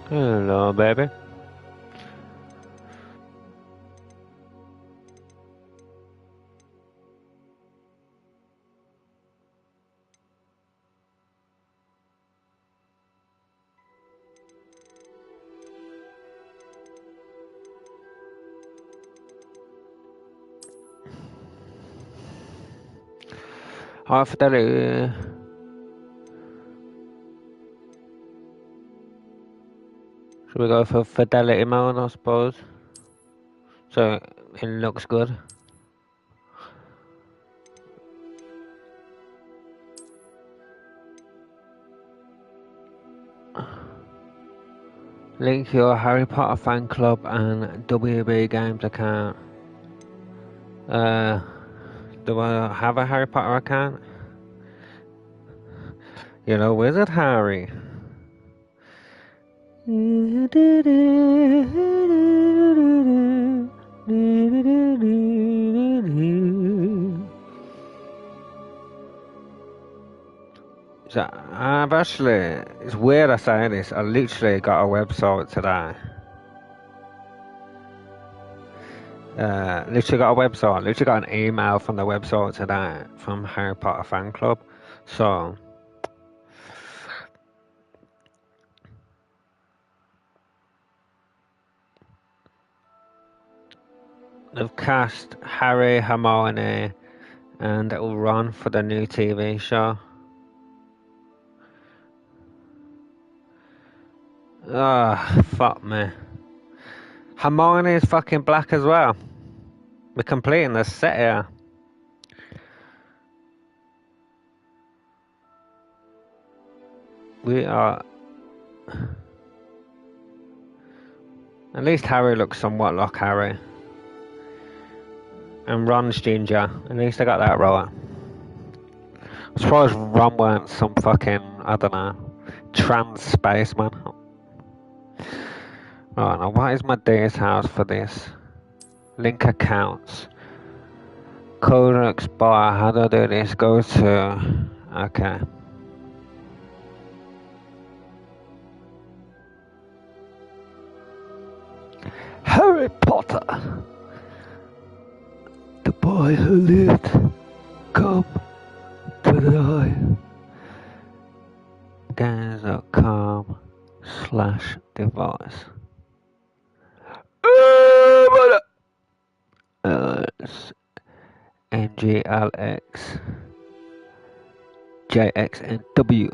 Hello, baby. High fidelity. Should we go for fidelity mode, I suppose? So it looks good. Link your Harry Potter fan club and WB Games account. Do I have a Harry Potter account? You know, Wizard Harry. So I've actually, it's weird I say this, I literally got a website today. Literally got a website, literally got an email from the website today from Harry Potter fan club. So they've cast Harry, Hermione, and it will run for the new TV show. Ah, fuck me. Hermione is fucking black as well. We're completing the set here. We are. At least Harry looks somewhat like Harry. And Ron's ginger. At least I got that right. I'm surprised Ron weren't some fucking, I don't know, trans spaceman. Right, now what is my day's house for this? Link accounts. Code expire. How do I do this? Go to. Okay. Harry Potter. The boy who lived. Come to die. Games.com/device. It's NGLX JXNW.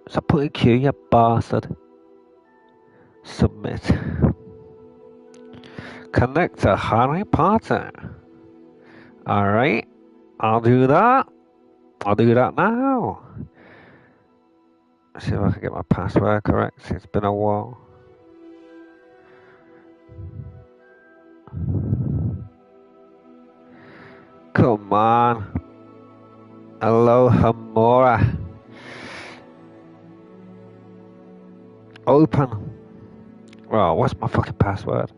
So put in Q, you bastard. Submit. Connect to Harry Potter. Alright, I'll do that. I'll do that now. See if I can get my password correct. It's been a while. Come on. Aloha Mora. Open. Well, what's my fucking password?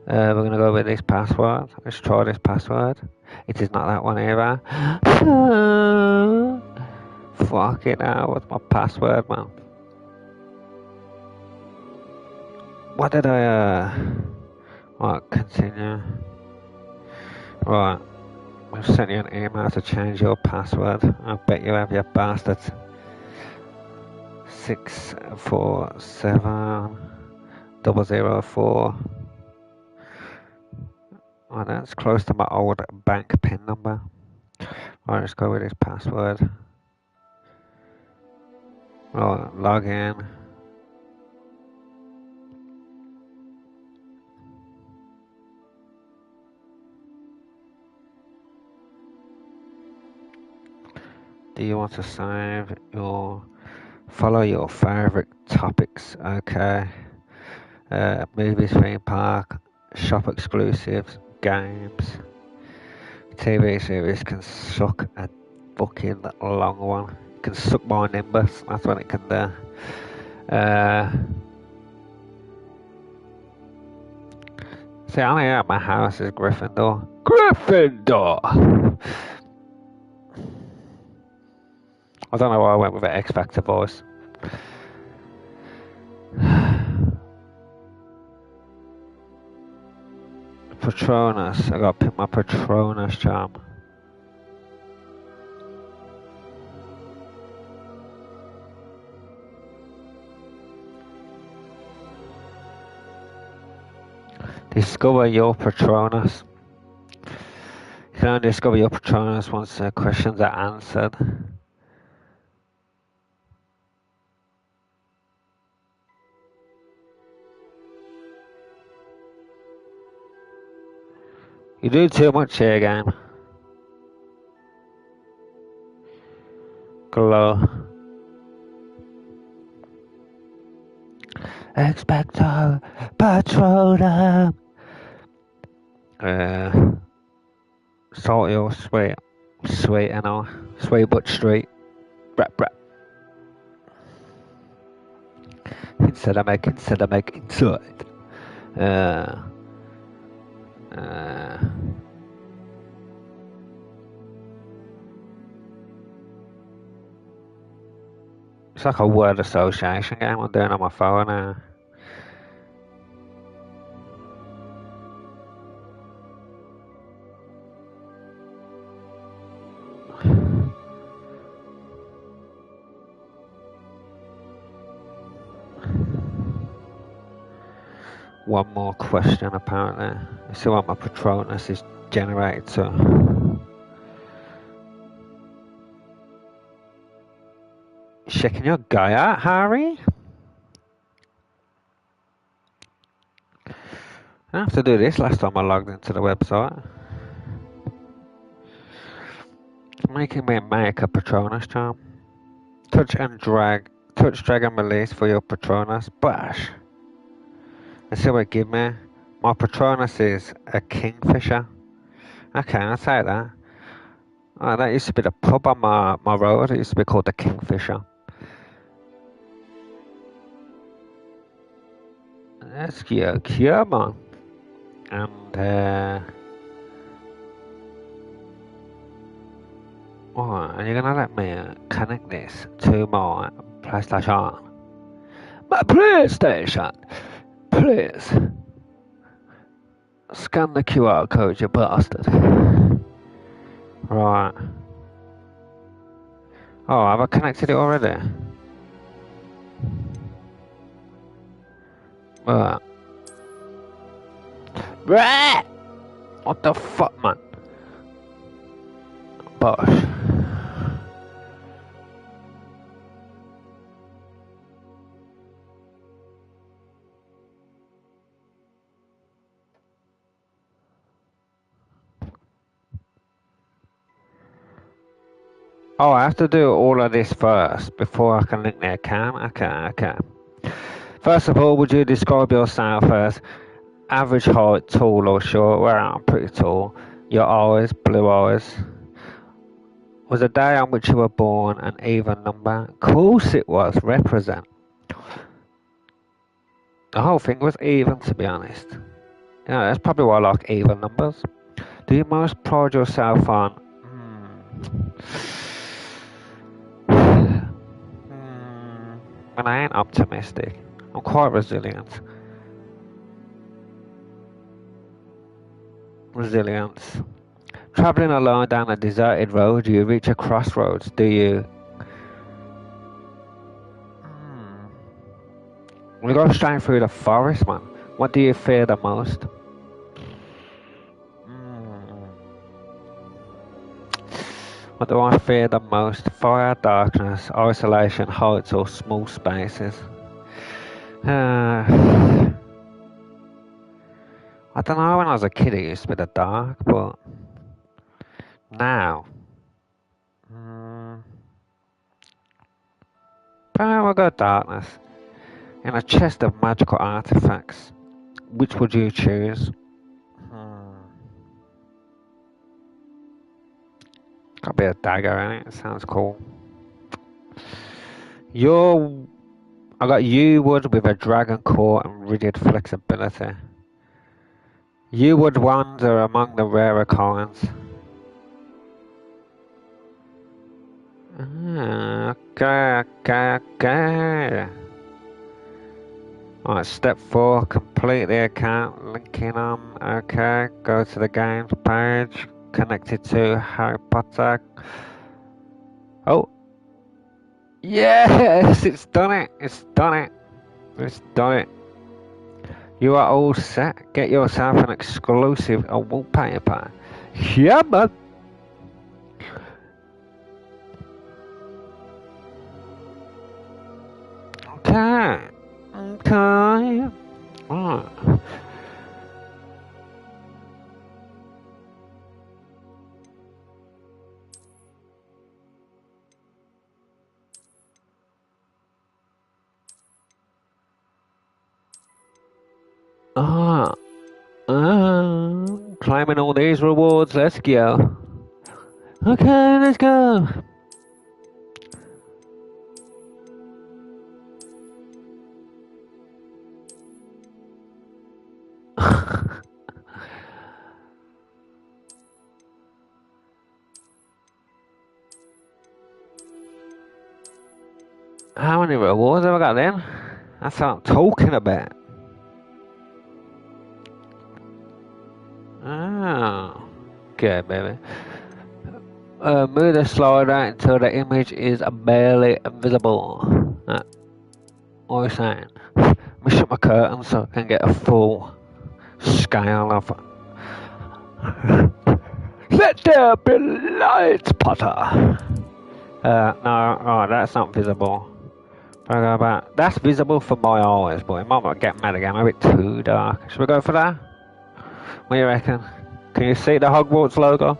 We're gonna go with this password. Let's try this password. It is not that one either. Fuck it out. What's my password, man? What did I, Right, continue. Right. I've sent you an email to change your password. I bet you have, you bastards. 647004. Oh, that's close to my old bank PIN number. Right, let's go with this password. Right, log in. Do you want to save your, follow your favorite topics? Okay. Movies, theme park, shop exclusives, games. TV series can suck a fucking long one. It can suck my nimbus. That's what it can do. See, I know my house is Gryffindor. Gryffindor! I don't know why I went with an X Factor voice. Patronus. I gotta pick my Patronus charm. Discover your Patronus. You can only discover your Patronus once the questions are answered. You do too much here, game. Glow. Expecto Patronum. Salty or sweet? Sweet, I know. Sweet but street. Brat brat. Inside, inside. It's like a word association game I'm doing on my phone now. One more question apparently. Let's see what my Patronus is generated to. Checking your guy out, Harry? I didn't have to do this last time I logged into the website. Making me make a Patronus charm. Touch, drag and release for your Patronus. Bash. Let's see what it give me. My Patronus is a kingfisher. Okay, I'll say that. Oh, that used to be the pub on my road. It used to be called the Kingfisher. Let's go, come on. And, and you're gonna let me connect this to my PlayStation. My PlayStation! Please. Scan the QR code, you bastard. Right. Oh, have I connected it already? Right. What the fuck, man? Bosh. Oh, I have to do all of this first before I can link the account? Okay. First of all, would you describe yourself as average height, tall or short? Well, I'm pretty tall. Your eyes, blue eyes. Was the day on which you were born an even number? Of course it was. Represent. The whole thing was even, to be honest. Yeah, that's probably why I like even numbers. Do you most pride yourself on? And I ain't optimistic. I'm quite resilient. Resilience. Traveling alone down a deserted road, you reach a crossroads. Do you? We go straight through the forest, man. What do you fear the most? What do I fear the most? Fire, darkness, isolation, heights, or small spaces? I don't know, when I was a kid it used to be the dark, but now, probably will go darkness. In a chest of magical artifacts, which would you choose? Got a bit of dagger in it, sounds cool. I got yew wood with a dragon core and rigid flexibility. Yew wood ones are among the rarer kinds. Okay. Alright, step 4, complete the account, linking on, okay, go to the games page, connected to Harry Potter. Oh, yes, it's done it, it's done it, it's done it. You are all set, get yourself an exclusive wallpaper. Yeah, man. Okay, okay, alright. Claiming all these rewards, let's go. Okay, let's go. How many rewards have I got then? That's what I'm talking about. Oh, okay, baby. Move the slider until the image is barely visible. What are you saying? Let me shut my curtains so I can get a full scale of. Let there be light, Potter. No, oh, that's not visible. That's visible for my eyes, but it might get mad again. A bit too dark. Should we go for that? What do you reckon? Can you see the Hogwarts logo?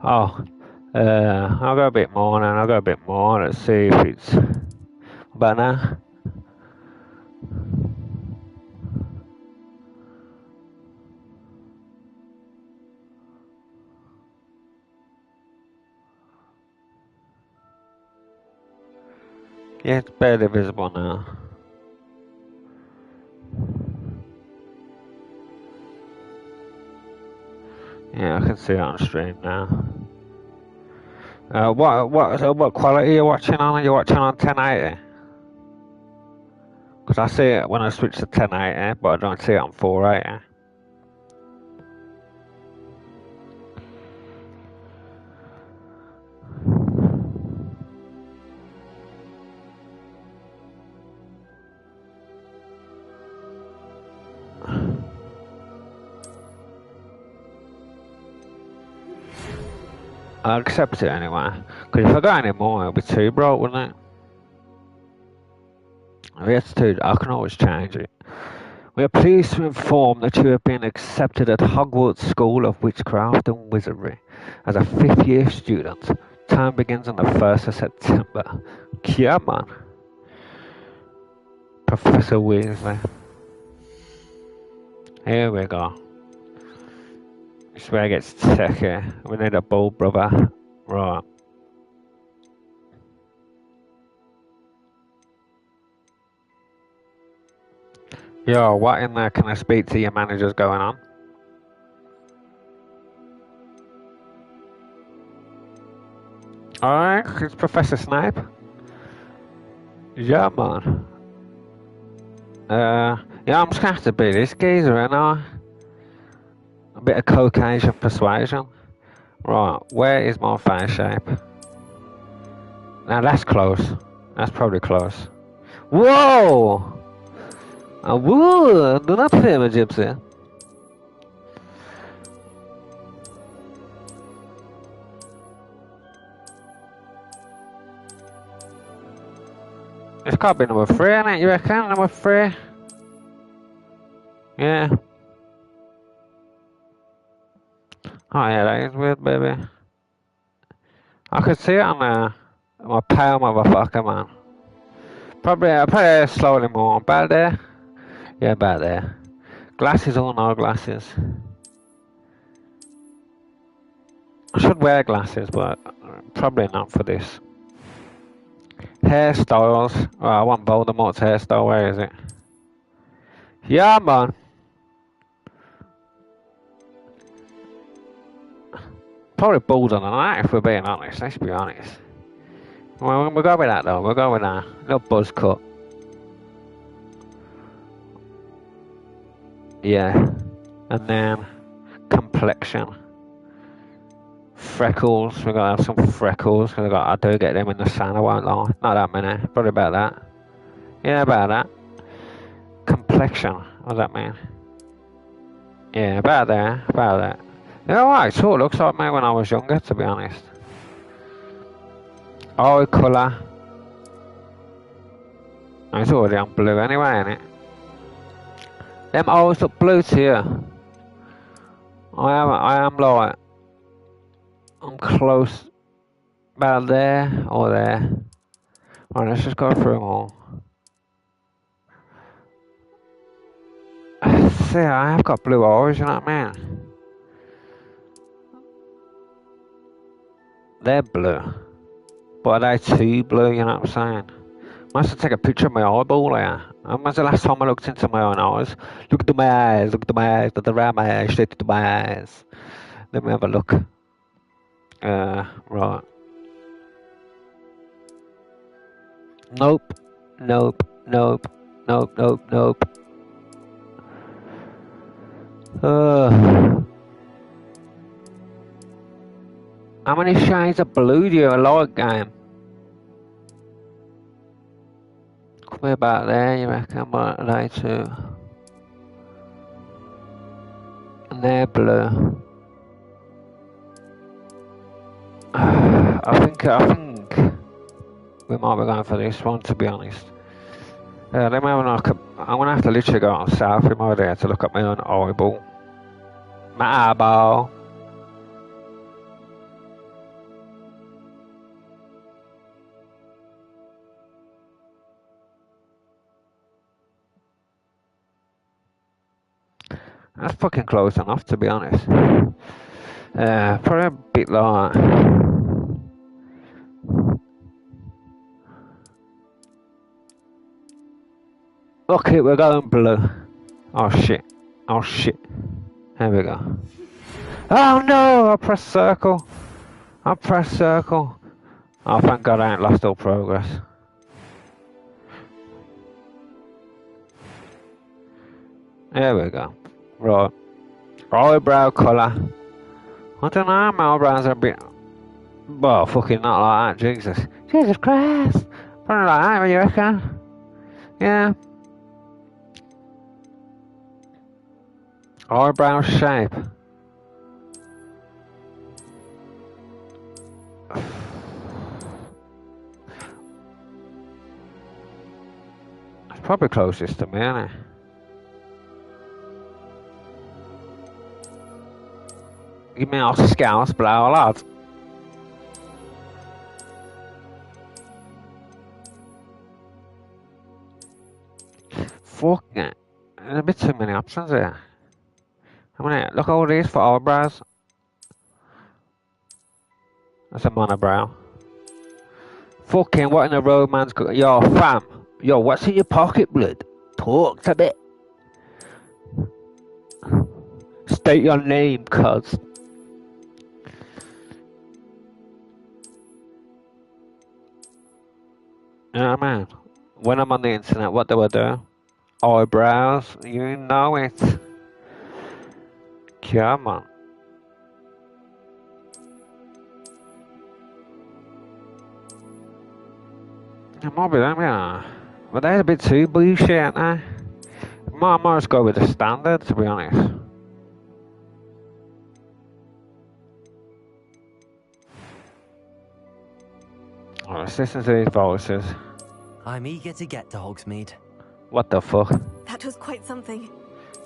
Oh, I'll go a bit more now. I'll go a bit more. Let's see if it's about now. Yeah, it's barely visible now. Yeah, I can see it on stream now. What quality are you watching on? Are you watching on 1080? Because I see it when I switch to 1080, but I don't see it on 480. I'll accept it anyway. Because if I got any more, it'll be too bright, wouldn't it? If it's too, I can always change it. We are pleased to inform that you have been accepted at Hogwarts School of Witchcraft and Wizardry as a 5th year student. Term begins on the 1st of September. Yeah, man. Professor Weasley. Here we go. This is where it gets tricky. We need a bold brother. Right. Yo, what in there can I speak to your managers going on? Alright, it's Professor Snape. Yeah, man. Yeah, I'm just gonna have to be this geezer, ain't I? A bit of Caucasian persuasion. Right, where is my face shape? Now that's close. That's probably close. Whoa! Whoa! Do not fear me, Gypsy. It's gotta be number 3, innit? You reckon? Number 3? Yeah. Oh yeah, that is weird, baby. I could see it on my pale motherfucker, man. Probably slowly more. About there? Yeah, about there. Glasses or no glasses? I should wear glasses, but probably not for this. Hairstyles. Oh, I want Voldemort's hairstyle. Where is it? Yeah, man. Probably bolder than that, if we're being honest. Let's be honest. Well, we'll go with that, though. We'll go with that. Little buzz cut. Yeah. And then complexion. Freckles. We're going to have some freckles. Cause I do get them in the sun, I won't lie. Not that many. Probably about that. Yeah, about that. Complexion. What does that mean? Yeah, about there. About that. Yeah, alright. So it looks like me when I was younger, to be honest. Eye colour. It's already on blue anyway, ain't it? Them eyes look blue to you. I am like, I'm close, about there or there. Right, let's just go through them all. See, I have got blue eyes, you know what I mean? They're blue. But are they too blue, you know what I'm saying? I must have take a picture of my eyeball there. When's the last time I looked into my own eyes? Look at my eyes, look at my eyes, look around my eyes, straight to my eyes. Let me have a look. Right. Nope. Nope. Nope. Nope. Nope. Nope. How many shades of blue do you like, game? Could be about there, you reckon? What are they too? And they're blue. I think we might be going for this one, to be honest. Let me have a look. I'm gonna have to literally go on south with my there to look at my own eyeball. My eyeball. That's fucking close enough, to be honest. Probably a bit like. Okay, we're going blue. Oh shit. Oh shit. Here we go. Oh no! I pressed circle. I pressed circle. Oh, thank God I ain't lost all progress. There we go. Right. Eyebrow colour. I don't know, my eyebrows are a bit. Well, fucking not like that, Jesus. Jesus Christ! Probably like that, what you reckon? Yeah. Eyebrow shape. It's probably closest to me, isn't it? Give me a scouts, blow lad. Fuck it. There's a bit too many options here. I mean, look at all these for eyebrows. That's a monobrow. Fucking what in the road, man's got. Yo, fam. Yo, what's in your pocket, blood? Talk to me. State your name, cuz. You know what I mean? When I'm on the internet, what do I do? Eyebrows, you know it. Come on. It might be them, yeah. But they're a bit too bullshit, aren't they? I might just go with the standard, to be honest. Oh, let's listen to these voices. I'm eager to get to Hogsmeade. What the fuck? That was quite something.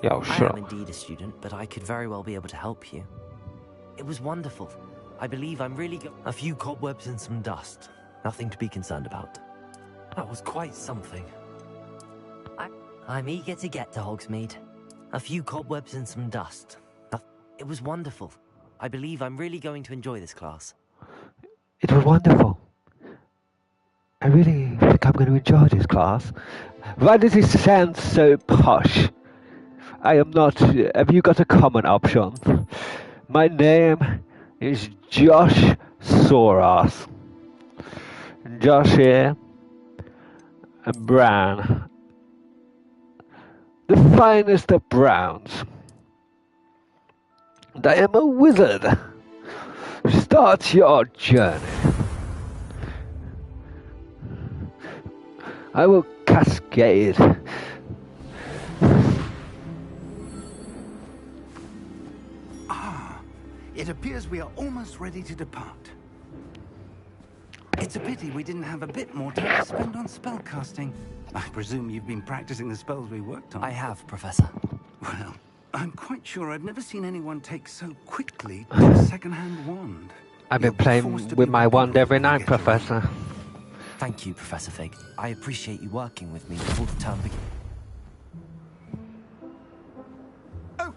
Yo, I shut am up. indeed a student, but I could very well be able to help you. It was wonderful. I believe I'm really a few cobwebs and some dust. Nothing to be concerned about. That was quite something. I'm eager to get to Hogsmeade. A few cobwebs and some dust. It was wonderful. I believe I'm really going to enjoy this class. It was wonderful. I really think I'm going to enjoy this class. Why does it sound so posh? I am not. Have you got a common option? My name is Josh Soros. Josh here and Brown. The finest of browns. And I am a wizard. Start your journey. I will cascade. It appears we are almost ready to depart. It's a pity we didn't have a bit more time to spend on spellcasting. I presume you've been practicing the spells we worked on. I have, Professor. Well, I'm quite sure I've never seen anyone take so quickly to a second-hand wand. I've been playing with my wand every night, Professor. Thank you, Professor Fig. I appreciate you working with me before the term begins. Oh,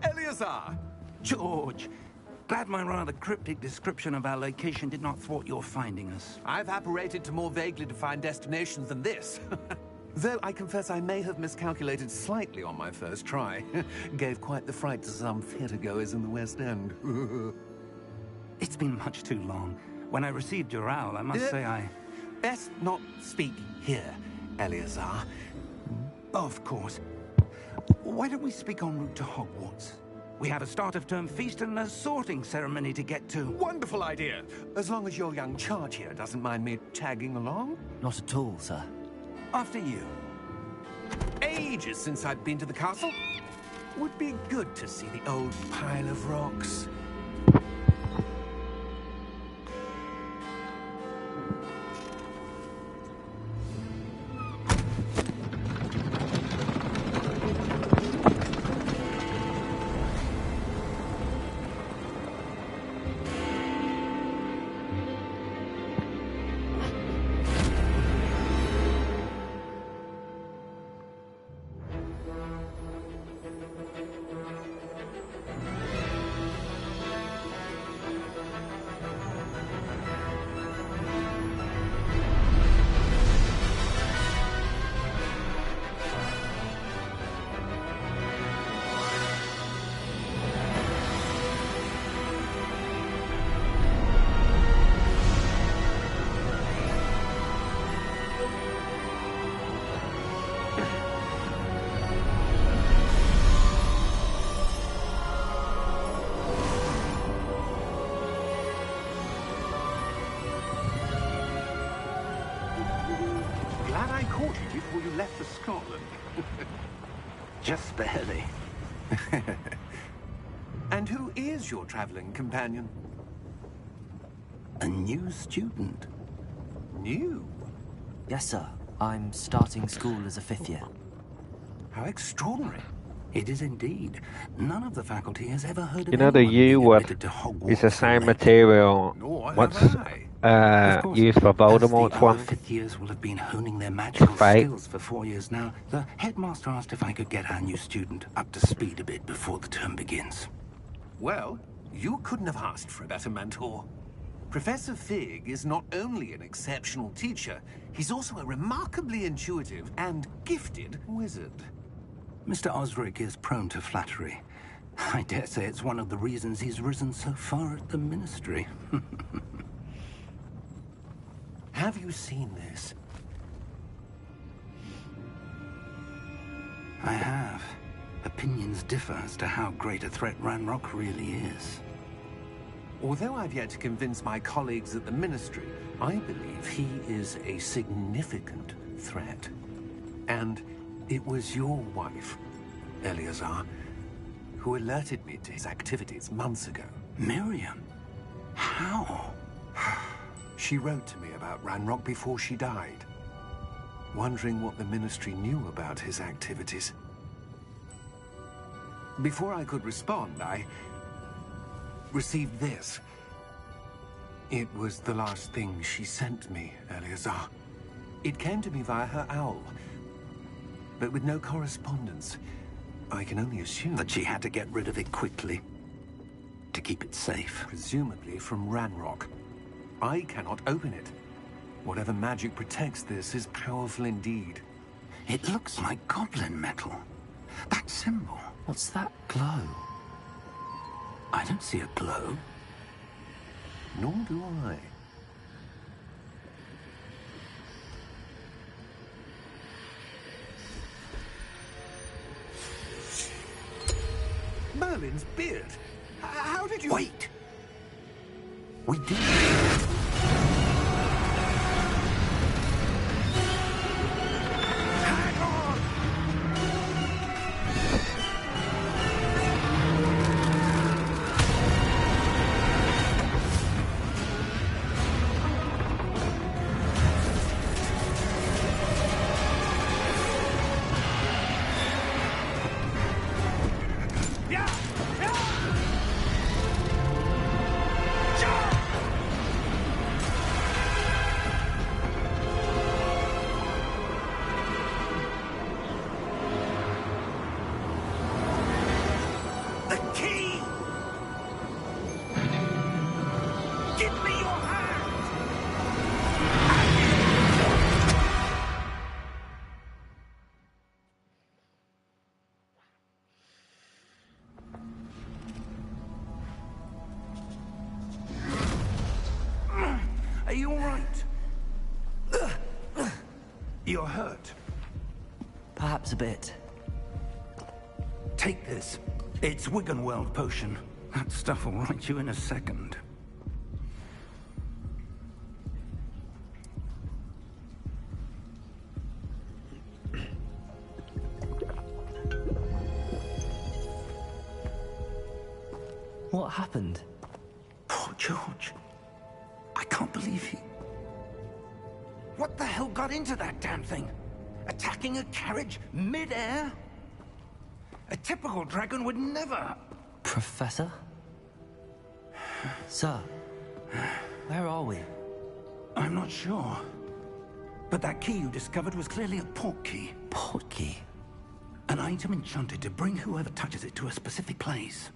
Eleazar! George, glad my rather cryptic description of our location did not thwart your finding us. I've apparated to more vaguely defined destinations than this. Though I confess I may have miscalculated slightly on my first try. Gave quite the fright to some theatre-goers in the West End. It's been much too long. When I received your owl, I must say I... Best not speak here, Eleazar. Of course. Why don't we speak en route to Hogwarts? We have a start-of-term feast and a sorting ceremony to get to. Wonderful idea! As long as your young charge here doesn't mind me tagging along. Not at all, sir. After you. Ages since I've been to the castle. Would be good to see the old pile of rocks. Glad I caught you before you left for Scotland. Just barely. And who is your traveling companion? A new student. New? Yes, sir. I'm starting school as a 5th year. How extraordinary. It is indeed. None of the faculty has ever heard of You know the anyone U being word admitted to Hogwarts is the same late. material Nor what's have I. Of course, used for as Voldemort's the one. other fifth years will have been honing their magical Right. skills for 4 years now, the headmaster asked if I could get our new student up to speed a bit before the term begins. Well, you couldn't have asked for a better mentor. Professor Fig is not only an exceptional teacher, he's also a remarkably intuitive and gifted wizard. Mr. Osric is prone to flattery. I dare say it's one of the reasons he's risen so far at the Ministry. Have you seen this? I have. Opinions differ as to how great a threat Ranrock really is. Although I've yet to convince my colleagues at the Ministry, I believe he is a significant threat. And it was your wife, Eleazar, who alerted me to his activities months ago. Miriam? How? She wrote to me about Ranrock before she died, wondering what the Ministry knew about his activities. Before I could respond, I received this. It was the last thing she sent me, Eleazar. It came to me via her owl, but with no correspondence. I can only assume That she had to get rid of it quickly. To keep it safe. presumably from Ranrock. I cannot open it. Whatever magic protects this is powerful indeed. It looks like goblin metal. That symbol. What's that glow? I don't see a glow. Nor do I. Merlin's beard. How did you... Wait! We did... Hang on! Are you all right? You're hurt. Perhaps a bit. Take this. It's Wiggenweld potion. That stuff will right you in a second. What happened? Poor George. I can't believe he... What the hell got into that damn thing? Attacking a carriage mid-air? A typical dragon would never... Professor? Sir, where are we? I'm not sure. But that key you discovered was clearly a port key. Port key? An item enchanted to bring whoever touches it to a specific place.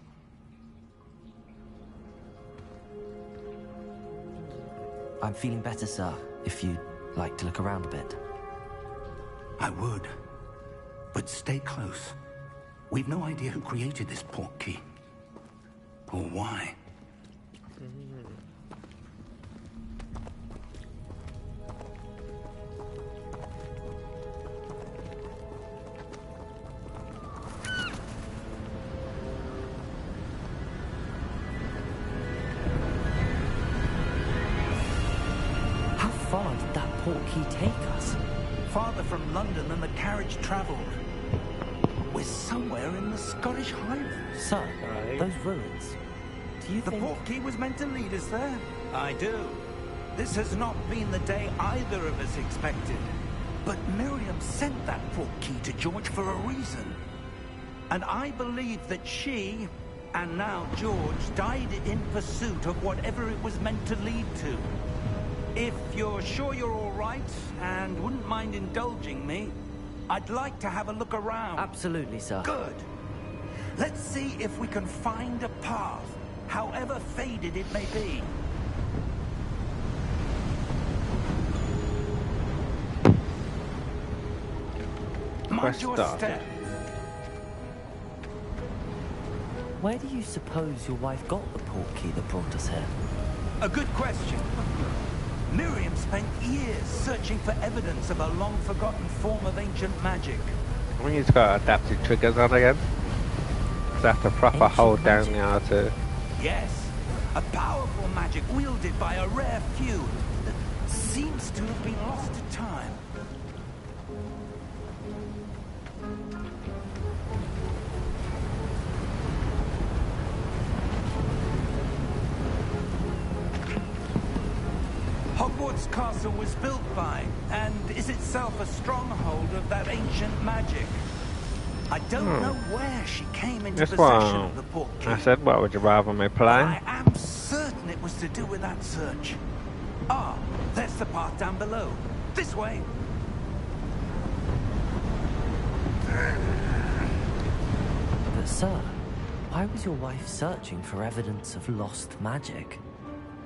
I'm feeling better, sir, if you'd like to look around a bit. I would. But stay close. We've no idea who created this port key. Or why. How far did that port key take us? Farther from London than the carriage travelled. We're somewhere in the Scottish Highlands. Sir, those ruins. Do you The think... port key was meant to lead us there? I do. This has not been the day either of us expected. But Miriam sent that port key to George for a reason. And I believe that she, and now George, died in pursuit of whatever it was meant to lead to. If you're sure you're all right, and wouldn't mind indulging me, I'd like to have a look around. Absolutely, sir. Good. Let's see if we can find a path, however faded it may be. Mind your start. step. Where do you suppose your wife got the port key that brought us here? A good question. Miriam spent years searching for evidence of a long-forgotten form of ancient magic. I think he's got adaptive triggers on again. So I have to proper hold down the R2. Yes, a powerful magic wielded by a rare few that seems to have been lost to time. Hogwarts Castle was built by, and is itself a stronghold of that ancient magic. I don't know where she came into That's possession why of the port key. I said, what would you rather me But play? I am certain it was to do with that search. Ah, there's the path down below. This way. But, sir, why was your wife searching for evidence of lost magic?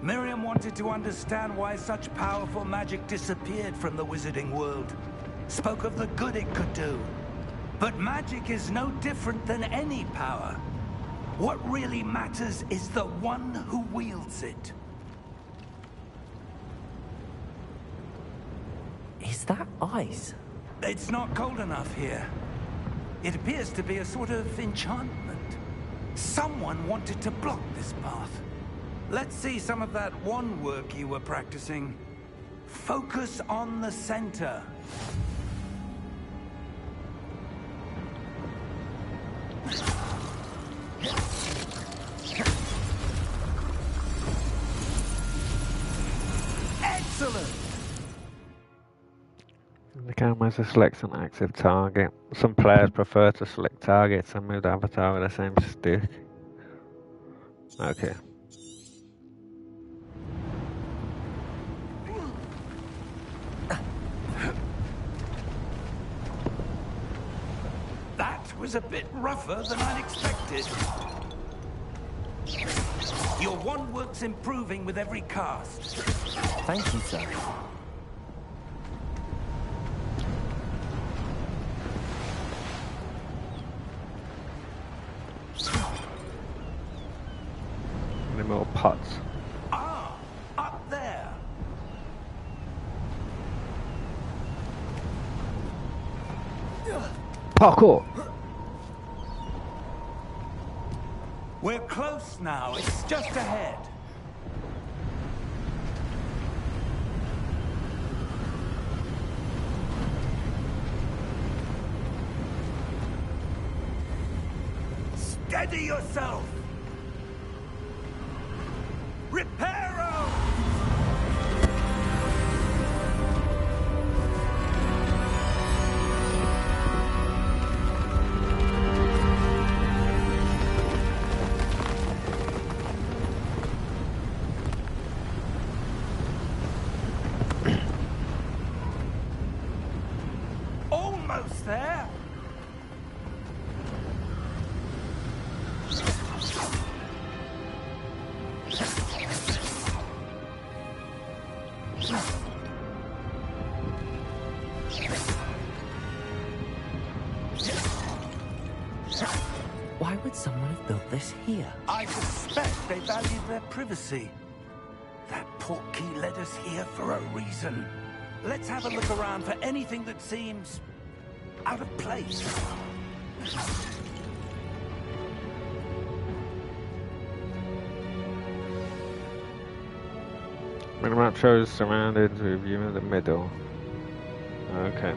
Miriam wanted to understand why such powerful magic disappeared from the wizarding world. Spoke of the good it could do. But magic is no different than any power. What really matters is the one who wields it. Is that ice? It's not cold enough here. It appears to be a sort of enchantment. Someone wanted to block this path. Let's see some of that wand work you were practicing. Focus on the center. Excellent! The camera selects an active target. Some players prefer to select targets and move the avatar with the same stick. Okay. That was a bit rougher than I'd expected. Your wand work's improving with every cast. Thank you, sir. Any more pots? Ah, up there. Parkour! We're close now. It's just ahead. Steady yourself. Reparo! Almost there. Why would someone have built this here? I suspect they valued their privacy. That portkey led us here for a reason. Let's have a look around for anything that seems out of place. The map shows surrounded with you in the middle. Okay.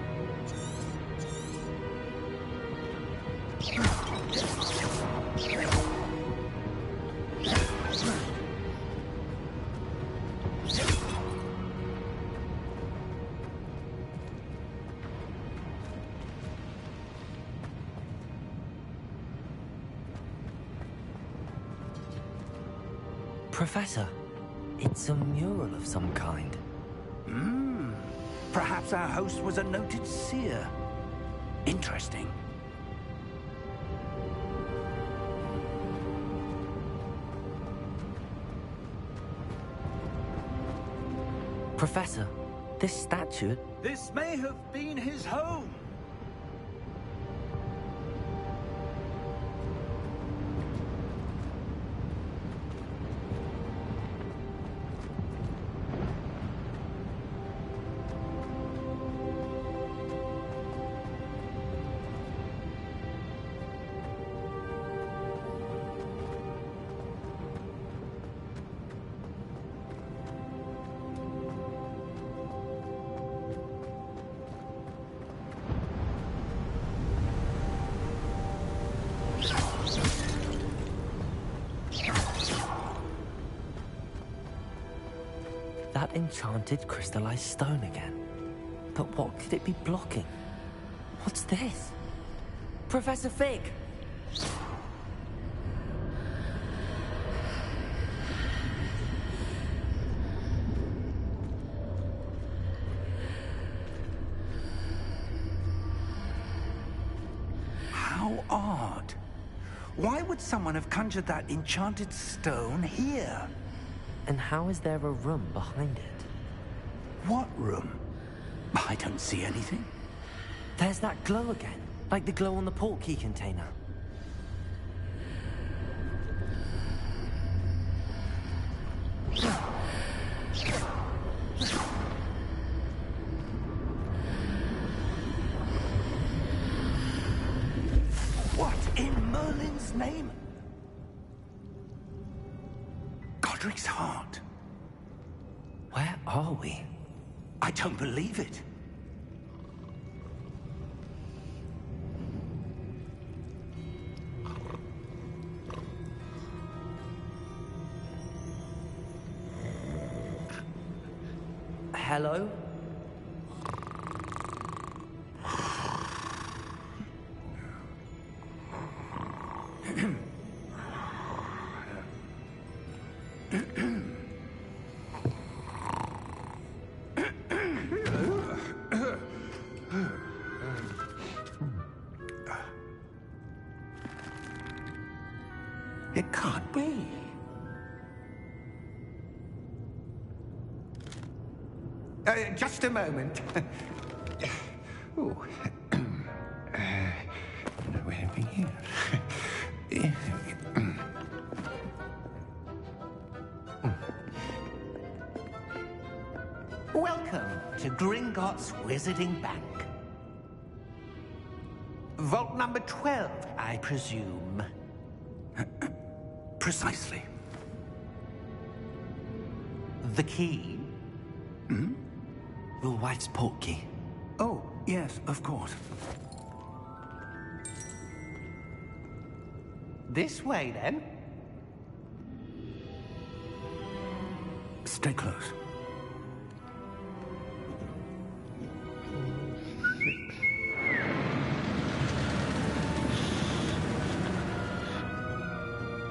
Professor, it's a mural of some kind. Perhaps our host was a noted seer. Interesting. Professor, this statue... This may have been his home. That enchanted crystallized stone again. But what could it be blocking? What's this? Professor Fig! How odd. Why would someone have conjured that enchanted stone here? And how is there a room behind it? What room? I don't see anything. There's that glow again, like the glow on the portkey container. What in Merlin's name? Godric's heart. Where are we? I don't believe it. Hello? It can't be. Just a moment. Ooh. We're having here. Welcome to Gringotts Wizarding Bank. Vault number 12, I presume. Precisely. The key? Hmm? Your wife's portkey. Oh, yes, of course. This way, then. Stay close.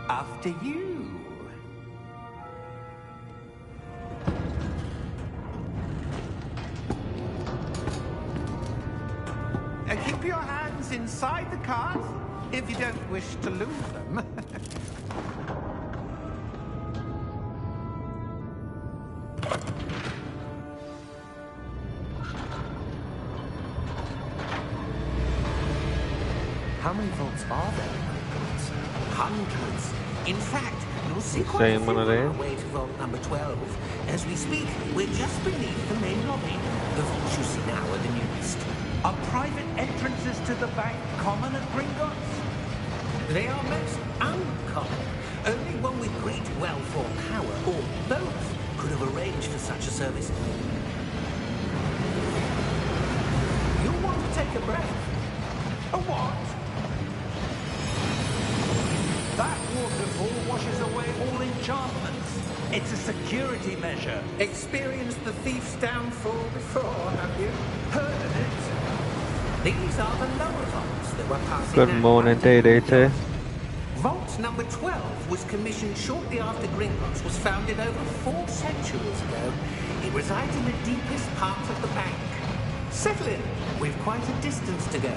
After you. Keep your hands inside the cart if you don't wish to lose them. How many vaults are there in Hogwarts? Hundreds. In fact, you'll see The quite a same few one on there. our way to vault number 12. As we speak, we're just beneath the main lobby. The vaults you see now are the newest. Are private entrances to the bank common at Gringotts? They are most uncommon. Only one with great wealth or power, or both, could have arranged for such a service. You'll want to take a breath. A what? That waterfall washes away all enchantments. It's a security measure. Experienced the thief's downfall before, have you? Heard of it? These are the lower vaults that were passing Good out morning, under DDT. Vault number 12 was commissioned shortly after Gringotts was founded over 4 centuries ago. It resides in the deepest part of the bank. Settle in. We've quite a distance to go.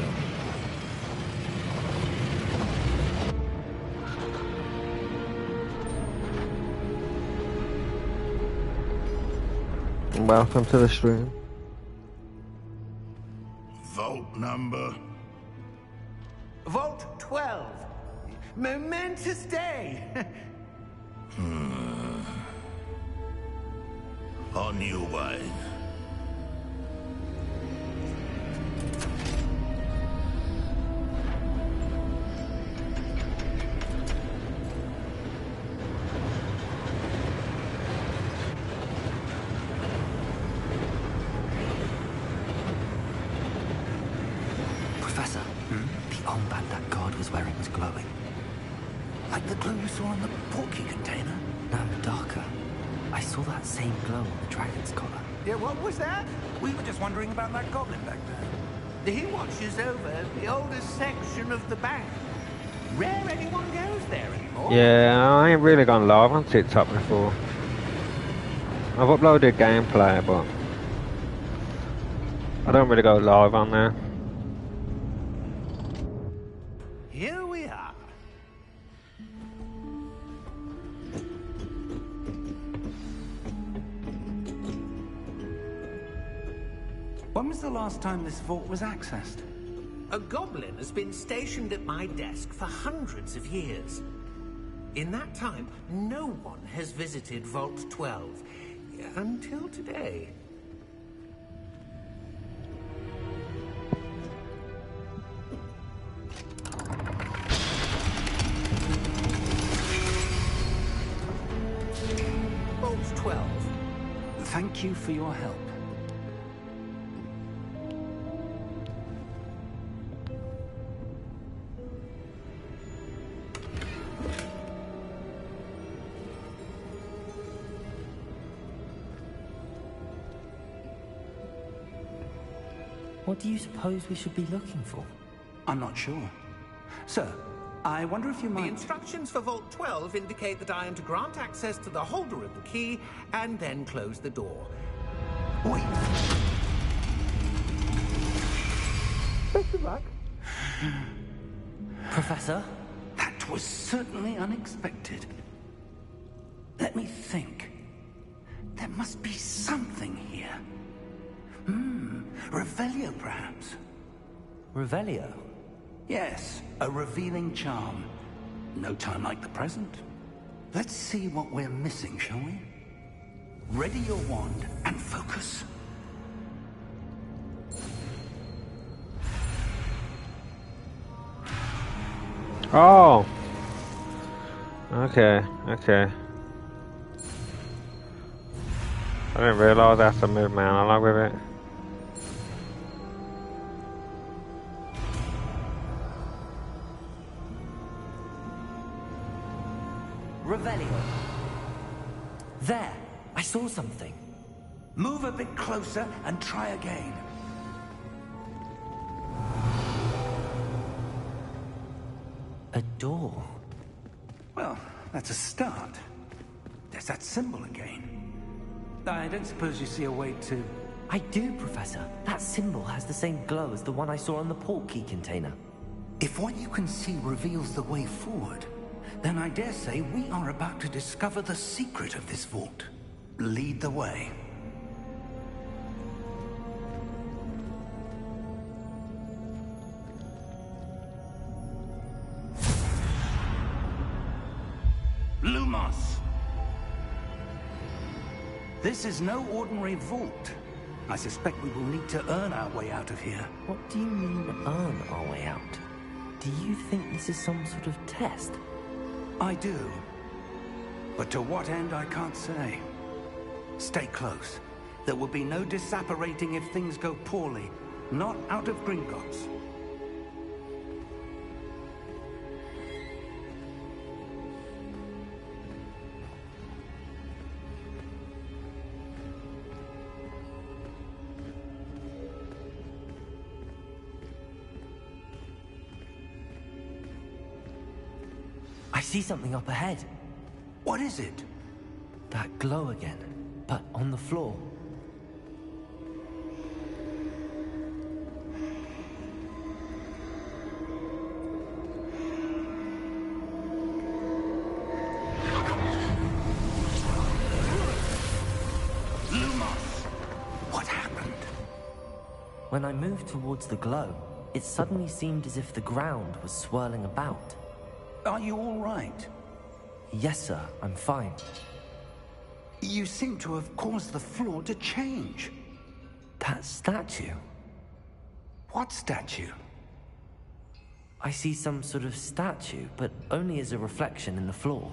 Welcome to the stream. Vault number. Vault 12. Momentous day. On your way. Professor, the armband that guard was wearing was glowing. Like the glow you saw in the portkey container? No, darker. I saw that same glow on the dragon's collar. Yeah, what was that? We were just wondering about that goblin back there. He watches over the oldest section of the bank. Rare anyone goes there anymore. Yeah, I ain't really gone live on TikTok before. I've uploaded gameplay, but I don't really go live on there. Here we are. When was the last time this vault was accessed? A goblin has been stationed at my desk for hundreds of years. In that time, no one has visited Vault 12. Until today. Vault 12. Thank you for your help. What do you suppose we should be looking for? I'm not sure. Sir, I wonder if you The might... instructions for Vault 12 indicate that I am to grant access to the holder of the key and then close the door. Wait! Best of luck. Professor? That was certainly unexpected. Let me think. There must be something here. Revelio, perhaps? Revelio? Yes, a revealing charm. No time like the present. Let's see what we're missing, shall we? Ready your wand and focus. Oh! Okay, okay. I didn't realise that's a move, man. I like with it. Revelio. There! I saw something. Move a bit closer and try again. A door. Well, that's a start. There's that symbol again. I don't suppose you see a way to... I do, Professor. That symbol has the same glow as the one I saw on the portkey container. If what you can see reveals the way forward, then I dare say we are about to discover the secret of this vault. Lead the way. Lumos! This is no ordinary vault. I suspect we will need to earn our way out of here. What do you mean, earn our way out? Do you think this is some sort of test? I do. But to what end, I can't say. Stay close. There will be no disapparating if things go poorly. Not out of Gringotts. I see something up ahead. What is it? That glow again, but on the floor. Lumos! What happened? When I moved towards the glow, it suddenly seemed as if the ground was swirling about. Are you all right? Yes, sir, I'm fine. You seem to have caused the floor to change. That statue? What statue? I see some sort of statue, but only as a reflection in the floor.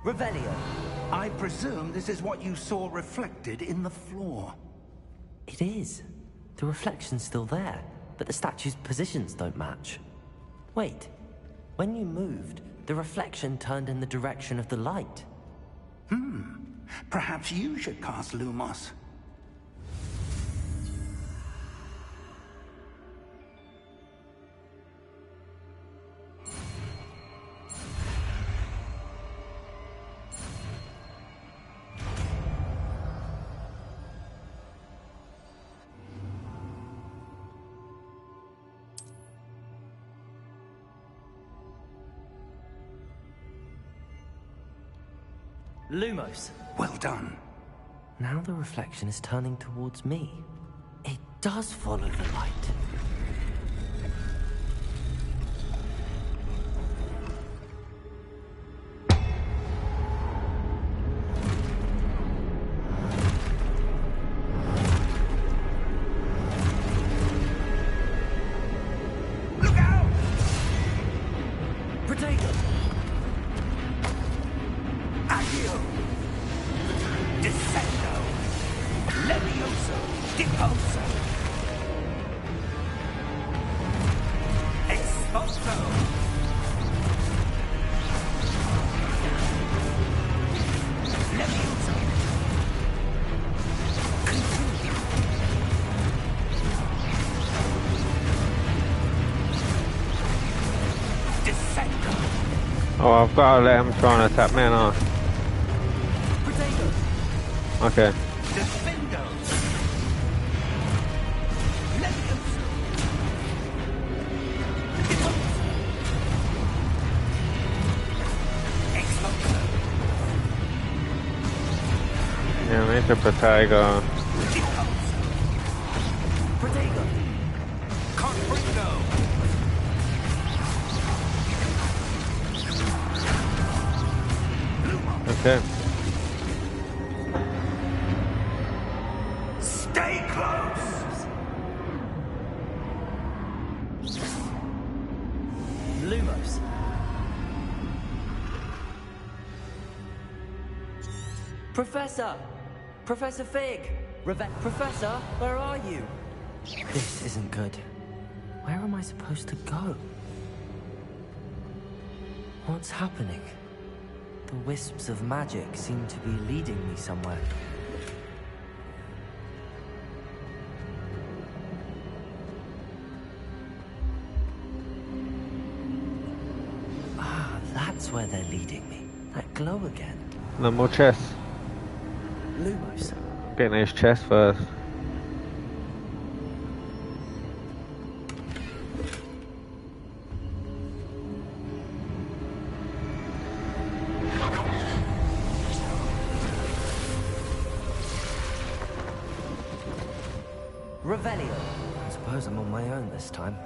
Revelio. I presume this is what you saw reflected in the floor. It is. The reflection's still there, but the statue's positions don't match. Wait. When you moved, the reflection turned in the direction of the light. Perhaps you should cast Lumos. Lumos. Well done. Now the reflection is turning towards me. It does follow the light. Look out! Protego! Accio! Descendo! Levioso! Deposo! Expulso! Levioso! Continue! Descendo! Oh, I've got to let him try and attack me now. Protego! Okay. Defendo! Levioso! Deposo! Expulso! Yeah, Mr. Protego. Deposo! Protego! Confringo! Okay. Stay close! Lumos. Professor! Professor Fig! Professor, where are you? This isn't good. Where am I supposed to go? What's happening? The wisps of magic seem to be leading me somewhere. Ah, that's where they're leading me. That glow again. No more chests. Lumos. Getting his chest first. Revelio. I suppose I'm on my own this time.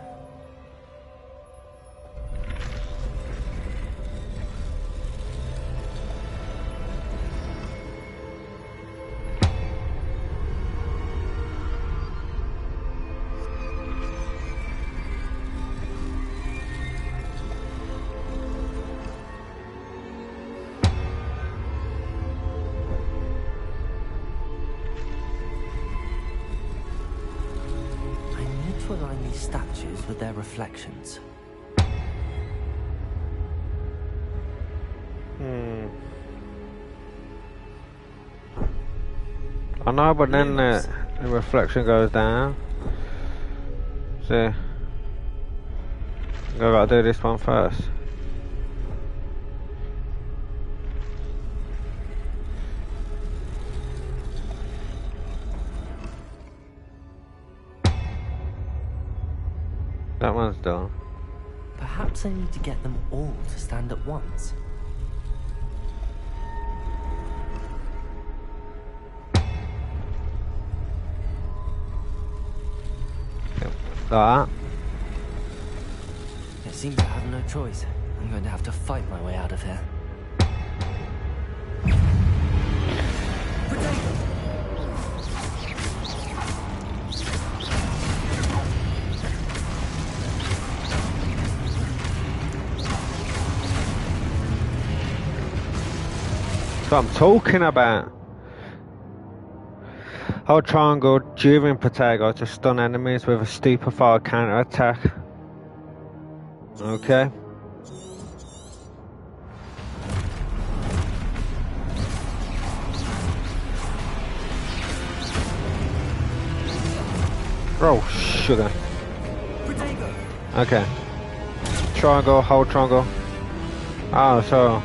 To align these statues with their reflections. I know, but then the reflection goes down. So, I gotta do this one first. That one's done. Perhaps I need to get them all to stand at once. That. It seems I have no choice. I'm going to have to fight my way out of here. That's what I'm talking about. Hold triangle during Protego to stun enemies with a stupefied counter attack. Okay. Oh, sugar. Okay. Triangle, hold triangle. Oh, so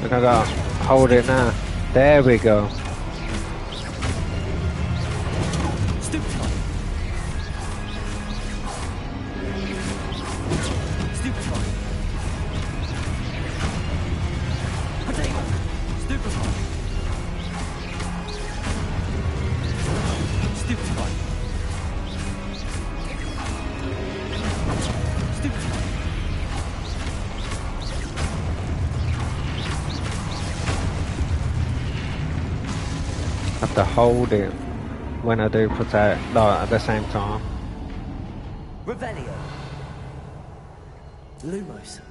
I gotta hold it now. There we go. have to hold it when I do put out, like, at the same time. Revelio. Lumos.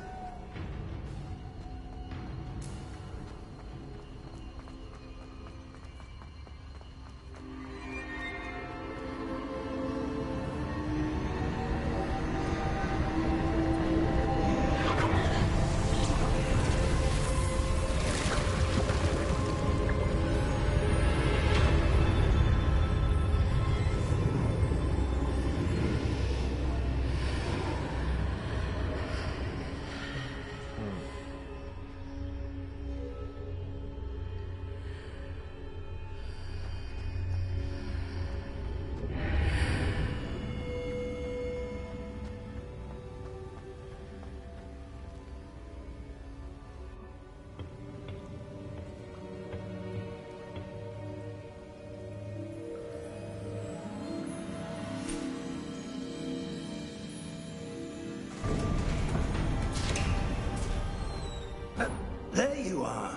There you are.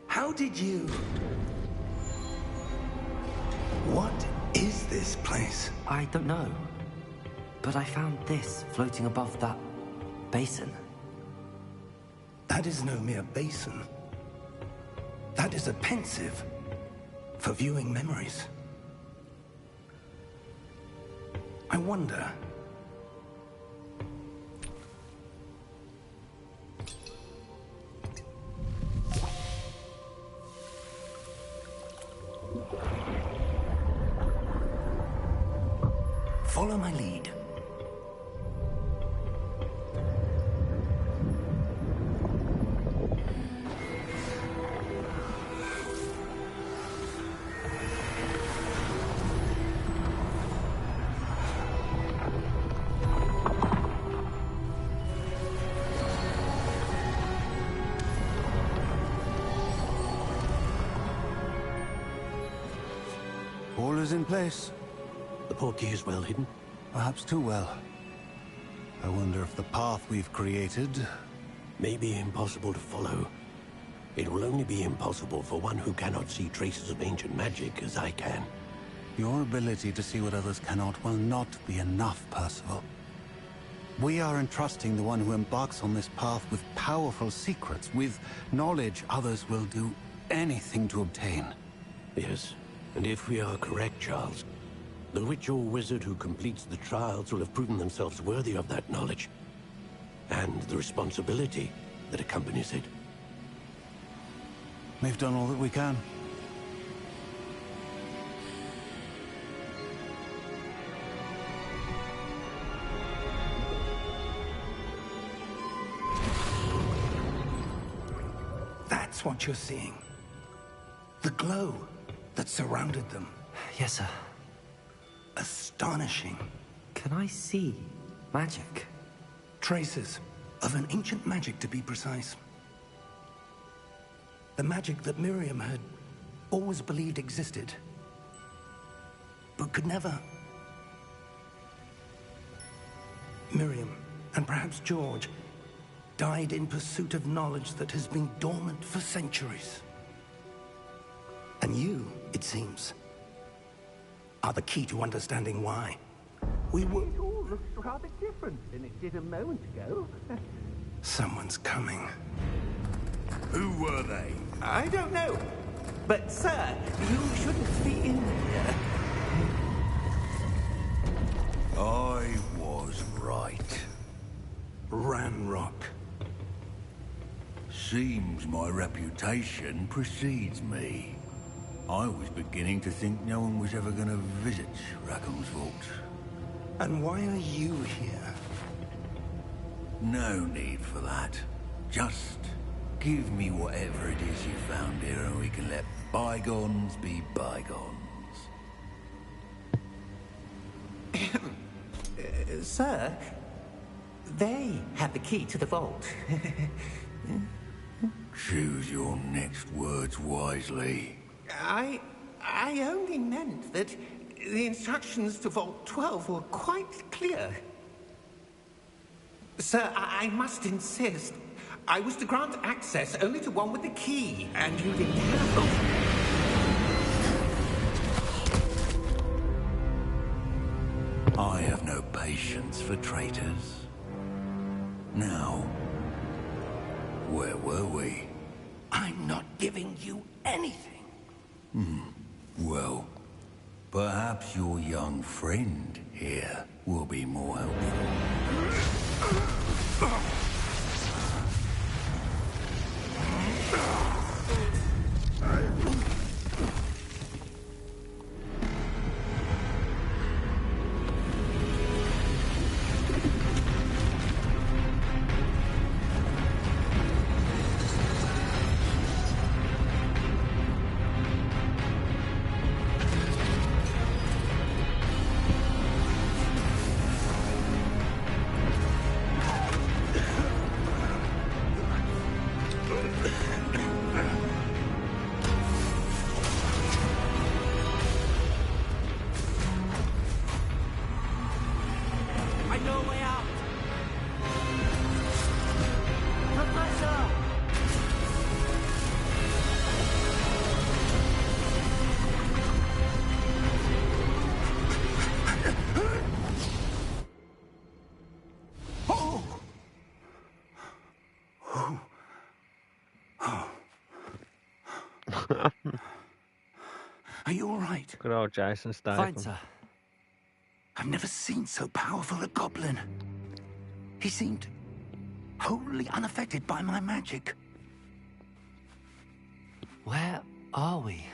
How did you... What is this place? I don't know. But I found this floating above that basin. That is no mere basin. That is a pensive for viewing memories. I wonder... Follow my lead. All is in place. The portkey is well hidden. Perhaps too well. I wonder if the path we've created... May be impossible to follow. It will only be impossible for one who cannot see traces of ancient magic as I can. Your ability to see what others cannot will not be enough, Percival. We are entrusting the one who embarks on this path with powerful secrets, with knowledge others will do anything to obtain. Yes, and if we are correct, Charles, the witch or wizard who completes the trials will have proven themselves worthy of that knowledge, and the responsibility that accompanies it. We've done all that we can. That's what you're seeing. The glow that surrounded them. Yes, sir. Astonishing. Can I see magic? Traces of an ancient magic, to be precise. The magic that Miriam had always believed existed, but could never. Miriam, and perhaps George, died in pursuit of knowledge that has been dormant for centuries. And you, it seems, are the key to understanding why. We were... It all looks rather different than it did a moment ago. Someone's coming. Who were they? I don't know. But, sir, you shouldn't be in here. I was right. Ranrock. Seems my reputation precedes me. I was beginning to think no one was ever going to visit Rackham's vault. And why are you here? No need for that. Just give me whatever it is you found here and we can let bygones be bygones. Sir, they have the key to the vault. Choose your next words wisely. I only meant that the instructions to Vault 12 were quite clear. Sir, I must insist. I was to grant access only to one with the key, and you didn't have them. patience for traitors. Now, where were we? I'm not giving you anything. Well, perhaps your young friend here will be more helpful. I know a way out. Professor! Are you all right? Good old Jason Fine, Statham. sir. I've never seen so powerful a goblin. He seemed wholly unaffected by my magic. Where are we?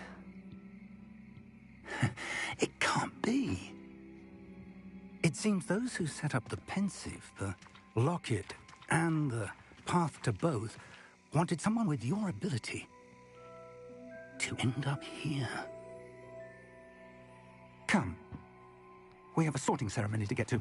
It can't be. It seems those who set up the pensive, the locket, and the path to both wanted someone with your ability to end up here. Come. We have a sorting ceremony to get to.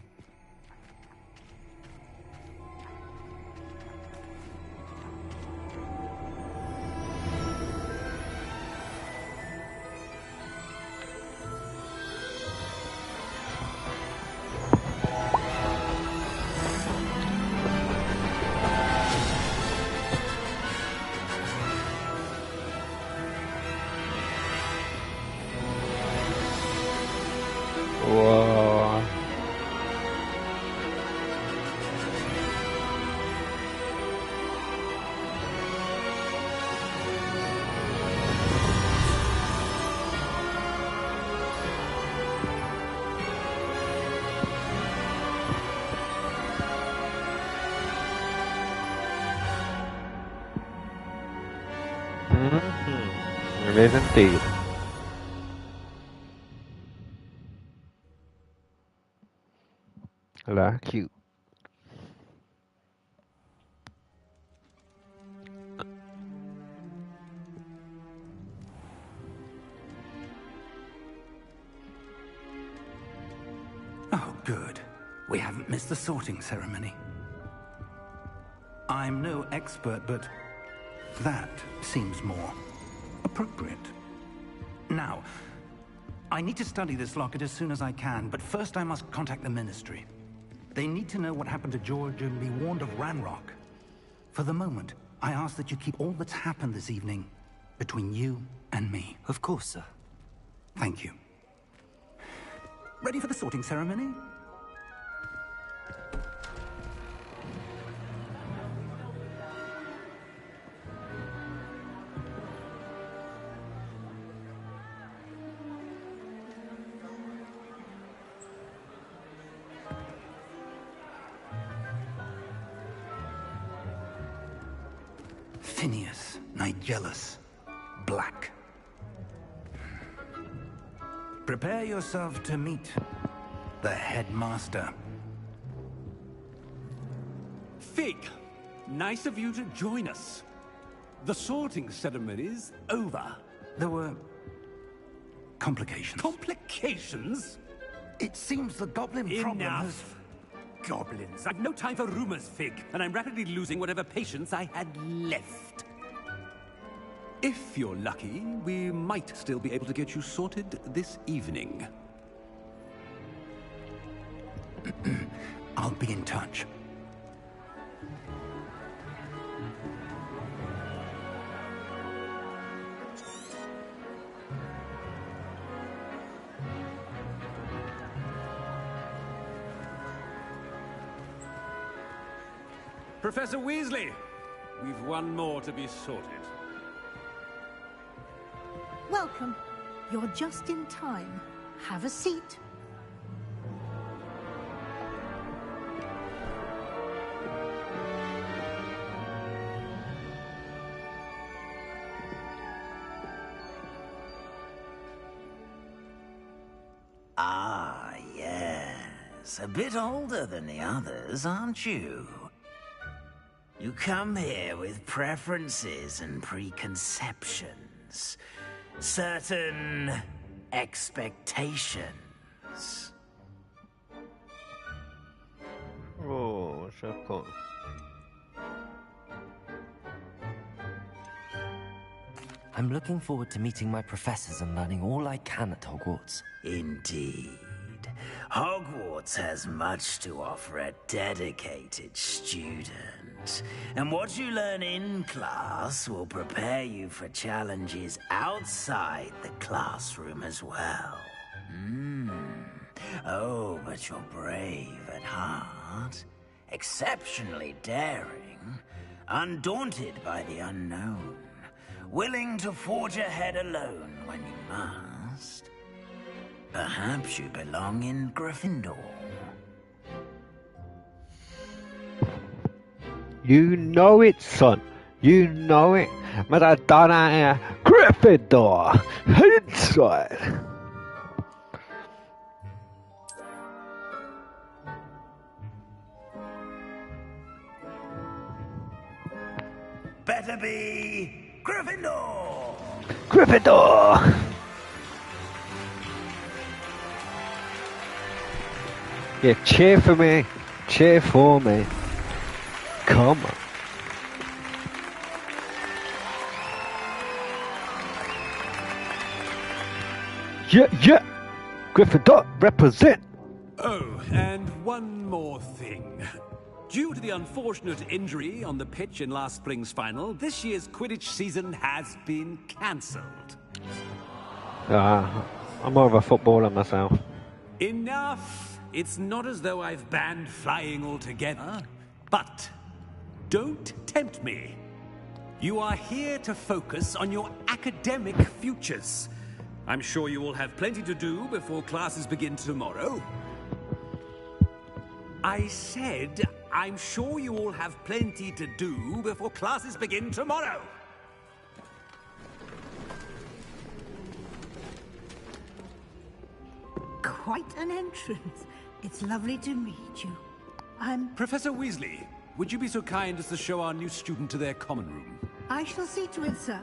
Whoa. It is indeed. La cute. Oh, good. We haven't missed the sorting ceremony. I'm no expert, but that seems more appropriate. Now, I need to study this locket as soon as I can, but first I must contact the Ministry. They need to know what happened to George and be warned of Ranrock. For the moment, I ask that you keep all that's happened this evening between you and me. Of course, sir. Thank you. Ready for the sorting ceremony? Phineas, Nigellus, Black. Prepare yourself to meet the headmaster. Fig, nice of you to join us. The sorting ceremony's over. There were complications. Complications? It seems the goblin problem has... Enough. Goblins. I've no time for rumors, Fig, and I'm rapidly losing whatever patience I had left. If you're lucky, we might still be able to get you sorted this evening. I'll be in touch. Professor Weasley, we've one more to be sorted. Welcome. You're just in time. Have a seat. Ah, yes. A bit older than the others, aren't you? You come here with preferences and preconceptions. Certain expectations. Oh, so cool. I'm looking forward to meeting my professors and learning all I can at Hogwarts. Indeed. Hogwarts has much to offer a dedicated student. And what you learn in class will prepare you for challenges outside the classroom as well. Oh, but you're brave at heart, exceptionally daring, undaunted by the unknown, willing to forge ahead alone when you must. Perhaps you belong in Gryffindor. You know it, son. You know it. Madonna Gryffindor. Inside. Better be Gryffindor! Gryffindor. Yeah, cheer for me. Cheer for me. Come on. Yeah. Gryffindor, represent. Oh, and one more thing. Due to the unfortunate injury on the pitch in last spring's final, this year's Quidditch season has been cancelled. I'm more of a footballer myself. Enough! It's not as though I've banned flying altogether. But don't tempt me. You are here to focus on your academic futures. I'm sure you will have plenty to do before classes begin tomorrow. I said, I'm sure you all have plenty to do before classes begin tomorrow. Quite an entrance. It's lovely to meet you. Professor Weasley, would you be so kind as to show our new student to their common room? I shall see to it, sir.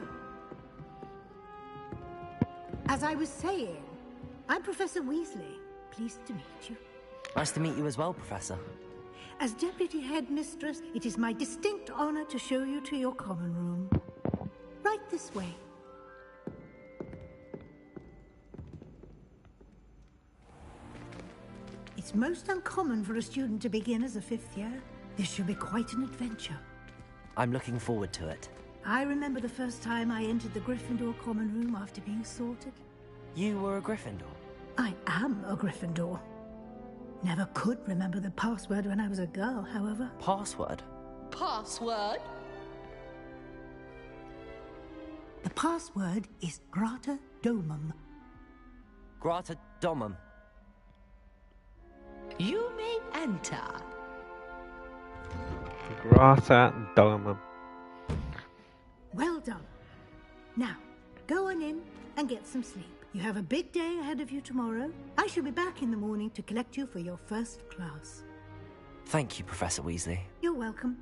As I was saying, I'm Professor Weasley. Pleased to meet you. Nice to meet you as well, Professor. As Deputy Headmistress, it is my distinct honor to show you to your common room. Right this way. It's most uncommon for a student to begin as a fifth year. This should be quite an adventure. I'm looking forward to it. I remember the first time I entered the Gryffindor common room after being sorted. You were a Gryffindor? I am a Gryffindor. Never could remember the password when I was a girl, however. Password? Password? The password is Grata Domum. Grata Domum. You may enter. Grata Domum. Well done. Now, go on in and get some sleep. You have a big day ahead of you tomorrow. I shall be back in the morning to collect you for your first class. Thank you, Professor Weasley. You're welcome.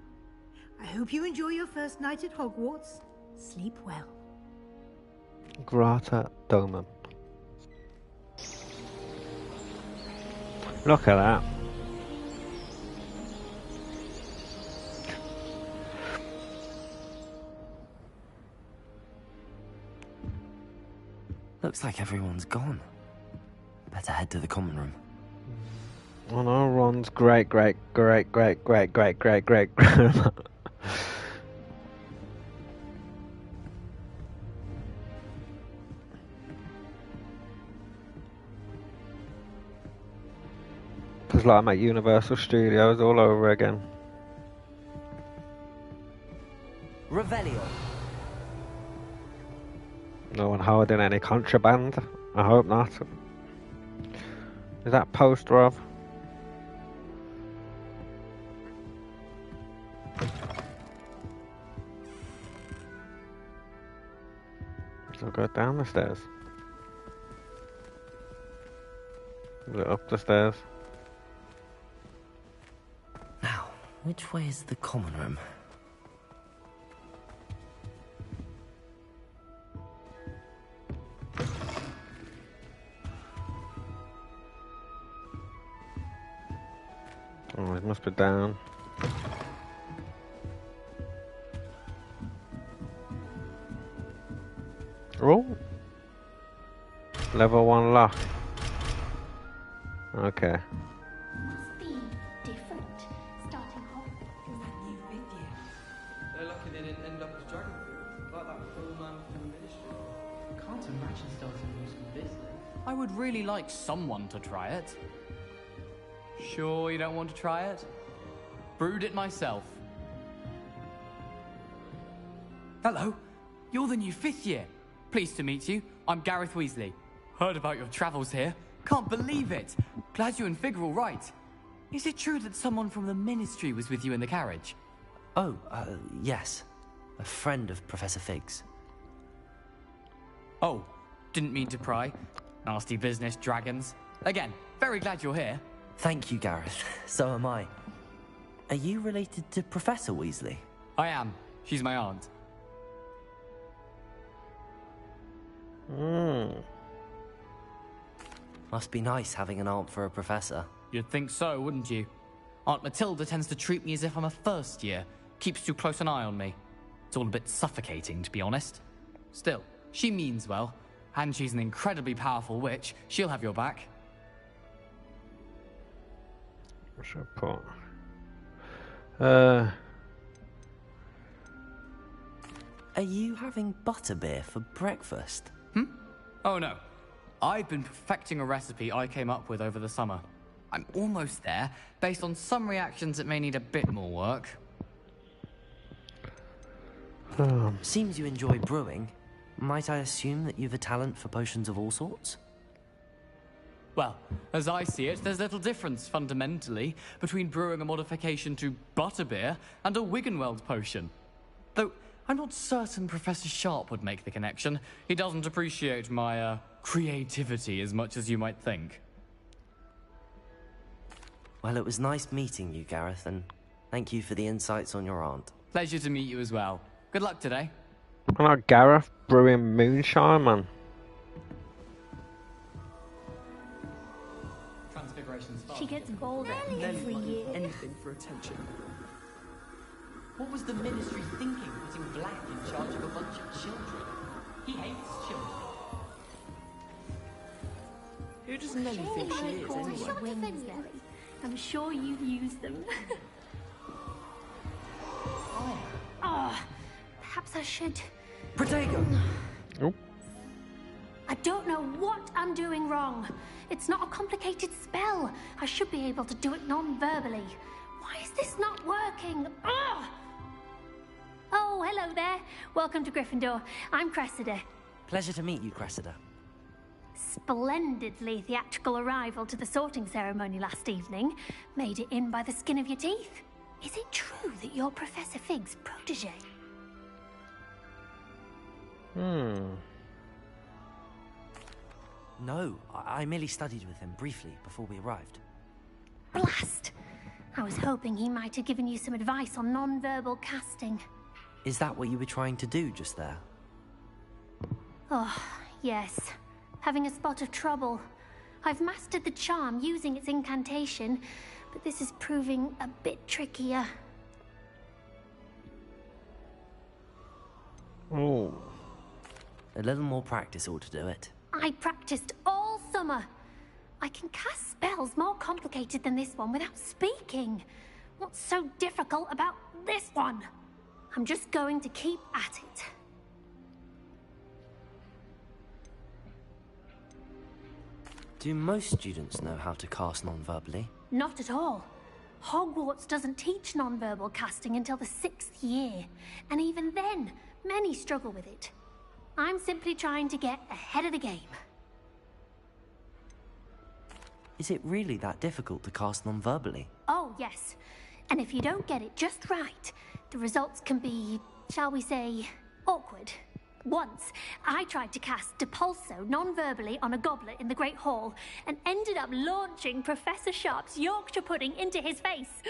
I hope you enjoy your first night at Hogwarts. Sleep well. Grata Domum. Look at that. Looks like everyone's gone. Better head to the common room. Oh no, Ron's great grandma. It's like I'm at Universal Studios all over again. Revelio. No one holding any contraband? I hope not. Is that poster of? So go down the stairs. Is it up the stairs? Now, which way is the common room? Oh, it must be down. Oh! Level 1 lock. Okay. Must be different. Starting Hogwarts is that new fifth year. They're lucky they didn't end up as Dragonfield, like that poor man from the Ministry. Can't imagine starting a new school this late. I would really like someone to try it. Sure you don't want to try it? Brewed it myself. Hello, you're the new fifth year. Pleased to meet you. I'm Gareth Weasley. Heard about your travels here. Can't believe it. Glad you and Fig are all right. Is it true that someone from the Ministry was with you in the carriage? Oh, yes. A friend of Professor Fig's. Oh, didn't mean to pry. Nasty business, dragons. Again, very glad you're here. Thank you, Gareth. So am I. Are you related to Professor Weasley? I am. She's my aunt. Must be nice having an aunt for a professor. You'd think so, wouldn't you? Aunt Matilda tends to treat me as if I'm a first year. Keeps too close an eye on me. It's all a bit suffocating, to be honest. Still, she means well. And she's an incredibly powerful witch. She'll have your back. What should I put? Are you having butterbeer for breakfast? Oh no. I've been perfecting a recipe I came up with over the summer. I'm almost there, based on some reactions that may need a bit more work. Seems you enjoy brewing. Might I assume that you've a talent for potions of all sorts? Well, as I see it, there's little difference, fundamentally, between brewing a modification to butterbeer and a Wiggenweld potion. Though, I'm not certain Professor Sharp would make the connection. He doesn't appreciate my, creativity as much as you might think. Well, it was nice meeting you, Gareth, and thank you for the insights on your aunt. Pleasure to meet you as well. Good luck today. I'm not Gareth brewing moonshine, man. She gets bolder every year. Anything for attention. What was the Ministry thinking, putting Black in charge of a bunch of children? He hates children. Who does Nelly think she is, anyway? I'm sure you've used them. Perhaps I should... Protego! Oh. I don't know what I'm doing wrong. It's not a complicated spell. I should be able to do it non-verbally. Why is this not working? Ugh! Oh, hello there. Welcome to Gryffindor. I'm Cressida. Pleasure to meet you, Cressida. Splendidly theatrical arrival to the sorting ceremony last evening. Made it in by the skin of your teeth. Is it true that you're Professor Fig's protege? No, I merely studied with him briefly before we arrived. Blast! I was hoping he might have given you some advice on non-verbal casting. Is that what you were trying to do just there? Oh, yes. Having a spot of trouble. I've mastered the charm using its incantation, but this is proving a bit trickier. Oh. A little more practice ought to do it. I practiced all summer. I can cast spells more complicated than this one without speaking. What's so difficult about this one? I'm just going to keep at it. Do most students know how to cast non-verbally? Not at all. Hogwarts doesn't teach nonverbal casting until the 6th year, and even then, many struggle with it. I'm simply trying to get ahead of the game. Is it really that difficult to cast non-verbally? Oh, yes. And if you don't get it just right, the results can be, shall we say, awkward. Once, I tried to cast Depulso non-verbally on a goblet in the Great Hall and ended up launching Professor Sharp's Yorkshire pudding into his face.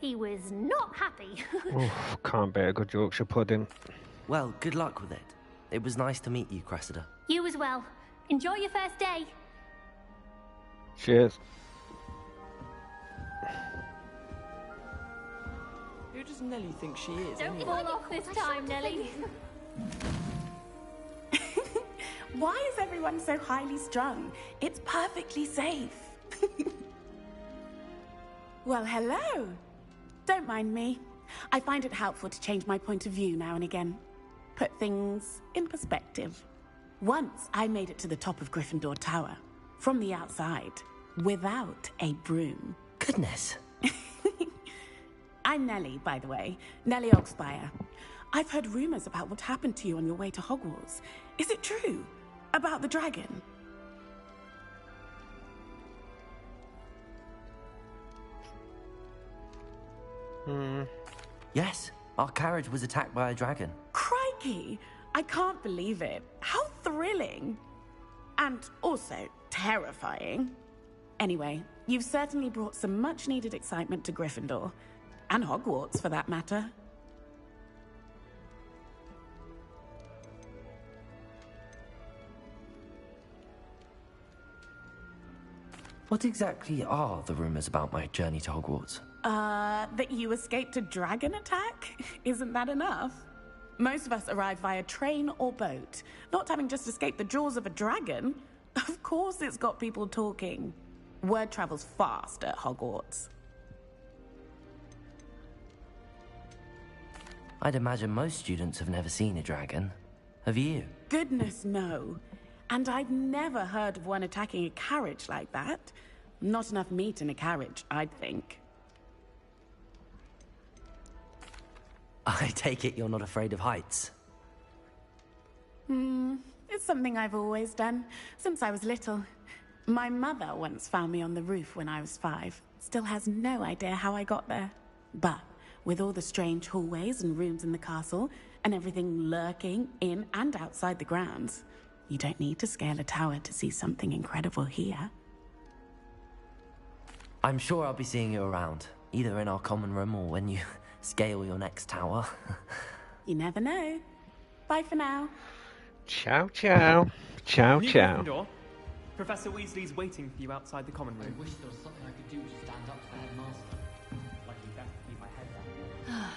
He was not happy. Oof, can't beat a good Yorkshire pudding. Well, good luck with it. It was nice to meet you, Cressida. You as well. Enjoy your first day. Cheers. Who does Nellie think she is? Don't anyway? fall off this time, Nellie. Why is everyone so highly strung? It's perfectly safe. Well, hello. Don't mind me. I find it helpful to change my point of view now and again. Put things in perspective. Once I made it to the top of Gryffindor Tower, from the outside, without a broom. Goodness. I'm Nellie, by the way. Nellie Oxfire. I've heard rumors about what happened to you on your way to Hogwarts. Is it true? About the dragon? Yes, our carriage was attacked by a dragon. Crikey! I can't believe it. How thrilling! And also terrifying. Anyway, you've certainly brought some much-needed excitement to Gryffindor. And Hogwarts, for that matter. What exactly are the rumors about my journey to Hogwarts? That you escaped a dragon attack? Isn't that enough? Most of us arrive via train or boat, not having just escaped the jaws of a dragon. Of course it's got people talking. Word travels fast at Hogwarts. I'd imagine most students have never seen a dragon. Have you? Goodness, no. And I've never heard of one attacking a carriage like that. Not enough meat in a carriage, I'd think. I take it you're not afraid of heights. It's something I've always done, since I was little. My mother once found me on the roof when I was 5. Still has no idea how I got there. But with all the strange hallways and rooms in the castle, and everything lurking in and outside the grounds, you don't need to scale a tower to see something incredible here. I'm sure I'll be seeing you around, either in our common room or when you scale your next tower. You never know. Bye for now. Ciao, ciao. Ciao, New ciao. Gryffindor. Professor Weasley's waiting for you outside the common room. I wish there was something I could do to stand up to the headmaster. Lucky best to keep my head down.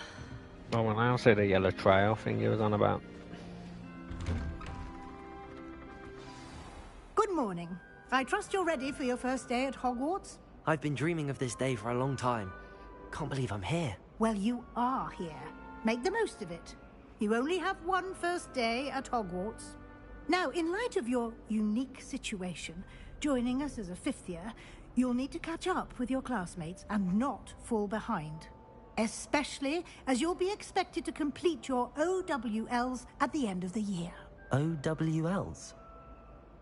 Oh, well, I'll say the yellow trail thing you was on about. Good morning. I trust you're ready for your first day at Hogwarts? I've been dreaming of this day for a long time. Can't believe I'm here. Well, you are here. Make the most of it. You only have one first day at Hogwarts. Now, in light of your unique situation, joining us as a 5th year, you'll need to catch up with your classmates and not fall behind. Especially as you'll be expected to complete your OWLs at the end of the year. OWLs?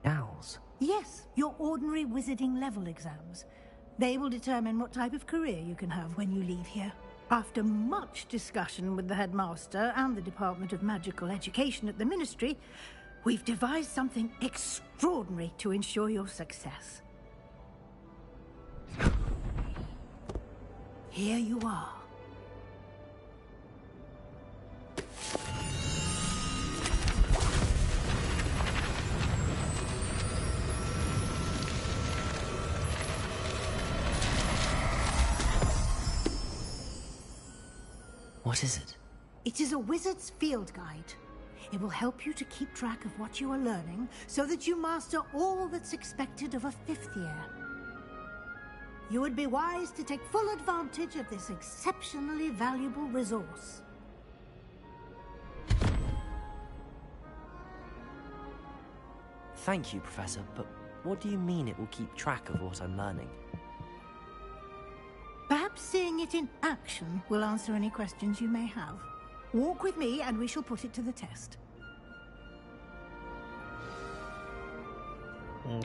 Owls? Yes, your ordinary wizarding level exams. They will determine what type of career you can have when you leave here. After much discussion with the headmaster and the Department of Magical Education at the Ministry, we've devised something extraordinary to ensure your success. Here you are. What is it? It is a wizard's field guide. It will help you to keep track of what you are learning so that you master all that's expected of a 5th year. You would be wise to take full advantage of this exceptionally valuable resource. Thank you, Professor, but what do you mean it will keep track of what I'm learning? Perhaps seeing seeing it in action will answer any questions you may have. Walk with me and we shall put it to the test.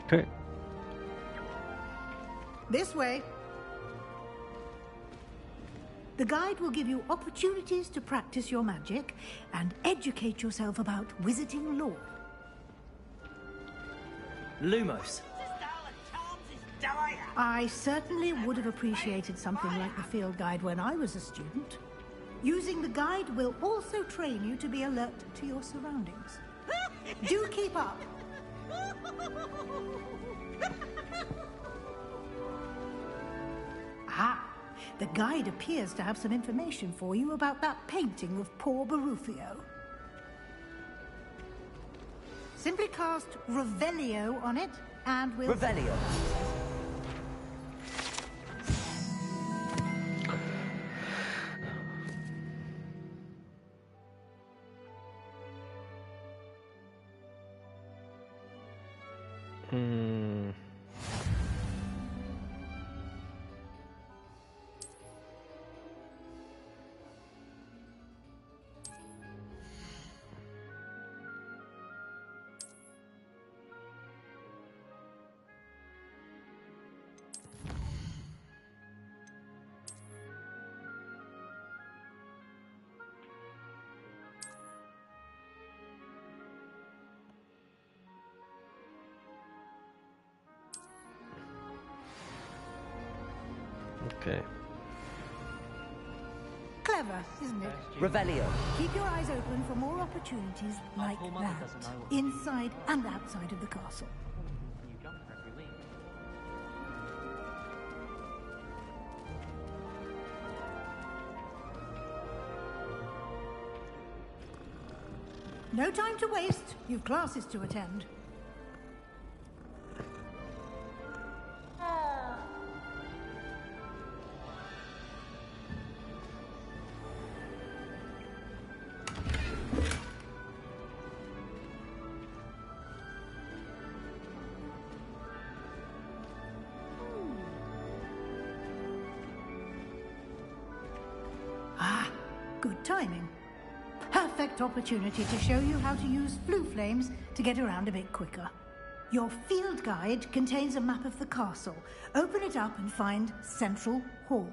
Okay. This way. The guide will give you opportunities to practice your magic and educate yourself about wizarding lore. Lumos. I certainly would have appreciated something like the field guide when I was a student. Using the guide will also train you to be alert to your surroundings. Do keep up. Ah, the guide appears to have some information for you about that painting of poor Barufio. Simply cast Revelio on it, and we'll... Revelio. Okay. Clever, isn't it? Revelio. Keep your eyes open for more opportunities like that, inside and outside of the castle. No time to waste. You've classes to attend. Ah, good timing. Perfect opportunity to show you how to use flue flames to get around a bit quicker. Your field guide contains a map of the castle. Open it up and find Central Hall.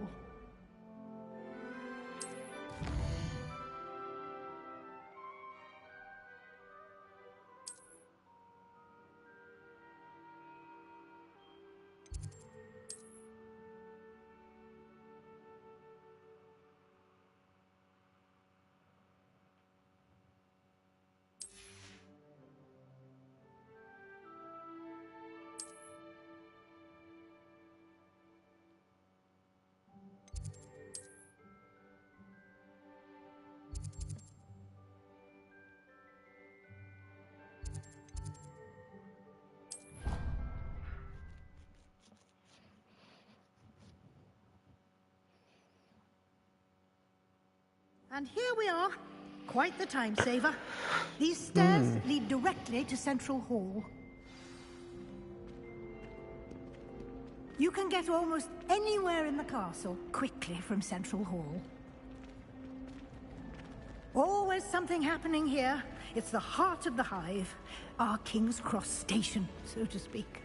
And here we are. Quite the time saver. These stairs lead directly to Central Hall. You can get almost anywhere in the castle quickly from Central Hall. Always something happening here. It's the heart of the hive. Our King's Cross station, so to speak.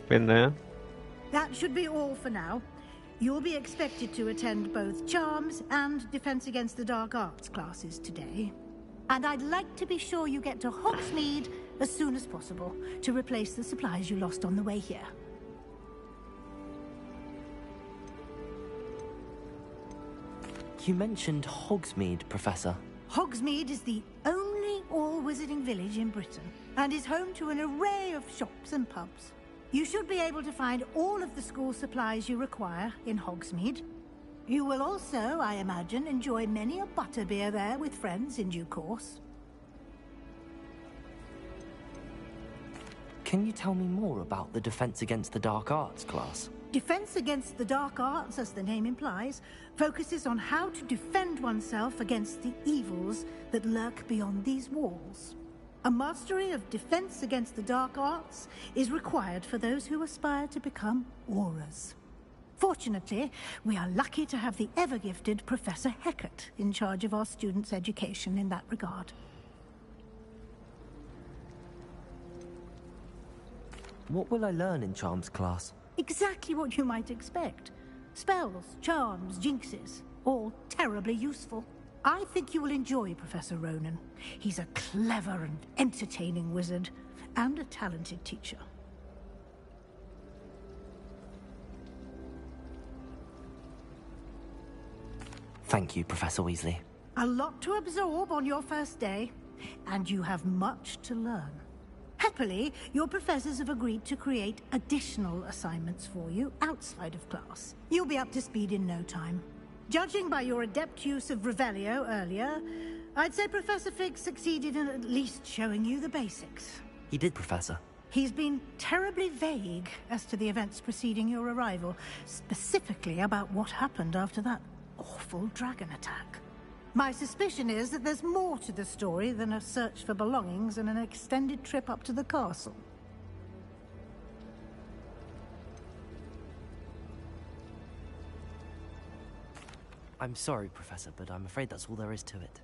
Been there? That should be all for now. You'll be expected to attend both Charms and Defense Against the Dark Arts classes today. And I'd like to be sure you get to Hogsmeade as soon as possible to replace the supplies you lost on the way here. You mentioned Hogsmeade, Professor. Hogsmeade is the only all-wizarding village in Britain and is home to an array of shops and pubs. You should be able to find all of the school supplies you require in Hogsmeade. You will also, I imagine, enjoy many a butterbeer there with friends in due course. Can you tell me more about the Defense Against the Dark Arts class? Defense Against the Dark Arts, as the name implies, focuses on how to defend oneself against the evils that lurk beyond these walls. A mastery of Defense Against the Dark Arts is required for those who aspire to become Aurors. Fortunately, we are lucky to have the ever-gifted Professor Heckert in charge of our students' education in that regard. What will I learn in Charms class? Exactly what you might expect. Spells, charms, jinxes, all terribly useful. I think you will enjoy Professor Ronan. He's a clever and entertaining wizard, and a talented teacher. Thank you, Professor Weasley. A lot to absorb on your first day, and you have much to learn. Happily, your professors have agreed to create additional assignments for you outside of class. You'll be up to speed in no time. Judging by your adept use of Revelio earlier, I'd say Professor Fig succeeded in at least showing you the basics. He did, Professor. He's been terribly vague as to the events preceding your arrival, specifically about what happened after that awful dragon attack. My suspicion is that there's more to the story than a search for belongings and an extended trip up to the castle. I'm sorry, Professor, but I'm afraid that's all there is to it.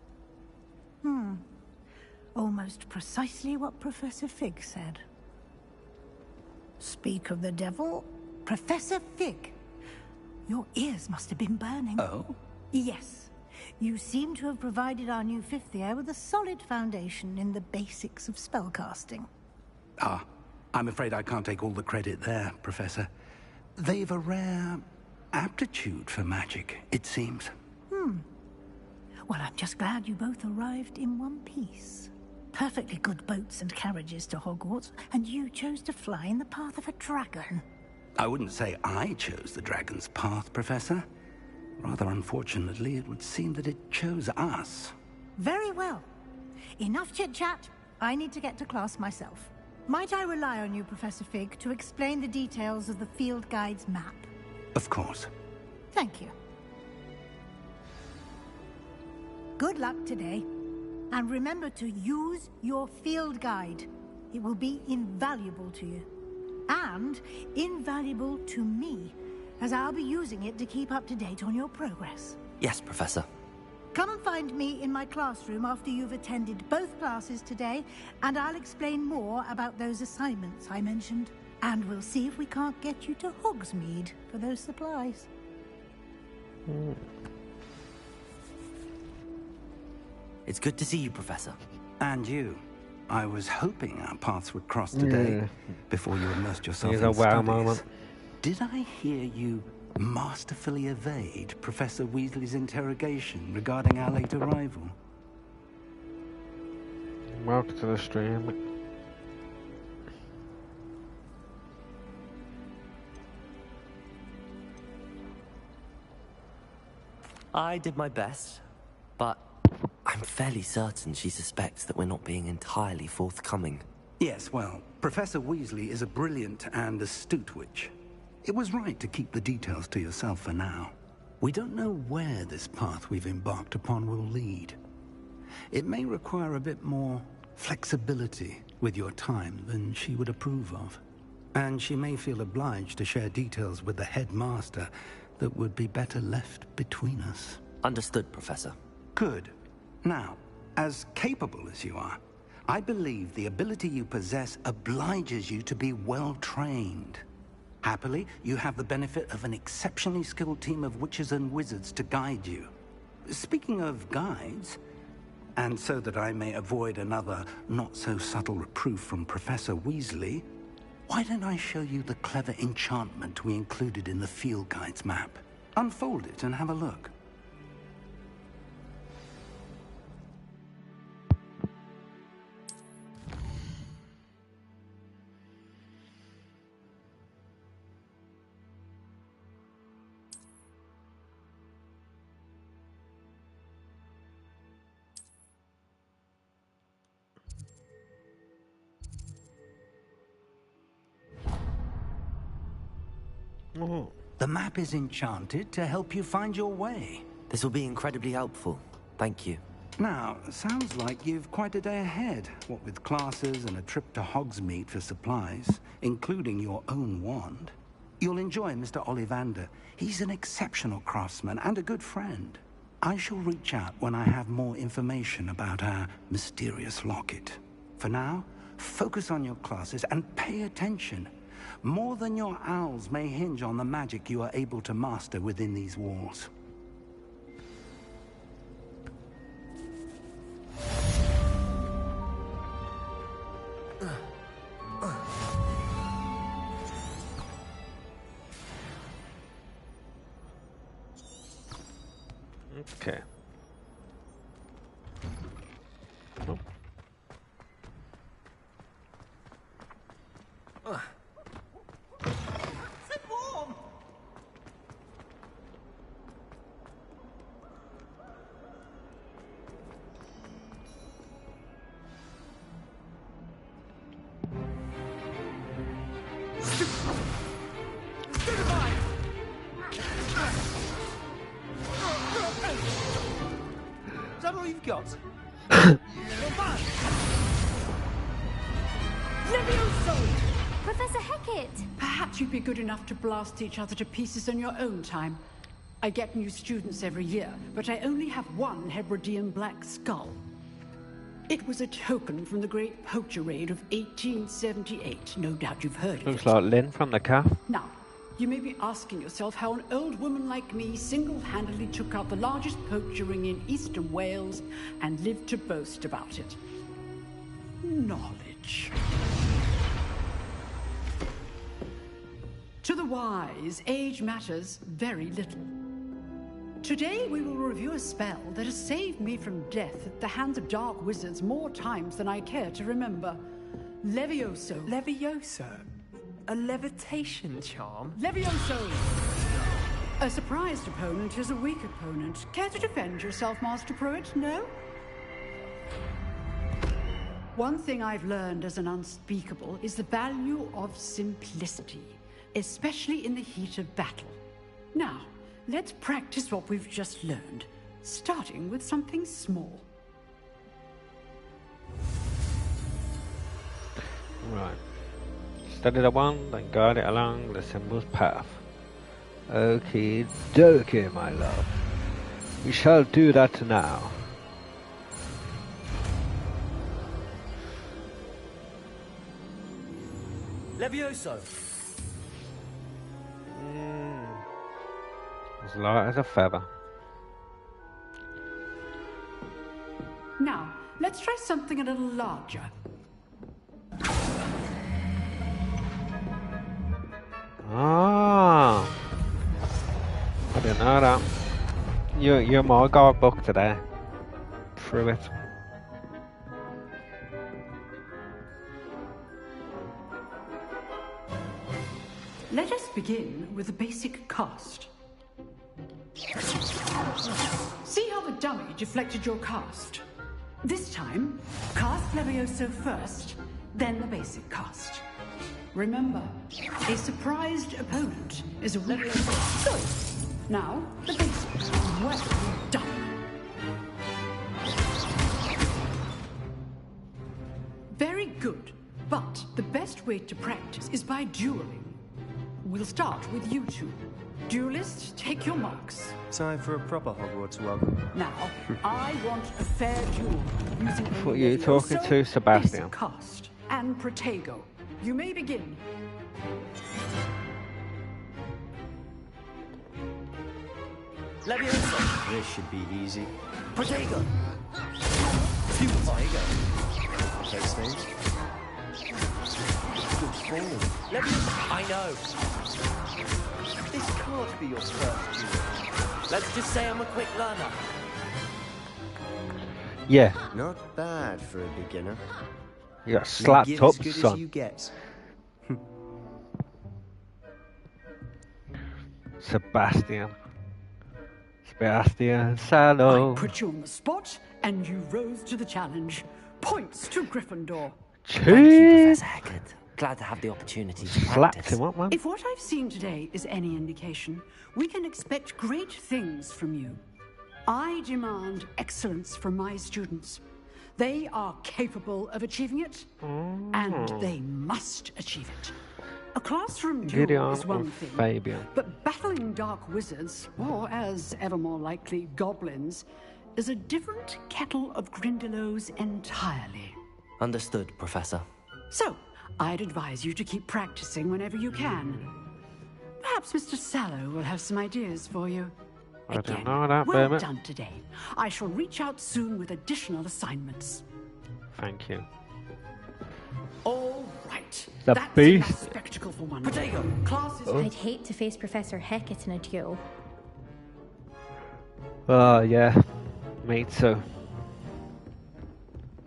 Almost precisely what Professor Fig said. Speak of the devil, Professor Fig. Your ears must have been burning. Oh? Yes. You seem to have provided our new fifth year with a solid foundation in the basics of spellcasting. Ah, I'm afraid I can't take all the credit there, Professor. They've a rare aptitude for magic, it seems. Well, I'm just glad you both arrived in one piece. Perfectly good boats and carriages to Hogwarts, and you chose to fly in the path of a dragon. I wouldn't say I chose the dragon's path, Professor. Rather unfortunately, it would seem that it chose us. Very well. Enough chit-chat. I need to get to class myself. Might I rely on you, Professor Fig, to explain the details of the field guide's map? Of course. Thank you. Good luck today. And remember to use your field guide. It will be invaluable to you. And invaluable to me, as I'll be using it to keep up to date on your progress. Yes, Professor. Come and find me in my classroom after you've attended both classes today, and I'll explain more about those assignments I mentioned. And we'll see if we can't get you to Hogsmeade for those supplies. It's good to see you, Professor. And you. I was hoping our paths would cross today, before you immersed yourself in Here's a wow studies. moment. Did I hear you masterfully evade Professor Weasley's interrogation regarding our late arrival? Welcome to the stream. I did my best, but I'm fairly certain she suspects that we're not being entirely forthcoming. Yes, well, Professor Weasley is a brilliant and astute witch. It was right to keep the details to yourself for now. We don't know where this path we've embarked upon will lead. It may require a bit more flexibility with your time than she would approve of. And she may feel obliged to share details with the headmaster that would be better left between us. Understood, Professor. Good. Now, as capable as you are, I believe the ability you possess obliges you to be well-trained. Happily, you have the benefit of an exceptionally skilled team of witches and wizards to guide you. Speaking of guides, and so that I may avoid another not-so-subtle reproof from Professor Weasley, why don't I show you the clever enchantment we included in the field guide's map? Unfold it and have a look. The map is enchanted to help you find your way. This will be incredibly helpful. Thank you. Now, sounds like you've quite a day ahead, what with classes and a trip to Hogsmeade for supplies, including your own wand. You'll enjoy Mr. Ollivander. He's an exceptional craftsman and a good friend. I shall reach out when I have more information about our mysterious locket. For now, focus on your classes and pay attention. More than your owls may hinge on the magic you are able to master within these walls. Okay. Oh. Sit warm. Is that all you've got? Levioso! Professor Hecat! Perhaps you'd be good enough to blast each other to pieces in your own time. I get new students every year, but I only have one Hebridean black skull. It was a token from the Great Poacher Raid of 1878. No doubt you've heard of it. Looks like Lynn from the calf. Now, you may be asking yourself how an old woman like me single-handedly took out the largest poacher ring in eastern Wales and lived to boast about it. Knowledge. To the wise, age matters very little. Today we will review a spell that has saved me from death at the hands of dark wizards more times than I care to remember. Levioso. Levioso? A levitation charm? Levioso! A surprised opponent is a weak opponent. Care to defend yourself, Master Pruitt? No? One thing I've learned as an unspeakable is the value of simplicity, especially in the heat of battle. Now, let's practice what we've just learned, starting with something small. Right. Study the wand and guide it along the symbol's path. Okie dokie, my love. We shall do that now. Levioso! As light as a feather. Now, let's try something a little larger. Ah, I didn't know that. You're my guidebook today. Through it. Let us begin with the basic cast. See how the dummy deflected your cast? This time, cast Levioso first, then the basic cast. Remember, a surprised opponent is a weak opponent. Good. Now, the basics. Well done. Very good. But the best way to practice is by dueling. We'll start with you two. Duelists, take your marks. Time for a proper Hogwarts welcome. Now, I want a fair duel using What are you talking to, Sebastian? basic cast and Protego. You may begin. Levioso! This should be easy. Protego! Protego. Text names. Good form. Levioso! I know. This can't be your first duel. Let's just say I'm a quick learner. Yeah. Not bad for a beginner. You got slapped give up, as good son. as you get. Sebastian. Sebastian Salo. I put you on the spot, and you rose to the challenge. Points to Gryffindor. Thank you, Professor Hecat. Glad to have the opportunity to Slapped practice. him up, man. If what I've seen today is any indication, we can expect great things from you. I demand excellence from my students. They are capable of achieving it, and they must achieve it. A classroom Gideon duel is one and thing, Fabian. but battling dark wizards, or as ever more likely, goblins, is a different kettle of Grindylows entirely. Understood, Professor. So, I'd advise you to keep practicing whenever you can. Perhaps Mr. Sallow will have some ideas for you. I don't Again, know that, well baby. done today. I shall reach out soon with additional assignments. Thank you. All right. The That's beast. enough spectacle for one Potato. day. Classes. Oh. I'd hate to face Professor Hecat in a duel. Oh, yeah. Me too.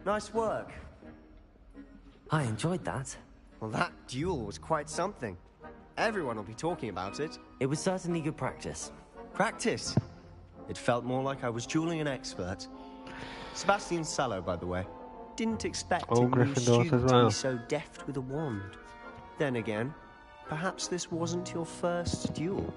Nice work. I enjoyed that. Well, that duel was quite something. Everyone will be talking about it. It was certainly good practice. Practice? It felt more like I was dueling an expert. Sebastian Sallow, by the way. Didn't expect All a new Gryffindors student as to well. be so deft with a wand. Then again, perhaps this wasn't your first duel.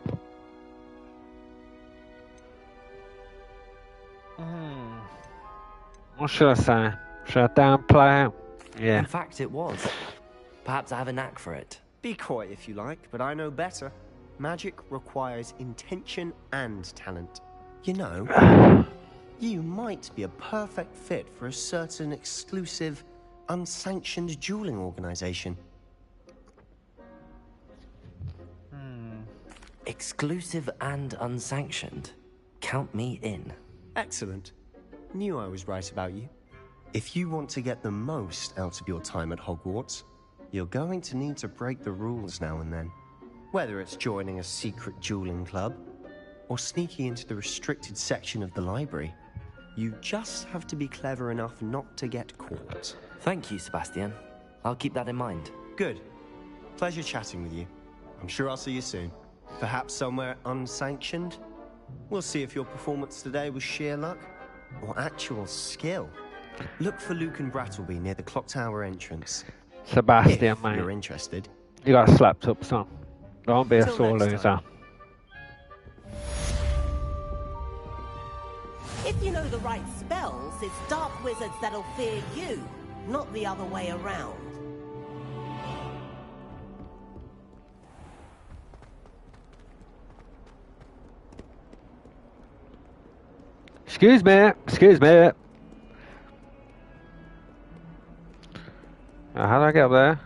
What should I say? Should I downplay it? Yeah. In fact, it was. Perhaps I have a knack for it. Be coy if you like, but I know better. Magic requires intention and talent. You know, you might be a perfect fit for a certain exclusive, unsanctioned dueling organization. Exclusive and unsanctioned. Count me in. Excellent. Knew I was right about you. If you want to get the most out of your time at Hogwarts, you're going to need to break the rules now and then. Whether it's joining a secret dueling club, or sneaking into the restricted section of the library, you just have to be clever enough not to get caught. Thank you, Sebastian. I'll keep that in mind. Good. Pleasure chatting with you. I'm sure I'll see you soon. Perhaps somewhere unsanctioned? We'll see if your performance today was sheer luck or actual skill. Look for Luke and Brattleby near the clock tower entrance. Sebastian, If mate. you're interested. You got slapped up, son. Don't be a Till sore next loser. time. If you know the right spells, it's dark wizards that'll fear you, not the other way around. Excuse me. Excuse me. How do I get up there?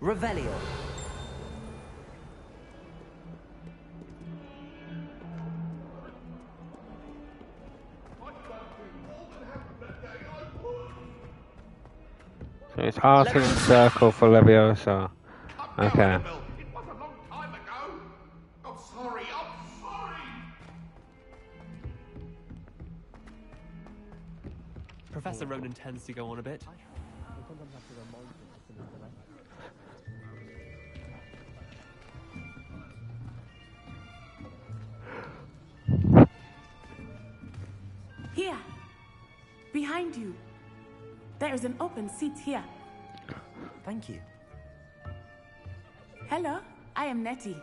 Revelio. So it's R2 and circle for Leviosa. Okay. Professor Ronan tends to go on a bit. Here. Behind you. There is an open seat here. Thank you. Hello, I am Nettie.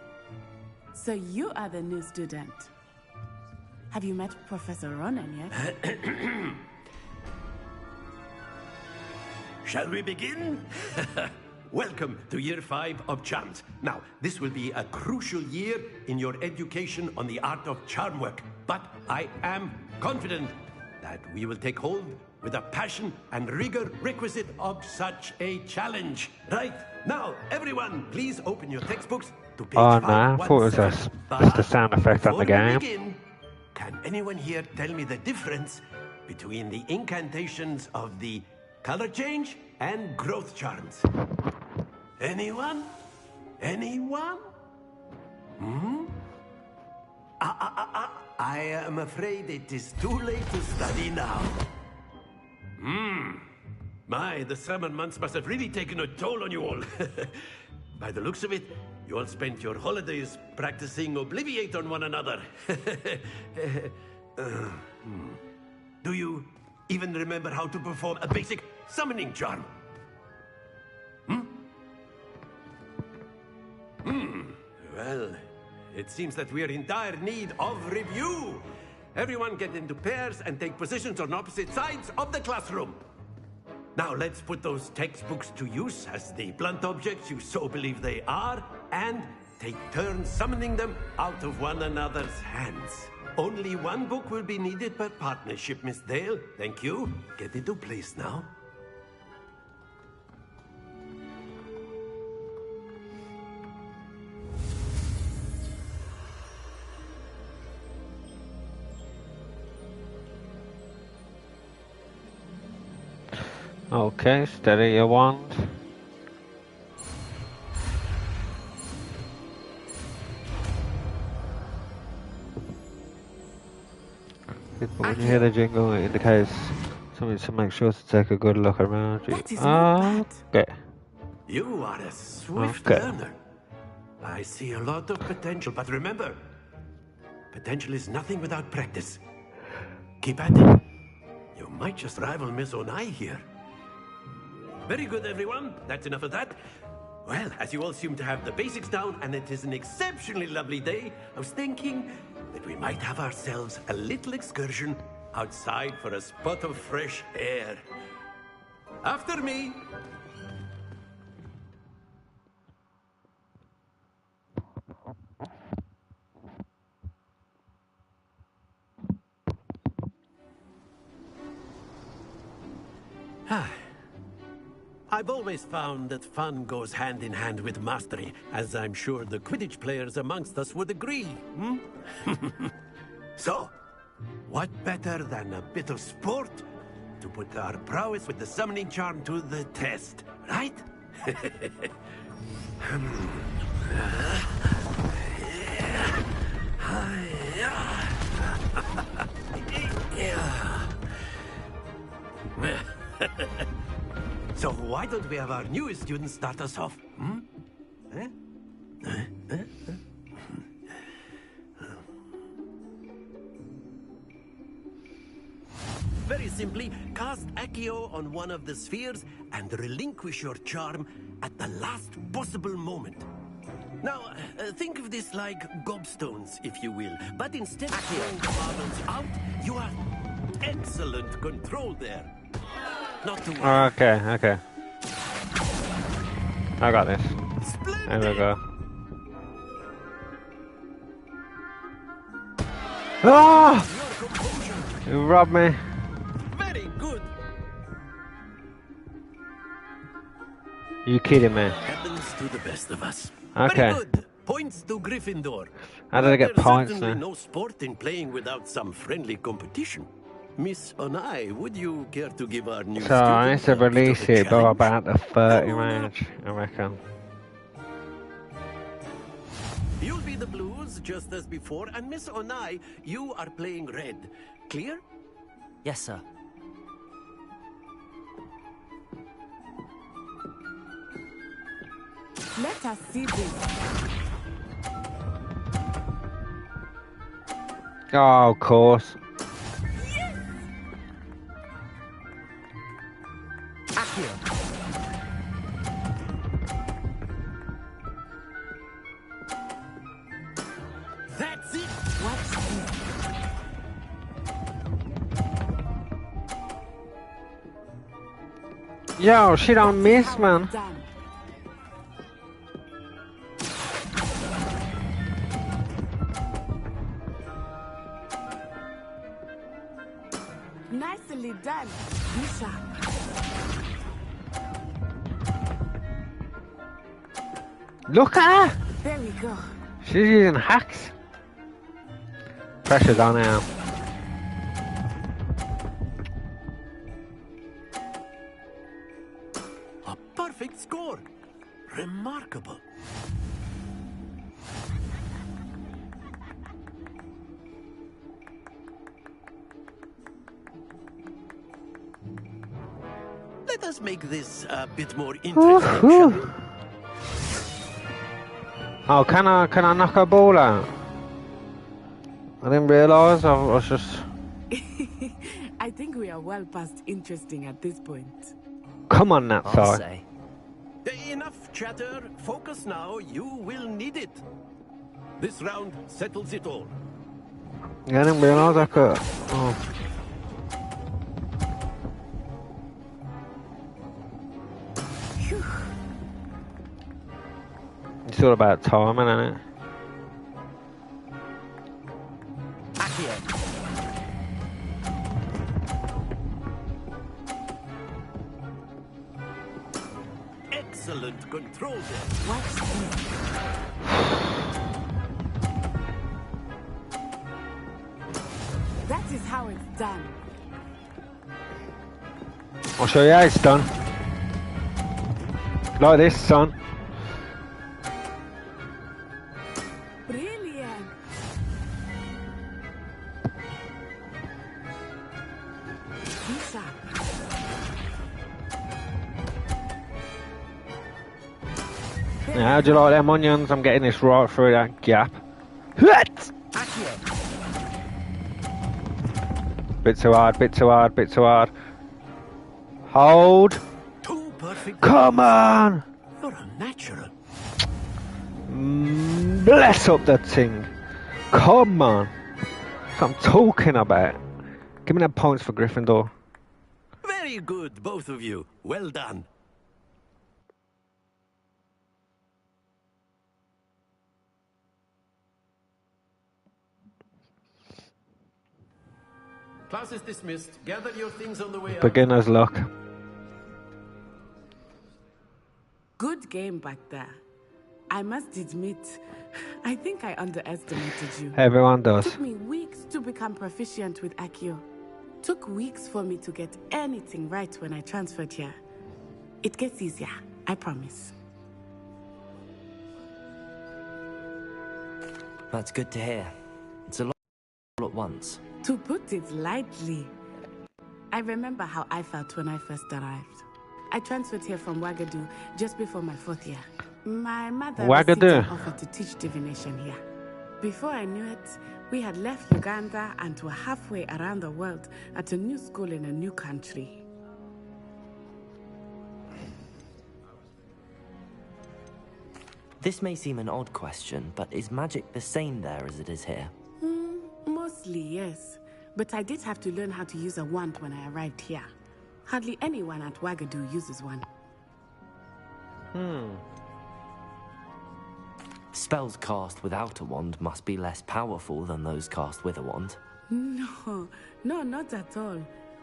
So you are the new student. Have you met Professor Ronan yet? Shall we begin? Welcome to Year 5 of Charms. Now, this will be a crucial year in your education on the art of charm work. But I am confident that we will take hold with the passion and rigor requisite of such a challenge. Right, now, everyone, please open your textbooks to page Oh no, I thought it was 517. just a sound effect on the Before we game. begin, can anyone here tell me the difference between the incantations of the color change and growth charms? Anyone? Anyone? I am afraid it is too late to study now. My, the summer months must have really taken a toll on you all. By the looks of it, you all spent your holidays practicing Obliviate on one another. Do you even remember how to perform a basic summoning charm? Well, it seems that we are in dire need of review. Everyone get into pairs and take positions on opposite sides of the classroom. Now let's put those textbooks to use as the blunt objects you so believe they are, and take turns summoning them out of one another's hands. Only one book will be needed per partnership, Miss Dale. Thank you. Get into place now. Okay, steady your wand. When you hear the jingle, it indicates something, so make sure to take a good look around you. Okay. You are a swift learner. I see a lot of potential, but remember, potential is nothing without practice. Keep at it. You might just rival Miss Onai here. Very good, everyone. That's enough of that. Well, as you all seem to have the basics down, and it is an exceptionally lovely day, I was thinking that we might have ourselves a little excursion outside for a spot of fresh air. After me. I've always found that fun goes hand in hand with mastery, as I'm sure the Quidditch players amongst us would agree. So, what better than a bit of sport to put our prowess with the summoning charm to the test, right? So why don't we have our newest student start us off? Very simply, cast Accio on one of the spheres and relinquish your charm at the last possible moment. Now, think of this like gobstones, if you will. But instead of throwing the marbles out, you have excellent control there. Not to worry. Okay. I got this. There we go. Ah! You robbed me. Very good. You kidding me? Happens to the best of us. Okay. Very good. Points to Gryffindor. How did I get points certainly now? no sport in playing without some friendly competition. Miss Onai, would you care to give our new So I need to student release a bit it of a by challenge? about the 30 range, I reckon. You'll be the blues just as before, and Miss Onai, you are playing red. Clear? Yes, sir. Let us see this. Oh, of course. That's it. Watch this. Yo, she don't miss, man. Done. Nicely done. Be sharp. Look at her! There we go. She's using hacks. Pressure's on now. A perfect score. Remarkable. Let us make this a bit more interesting, shall we? Oh, can I knock her ball out? I didn't realise. I was just. I think we are well past interesting at this point. Come on, that I'll side. say. Enough chatter. Focus now. You will need it. This round settles it all. Yeah, I didn't realise I could. Oh. It's all about timing, isn't it? Excellent control there. That is how it's done. I'll show you how it's done. Like this, son. Brilliant. Now, how do you like them onions? I'm getting this right through that gap. Bit too hard, bit too hard, bit too hard. Hold. Come on! You're a natural. Bless up that thing. Come on. That's what I'm talking about. Give me them points for Gryffindor. Very good, both of you. Well done. Class is dismissed. Gather your things on the way out. Beginner's luck. Good game back there. I must admit, I think I underestimated you. Everyone does. It took me weeks to become proficient with Accio. Took weeks for me to get anything right when I transferred here. It gets easier, I promise. That's good to hear. It's a lot all at once. To put it lightly, I remember how I felt when I first arrived. I transferred here from Wagadu just before my 4th year. My mother received an offer to teach divination here. Before I knew it, we had left Uganda and were halfway around the world at a new school in a new country. This may seem an odd question, but is magic the same there as it is here? Mostly, yes. But I did have to learn how to use a wand when I arrived here. Hardly anyone at Wagadu uses one. Spells cast without a wand must be less powerful than those cast with a wand. No, not at all.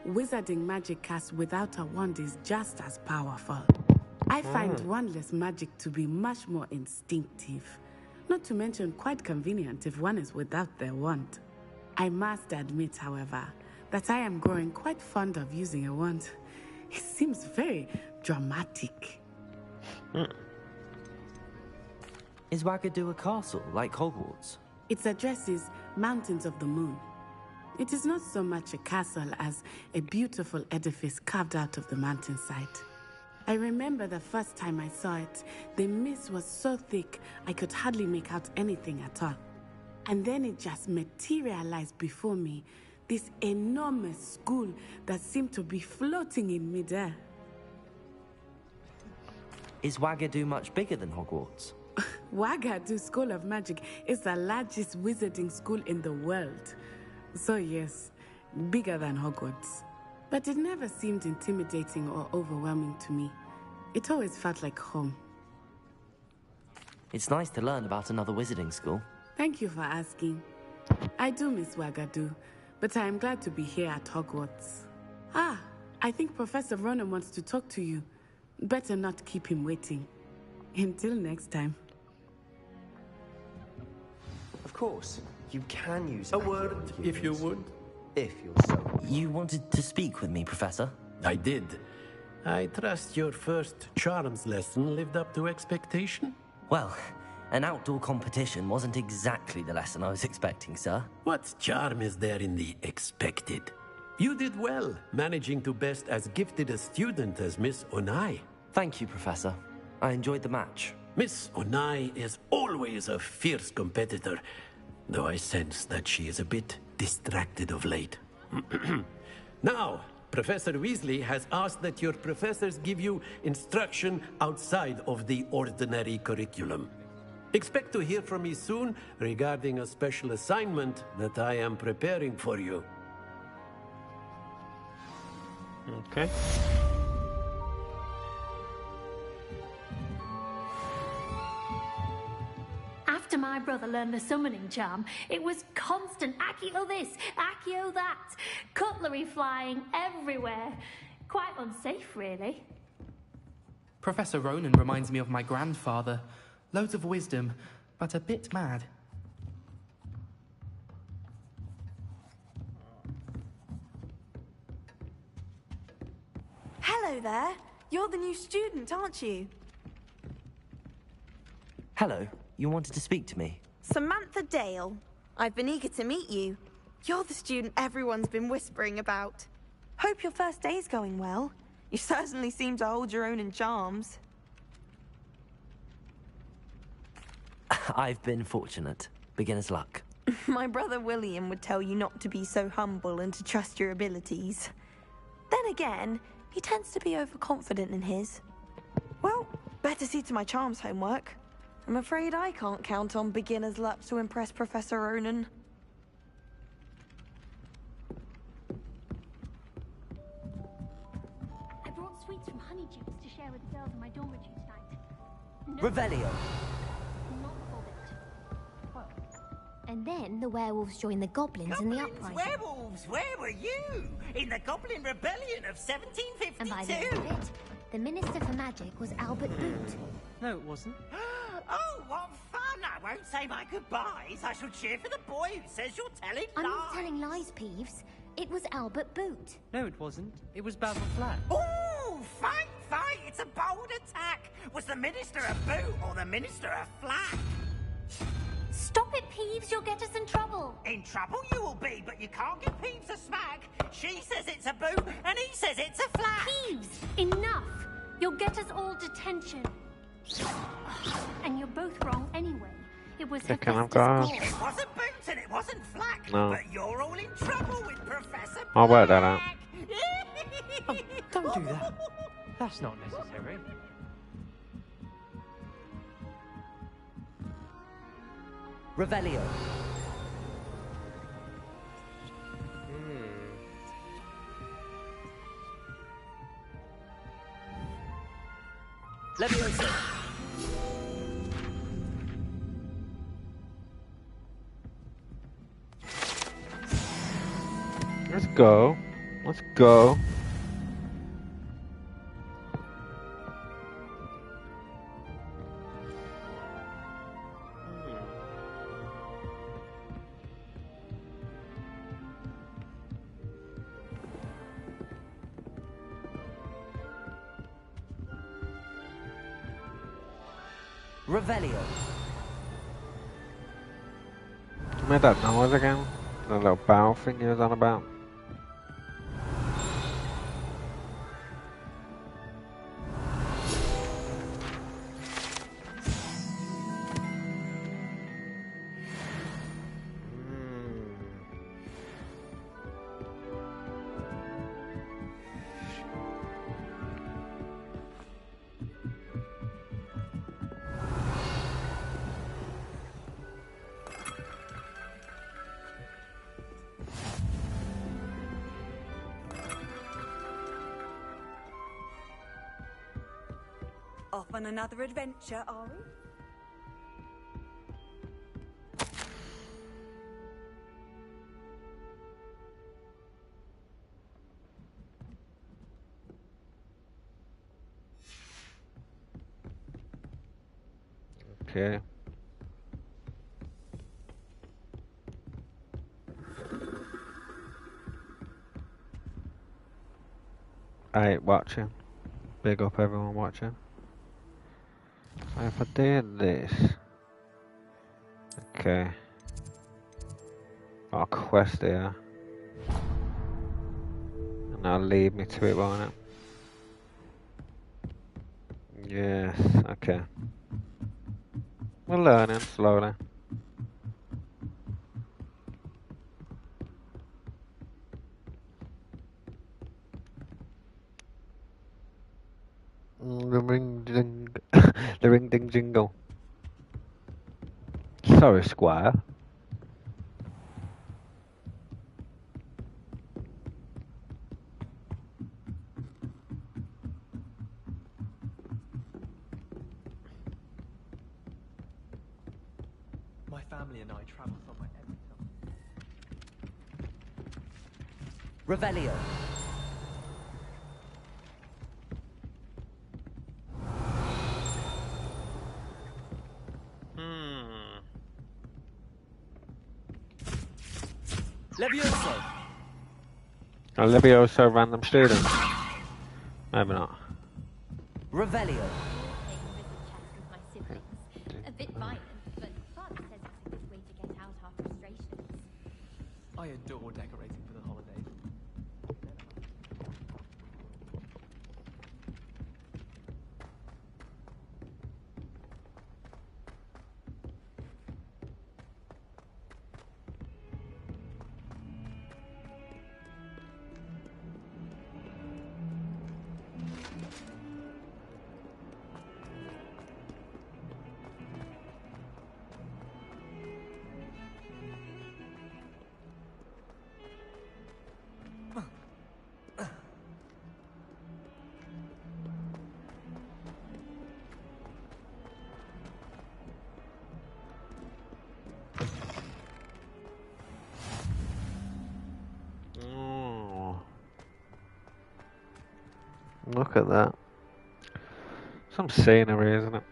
Wizarding magic cast without a wand is just as powerful. I find wandless magic to be much more instinctive. Not to mention quite convenient if one is without their wand. I must admit, however, that I am growing quite fond of using a wand. It seems very dramatic. Is Wagadu a castle, like Hogwarts? Its address is Mountains of the Moon. It is not so much a castle as a beautiful edifice carved out of the mountainside. I remember the first time I saw it, the mist was so thick I could hardly make out anything at all. And then it just materialized before me, this enormous school that seemed to be floating in midair. Is Wagadu much bigger than Hogwarts? Wagadu School of Magic is the largest wizarding school in the world. So yes, bigger than Hogwarts. But it never seemed intimidating or overwhelming to me. It always felt like home. It's nice to learn about another wizarding school. Thank you for asking. I do miss Wagadu, but I am glad to be here at Hogwarts. I think Professor Ronan wants to talk to you. Better not keep him waiting. Until next time. Of course, you can use a word, if you would. If you're so... You wanted to speak with me, Professor? I did. I trust your first charms lesson lived up to expectation? Well, an outdoor competition wasn't exactly the lesson I was expecting, sir. What charm is there in the expected? You did well, managing to best as gifted a student as Miss Onai. Thank you, Professor. I enjoyed the match. Miss Onai is always a fierce competitor, though I sense that she is a bit distracted of late. Now, Professor Weasley has asked that your professors give you instruction outside of the ordinary curriculum. Expect to hear from me soon regarding a special assignment that I am preparing for you. Okay. After my brother learned the summoning charm, it was constant Accio this, Accio that, cutlery flying everywhere. Quite unsafe, really. Professor Ronan reminds me of my grandfather. Loads of wisdom, but a bit mad. Hello there. You're the new student, aren't you? Hello, you wanted to speak to me? Samantha Dale. I've been eager to meet you. You're the student everyone's been whispering about. Hope your first day's going well. You certainly seem to hold your own in charms. I've been fortunate. Beginner's luck. My brother William would tell you not to be so humble and to trust your abilities. Then again, he tends to be overconfident in his. Well, better see to my charms homework. I'm afraid I can't count on beginner's luck to impress Professor Ronan. I brought sweets from Honeydews to share with the girls in my dormitory tonight. Revelio. Not for it. And then the werewolves joined the goblins in the uprising. Werewolves, where were you? In the Goblin Rebellion of 1752? And by the end of it, the Minister for Magic was Albert Boot. No, it wasn't. Oh, what fun! I won't say my goodbyes. I shall cheer for the boy who says you're telling I'm lies. not telling lies, Peeves. It was Albert Boot. No, it wasn't. It was Basil Flack. Ooh, fight, fight! It's a bold attack. Was the Minister a boot or the Minister a flack? Stop it, Peeves. You'll get us in trouble. In trouble you will be, but you can't give Peeves a smack. She says it's a boot, and he says it's a flack. Peeves, enough. You'll get us all detention. And you're both wrong anyway. It was Yeah, can I Hephaestus' go? call. It wasn't boot and it wasn't flack. No. But you're all in trouble with Professor I'll work that out. Oh, don't do that. That's not necessary. Revelio. Leviosa. Let's go. Let's go. Revelio. You made that noise again? The little bow thing you was on about? Off on another adventure, are we? Okay. Alright, watching. Big up everyone watching. So if I did this, okay, got a quest here, and that'll lead me to it, won't it? Yes, okay. We're learning slowly. The ring ding, the ring ding jingle. Sorry, Squire. My family and I travel somewhere every summer. Revelio. Levioso. A Levioso random student. Maybe not. Revelio. A bit violent, but Father says it's a good way to get out our frustrations. I adore decorating for the holidays. Look at that. Some scenery, isn't it?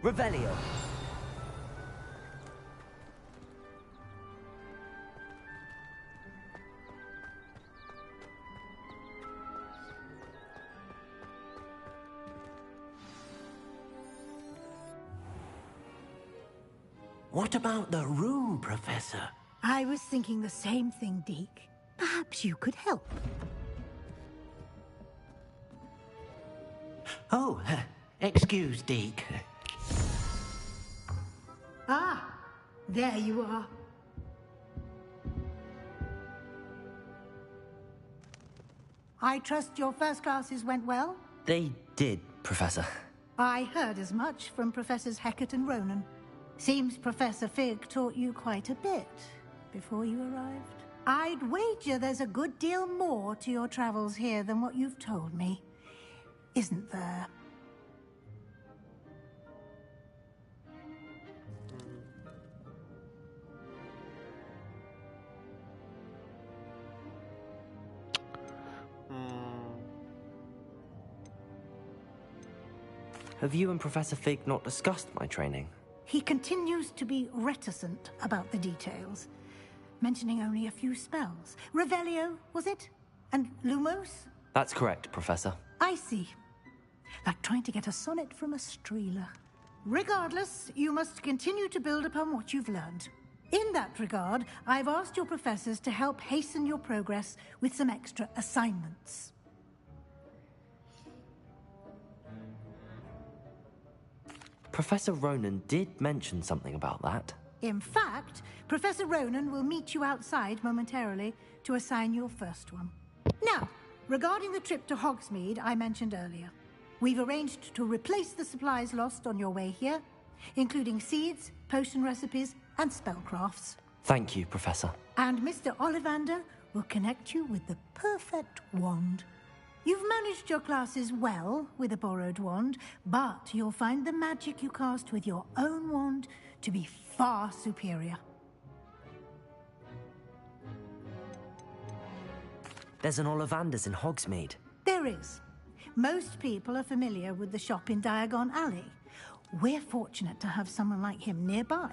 Revelio. What about the room, Professor? I was thinking the same thing, Deke. Perhaps you could help. Oh, excuse, Deke. Ah, there you are. I trust your first classes went well? They did, Professor. I heard as much from Professors Hecat and Ronan. Seems Professor Fig taught you quite a bit before you arrived. I'd wager there's a good deal more to your travels here than what you've told me. Isn't there? Have you and Professor Fig not discussed my training? He continues to be reticent about the details, mentioning only a few spells. Revelio, was it? And Lumos? That's correct, Professor. I see. Like trying to get a sonnet from a streeler. Regardless, you must continue to build upon what you've learned. In that regard, I've asked your professors to help hasten your progress with some extra assignments. Professor Ronan did mention something about that. In fact, Professor Ronan will meet you outside momentarily to assign your first one. Now, regarding the trip to Hogsmeade I mentioned earlier, we've arranged to replace the supplies lost on your way here, including seeds, potion recipes, and spellcrafts. Thank you, Professor. And Mr. Ollivander will connect you with the perfect wand. You've managed your classes well with a borrowed wand, but you'll find the magic you cast with your own wand to be far superior. There's an Ollivander's in Hogsmeade. There is. Most people are familiar with the shop in Diagon Alley. We're fortunate to have someone like him nearby.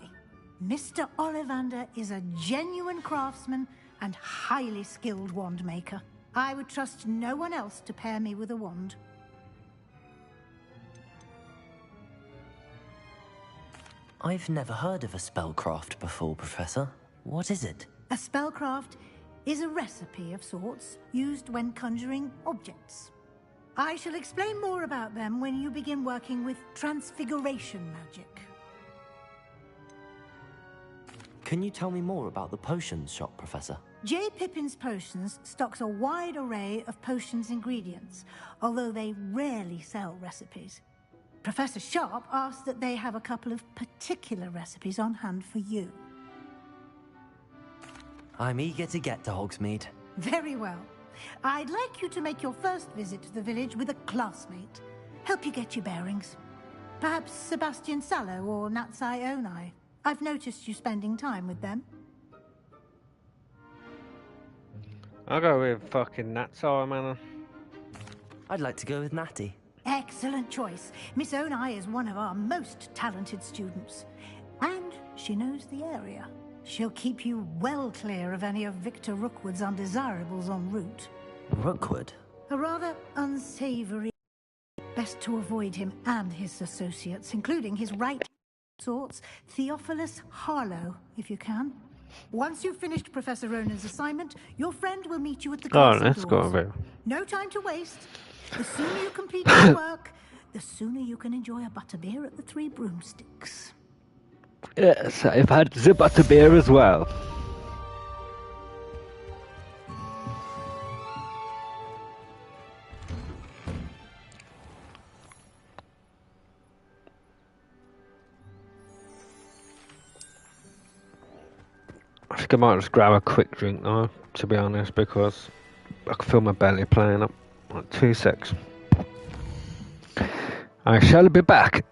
Mr. Ollivander is a genuine craftsman and highly skilled wand maker. I would trust no one else to pair me with a wand. I've never heard of a spellcraft before, Professor. What is it? A spellcraft is a recipe of sorts used when conjuring objects. I shall explain more about them when you begin working with transfiguration magic. Can you tell me more about the potions shop, Professor? J. Pippin's Potions stocks a wide array of potions ingredients, although they rarely sell recipes. Professor Sharp asked that they have a couple of particular recipes on hand for you. I'm eager to get to Hogsmeade. Very well. I'd like you to make your first visit to the village with a classmate. Help you get your bearings. Perhaps Sebastian Sallow or Natsai Onai. I've noticed you spending time with them. I'll go with fucking Natsai, man. I'd like to go with Natty. Excellent choice. Miss Onai is one of our most talented students. And she knows the area. She'll keep you well clear of any of Victor Rookwood's undesirables en route. Rookwood? A rather unsavory. Best to avoid him and his associates, including his right sorts, Theophilus Harlow, if you can. Once you've finished Professor Ronan's assignment, your friend will meet you at the castle let's go doors. over. No time to waste. The sooner you complete your work, the sooner you can enjoy a butterbeer at the Three Broomsticks. Yes, I've had the butterbeer as well. I think I might just grab a quick drink now, to be honest, because I can feel my belly playing up. Like 2 secs. I shall be back.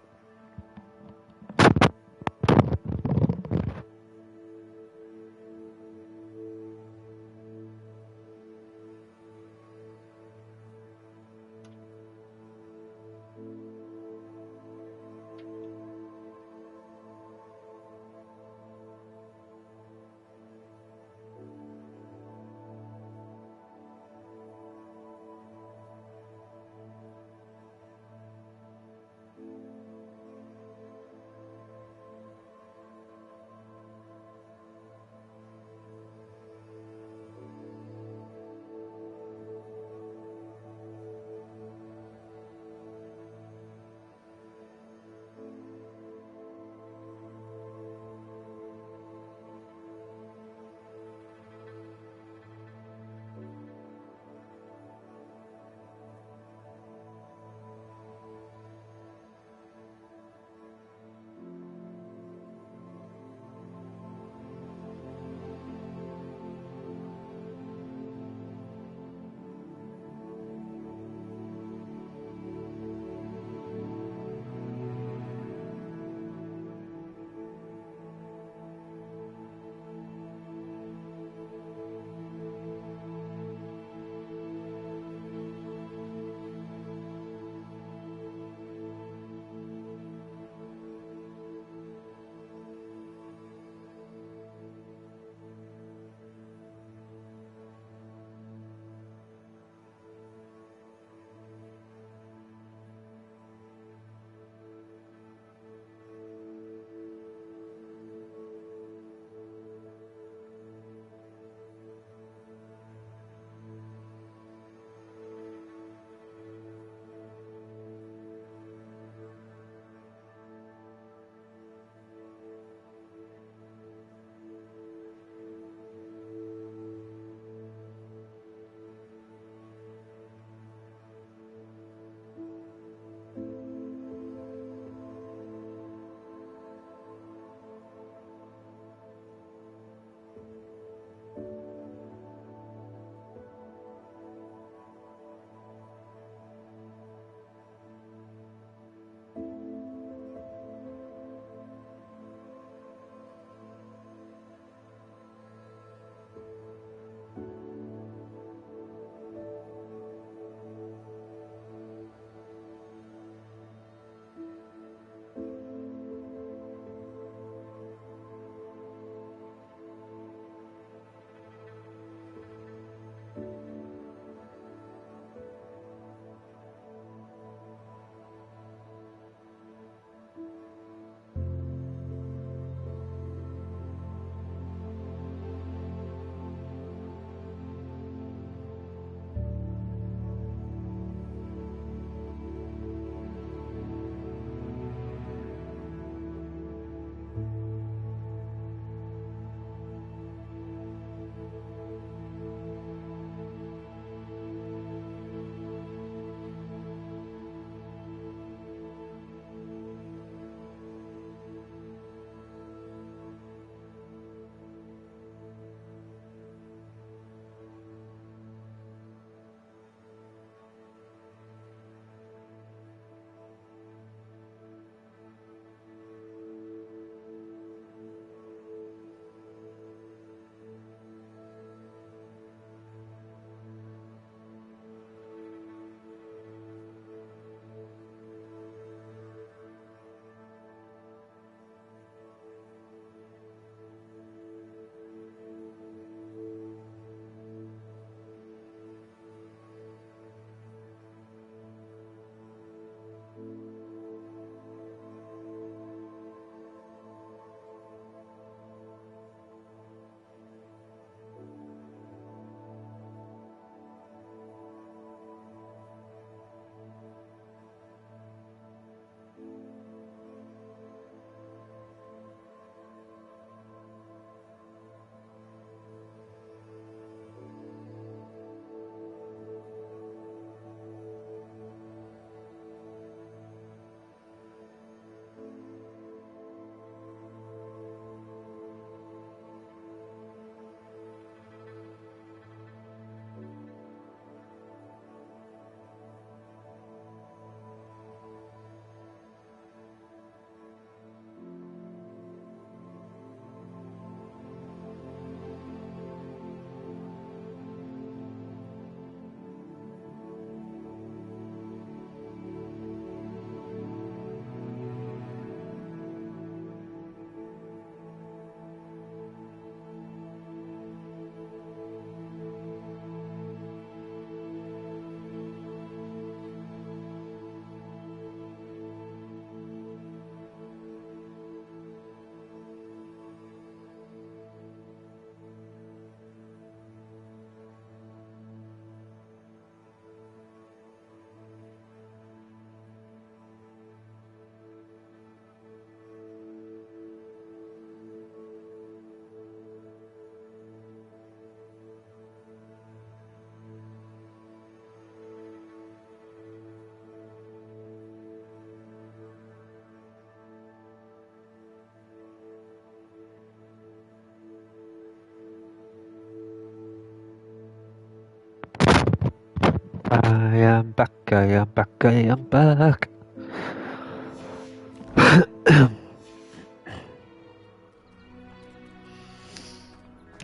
I'm back, I'm back.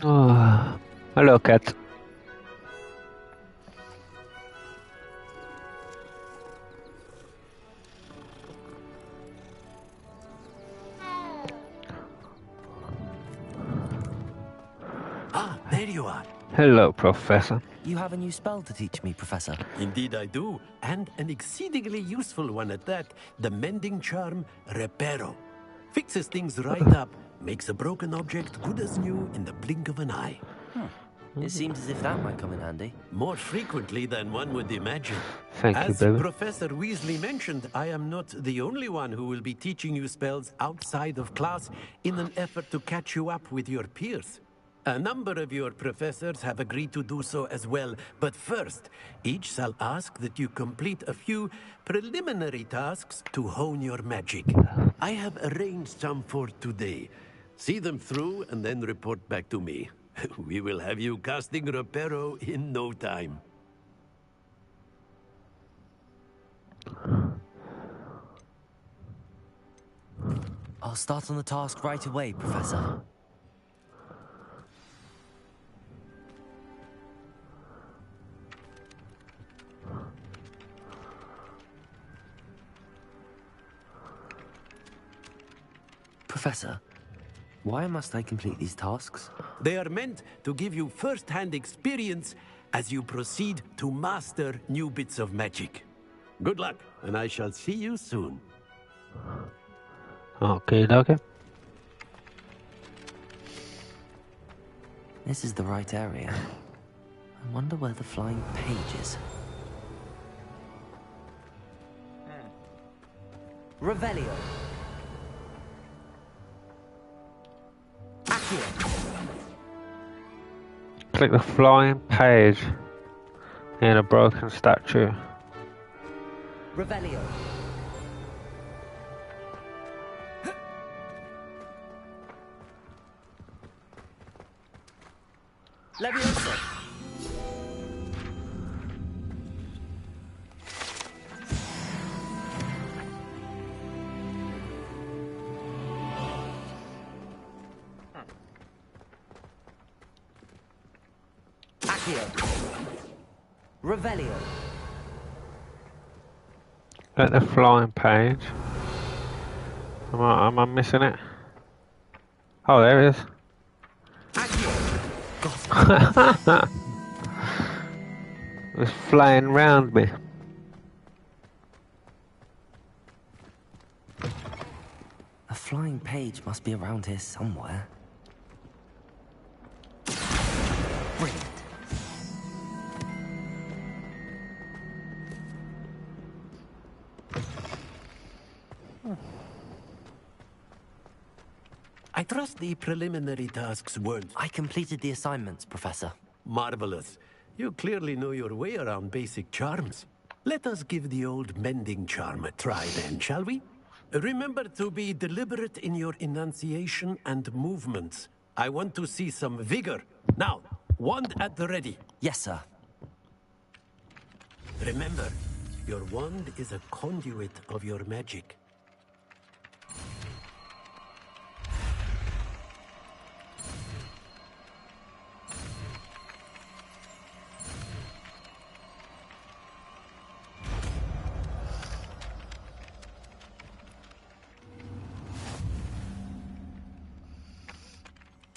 Oh, hello, cat. Ah, there you are. Hello, Professor. You have a new spell to teach me, Professor. Indeed I do, and an exceedingly useful one at that. The mending charm, Reparo. Fixes things right up, makes a broken object good as new in the blink of an eye. It seems as if that might come in handy. More frequently than one would imagine. Thank you, As baby. Professor Weasley mentioned, I am not the only one who will be teaching you spells outside of class in an effort to catch you up with your peers. A number of your professors have agreed to do so as well, but first, each shall ask that you complete a few preliminary tasks to hone your magic. I have arranged some for today. See them through and then report back to me. We will have you casting Reparo in no time. I'll start on the task right away, Professor. Professor, why must I complete these tasks? They are meant to give you first-hand experience as you proceed to master new bits of magic. Good luck, and I shall see you soon. Okay, okay. This is the right area. I wonder where the flying page is. Revelio. Click the flying page in a broken statue. Revelio. Leviosa. Revelio. At the flying page. Am I missing it? Oh, there it is. It's flying round me. A flying page must be around here somewhere. Brilliant. I trust the preliminary tasks weren't... I completed the assignments, Professor. Marvelous. You clearly know your way around basic charms. Let us give the old mending charm a try then, shall we? Remember to be deliberate in your enunciation and movements. I want to see some vigor. Now, wand at the ready. Yes, sir. Remember, your wand is a conduit of your magic.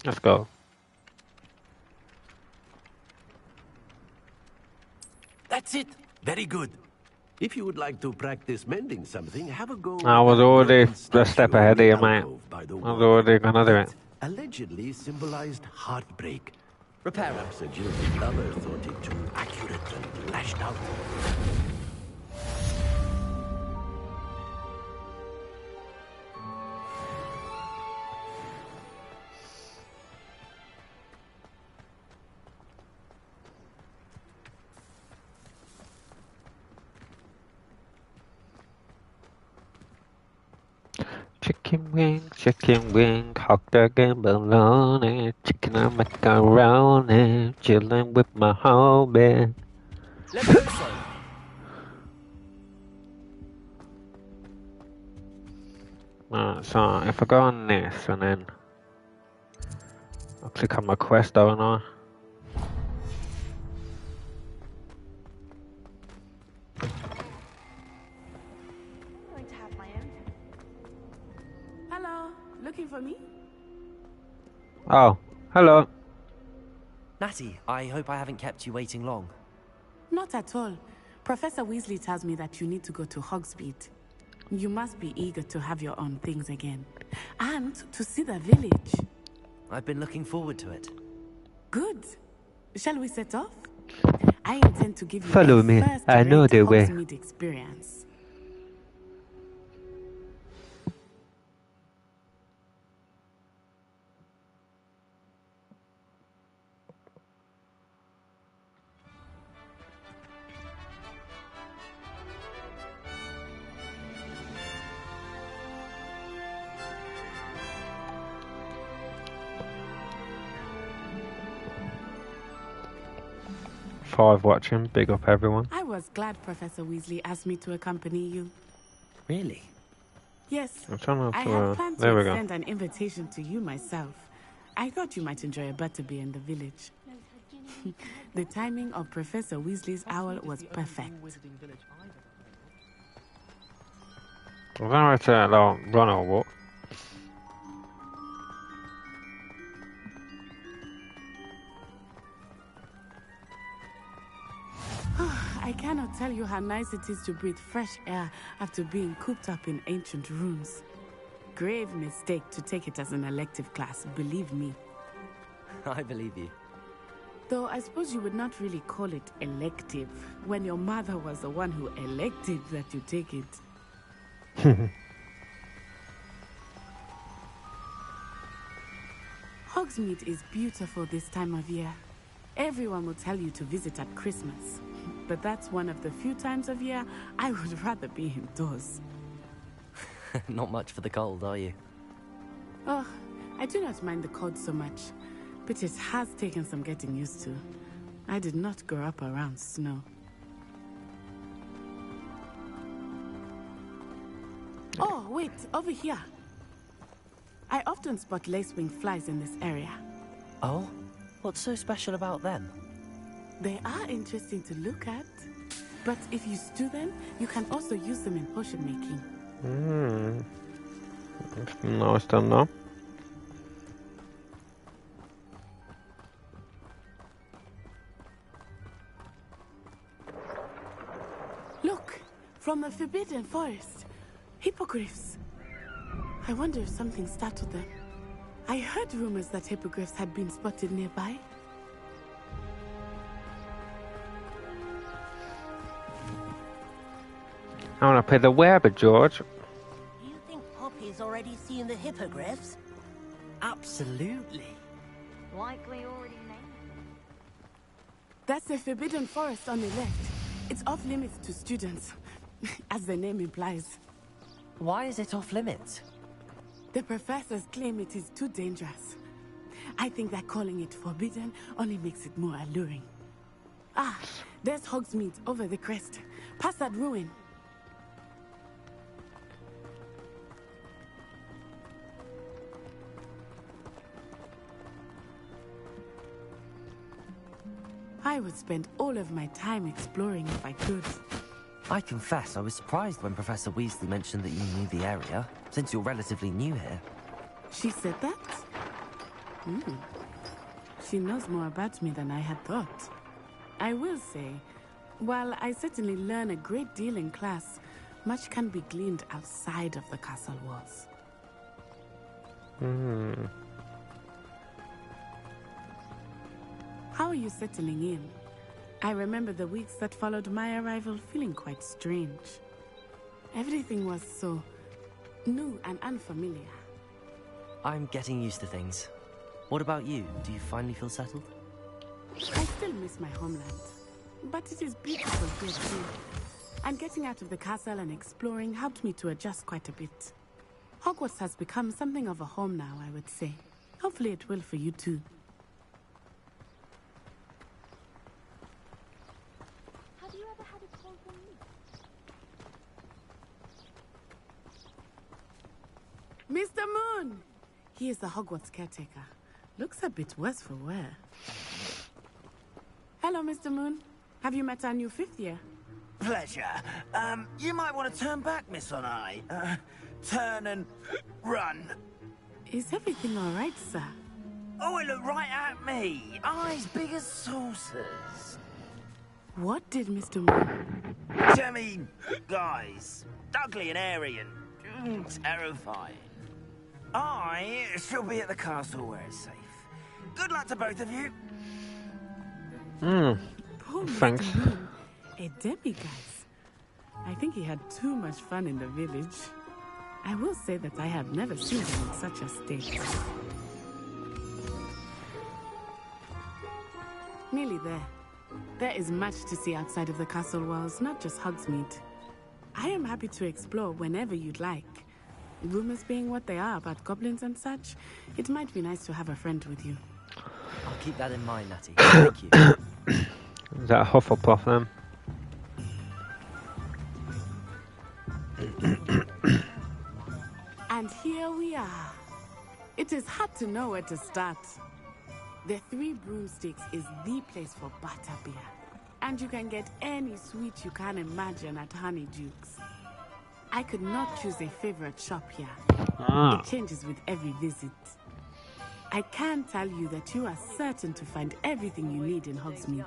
Let's go. That's it. Very good. If you would like to practice mending something, have a go. I was already a step ahead of you, mate. I was already gonna do it. Allegedly symbolized heartbreak. Repair. Perhaps a jilted lover thought it too accurate and lashed out. Chicken wing, hot dog and bologna, chicken and macaroni, chilling with my homie. So if I go on this and then I'll click on my quest, don't I? Going to have my own. Hello, looking for me? Oh, hello. Natty, I hope I haven't kept you waiting long. Not at all. Professor Weasley tells me that you need to go to Hogsmeade. You must be eager to have your own things again. And to see the village. I've been looking forward to it. Good. Shall we set off? I intend to give you Follow a me. first I know rate the way. Hogsmeade experience. Five watching. Big up, everyone. I was glad Professor Weasley asked me to accompany you. Really? Yes. I'm trying not I to. had planned There to we go. extend an invitation to you myself. I thought you might enjoy a butterbeer in the village. The timing of Professor Weasley's owl was perfect. I don't know where to like, run or what. I cannot tell you how nice it is to breathe fresh air after being cooped up in ancient rooms. Grave mistake to take it as an elective class, believe me. I believe you. Though I suppose you would not really call it elective when your mother was the one who elected that you take it. Hogsmeade is beautiful this time of year. Everyone will tell you to visit at Christmas, but that's one of the few times of year I would rather be indoors. Not much for the cold, are you? Oh, I do not mind the cold so much, but it has taken some getting used to. I did not grow up around snow. Oh, wait, over here. I often spot lacewing flies in this area. Oh? What's so special about them? They are interesting to look at, but if you stew them, you can also use them in potion making. Nice to know. Look, from the Forbidden Forest. Hippogriffs. I wonder if something startled them. I heard rumors that hippogriffs had been spotted nearby. I want to play the web, George. Do you think Poppy's already seen the hippogriffs? Absolutely. Likely already named. That's the Forbidden Forest on the left. It's off limits to students, as the name implies. Why is it off limits? The professors claim it is too dangerous. I think that calling it forbidden only makes it more alluring. Ah, there's Hogsmeade over the crest. Past that ruin. I would spend all of my time exploring if I could. I confess I was surprised when Professor Weasley mentioned that you knew the area, since you're relatively new here. She said that? She knows more about me than I had thought. I will say, while I certainly learn a great deal in class, much can be gleaned outside of the castle walls. How are you settling in? I remember the weeks that followed my arrival feeling quite strange. Everything was so new and unfamiliar. I'm getting used to things. What about you? Do you finally feel settled? I still miss my homeland, but it is beautiful here too. And getting out of the castle and exploring helped me to adjust quite a bit. Hogwarts has become something of a home now, I would say. Hopefully it will for you too. Have you ever had a cold one? Mr. Moon! He is the Hogwarts caretaker. Looks a bit worse for wear. Hello, Mr. Moon. Have you met our new 5th year? Pleasure. You might want to turn back, Miss Onai. Turn and run. Is everything all right, sir? Oh, it looked right at me. Eyes big as saucers. What did Mr. Moon... I mean, guys, ugly and airy and terrifying. I shall be at the castle where it's safe. Good luck to both of you. Poor Thanks. Mr. Moon, a demigod. I think he had too much fun in the village. I will say that I have never seen him in such a state. Nearly there. There is much to see outside of the castle walls, not just Hogsmeade. I am happy to explore whenever you'd like. Rumors being what they are about goblins and such, it might be nice to have a friend with you. I'll keep that in mind, Natty. Thank you. Is that a Hufflepuff then? And here we are. It is hard to know where to start. The Three Broomsticks is the place for butterbeer. And you can get any sweet you can imagine at Honeydukes. I could not choose a favorite shop here. It changes with every visit. I can tell you that you are certain to find everything you need in Hogsmeade.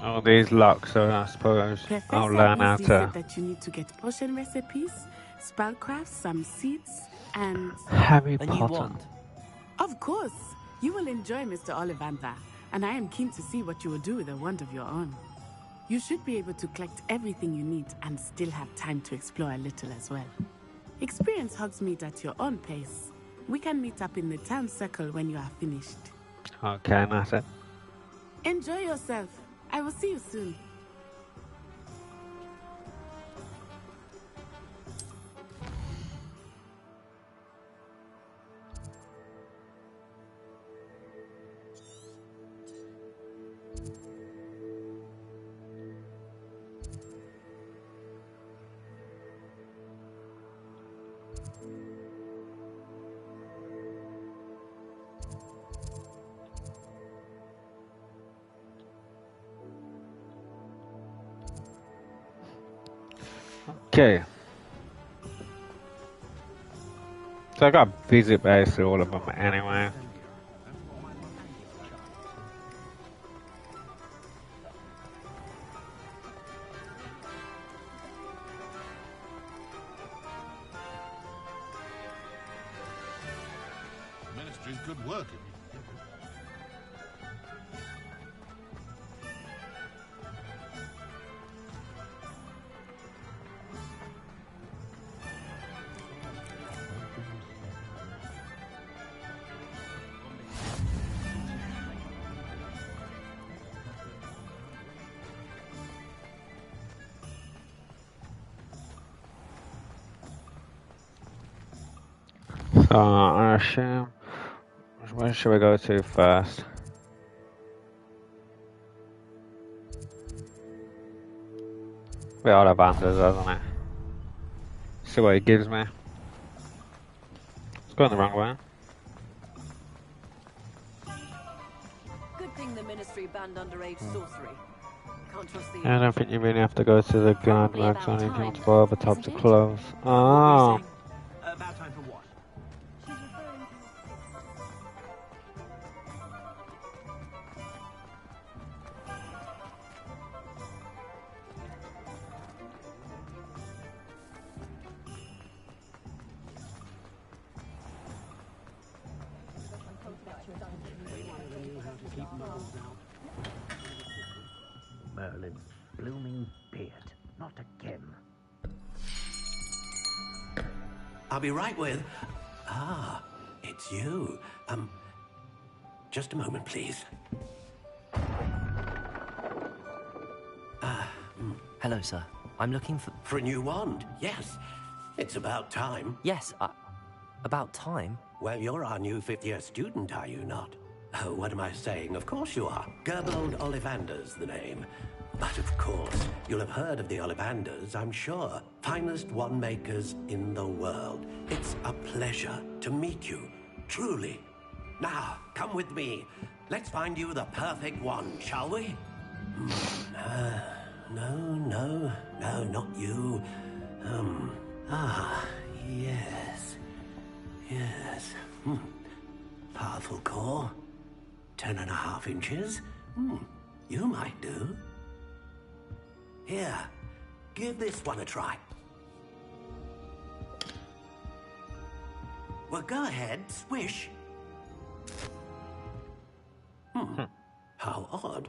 Oh, these locks, so I suppose I'll Professor learn how Weasley to... said that you need to get potion recipes, spellcraft, some seeds, and... Harry A new Potter. wand. Of course! You will enjoy Mr. Ollivander, and I am keen to see what you will do with a wand of your own. You should be able to collect everything you need and still have time to explore a little as well. Experience Hogsmeade at your own pace. We can meet up in the town circle when you are finished. Okay, that's it. Enjoy yourself. I will see you soon. Okay. So I got to visit basically all of them anyway. Ministry's good work. So I assume, where should we go to first? We all have answers, doesn't it? See what it gives me. It's going the wrong way. Good thing the Ministry banned underage sorcery. Can't trust the... I don't think you really have to go to the guard works on if you want to go over top to close. Oh. About time for what? Merlin's blooming beard. Not again. I'll be right with... Ah, it's you. Just a moment, please. Hello, sir. I'm looking for... For a new wand, yes. It's about time. Yes, about time? Well, you're our new fifth-year student, are you not? Oh, what am I saying? Of course you are. Gerbold Ollivander's the name. But of course, you'll have heard of the Ollivanders, I'm sure. Finest wand makers in the world. It's a pleasure to meet you, truly. Now, come with me. Let's find you the perfect wand, shall we? No, not you. Yes. Yes. Powerful core. 10.5 inches. You might do. Here, give this one a try. Well, go ahead, swish. How odd.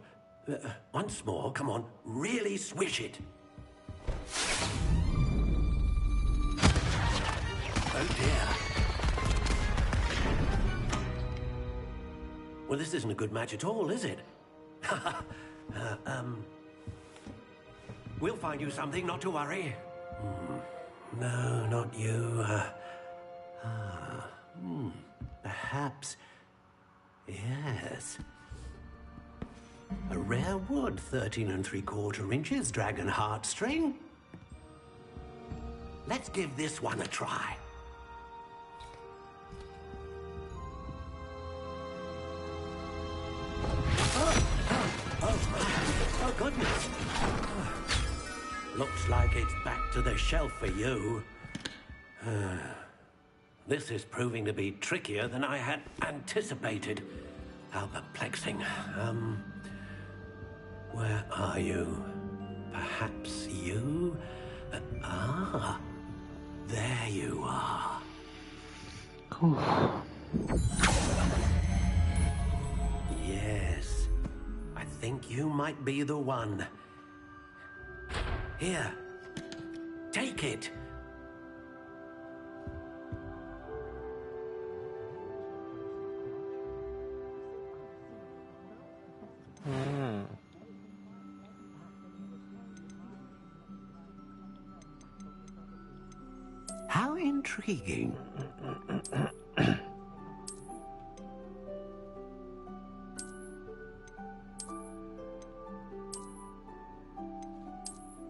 Once more, come on, really swish it. Oh dear. Well, this isn't a good match at all, is it? We'll find you something, not to worry. No, not you. Perhaps... Yes. A rare wood, 13 3/4 inches, dragon heartstring. Let's give this one a try. Oh, goodness. Looks like it's back to the shelf for you. This is proving to be trickier than I had anticipated. How perplexing. Where are you? Perhaps you? There you are. Yes. I think you might be the one. Here. Take it. How intriguing.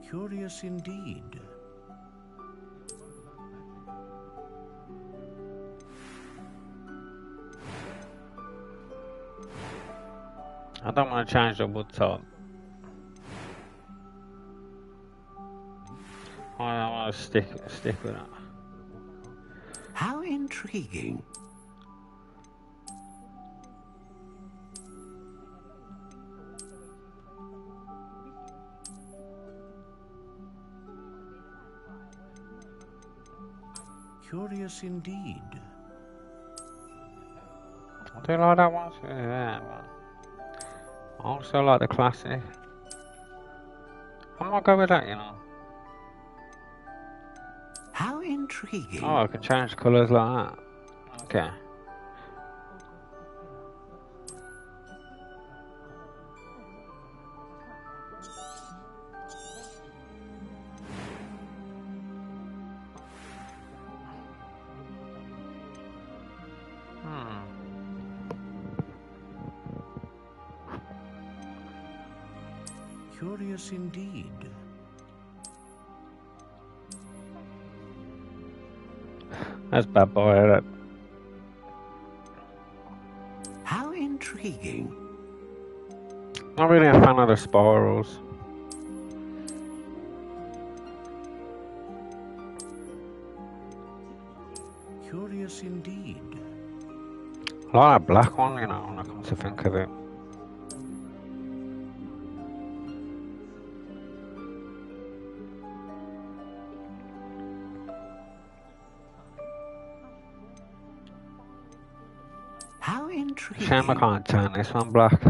Curious indeed. I don't want to change the wood tone. I want to stick with it. How intriguing. Curious indeed. I do like that one too, yeah, but I also like the classic. I might go with that, you know. How intriguing. Oh, I can change colours like that. Okay. Curious indeed. That's bad boy, isn't it? How intriguing. Not really a fan of the spirals. Curious indeed. I like that black one, you know, when I come to think of it. How intriguing. Shame I can't turn this one black.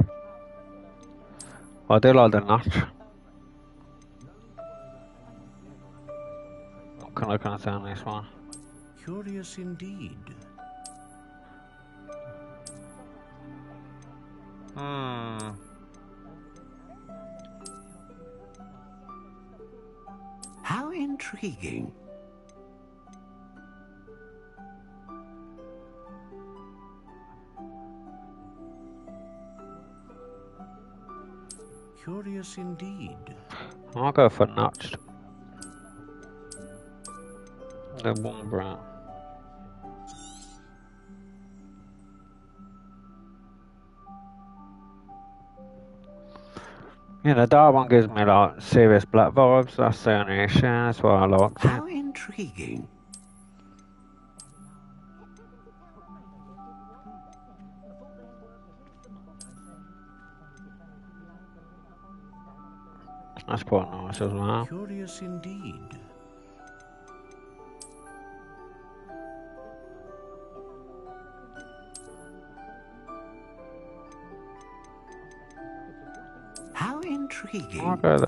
I do like the notch. Can I turn this one? Curious indeed. intriguing. Curious indeed. I'll go for notched. The one brown. Yeah, the dark one gives me like serious black vibes. That's the only issue. That's why I liked it. How intriguing. That's quite nice as well. Curious indeed. How intriguing. I'll go there.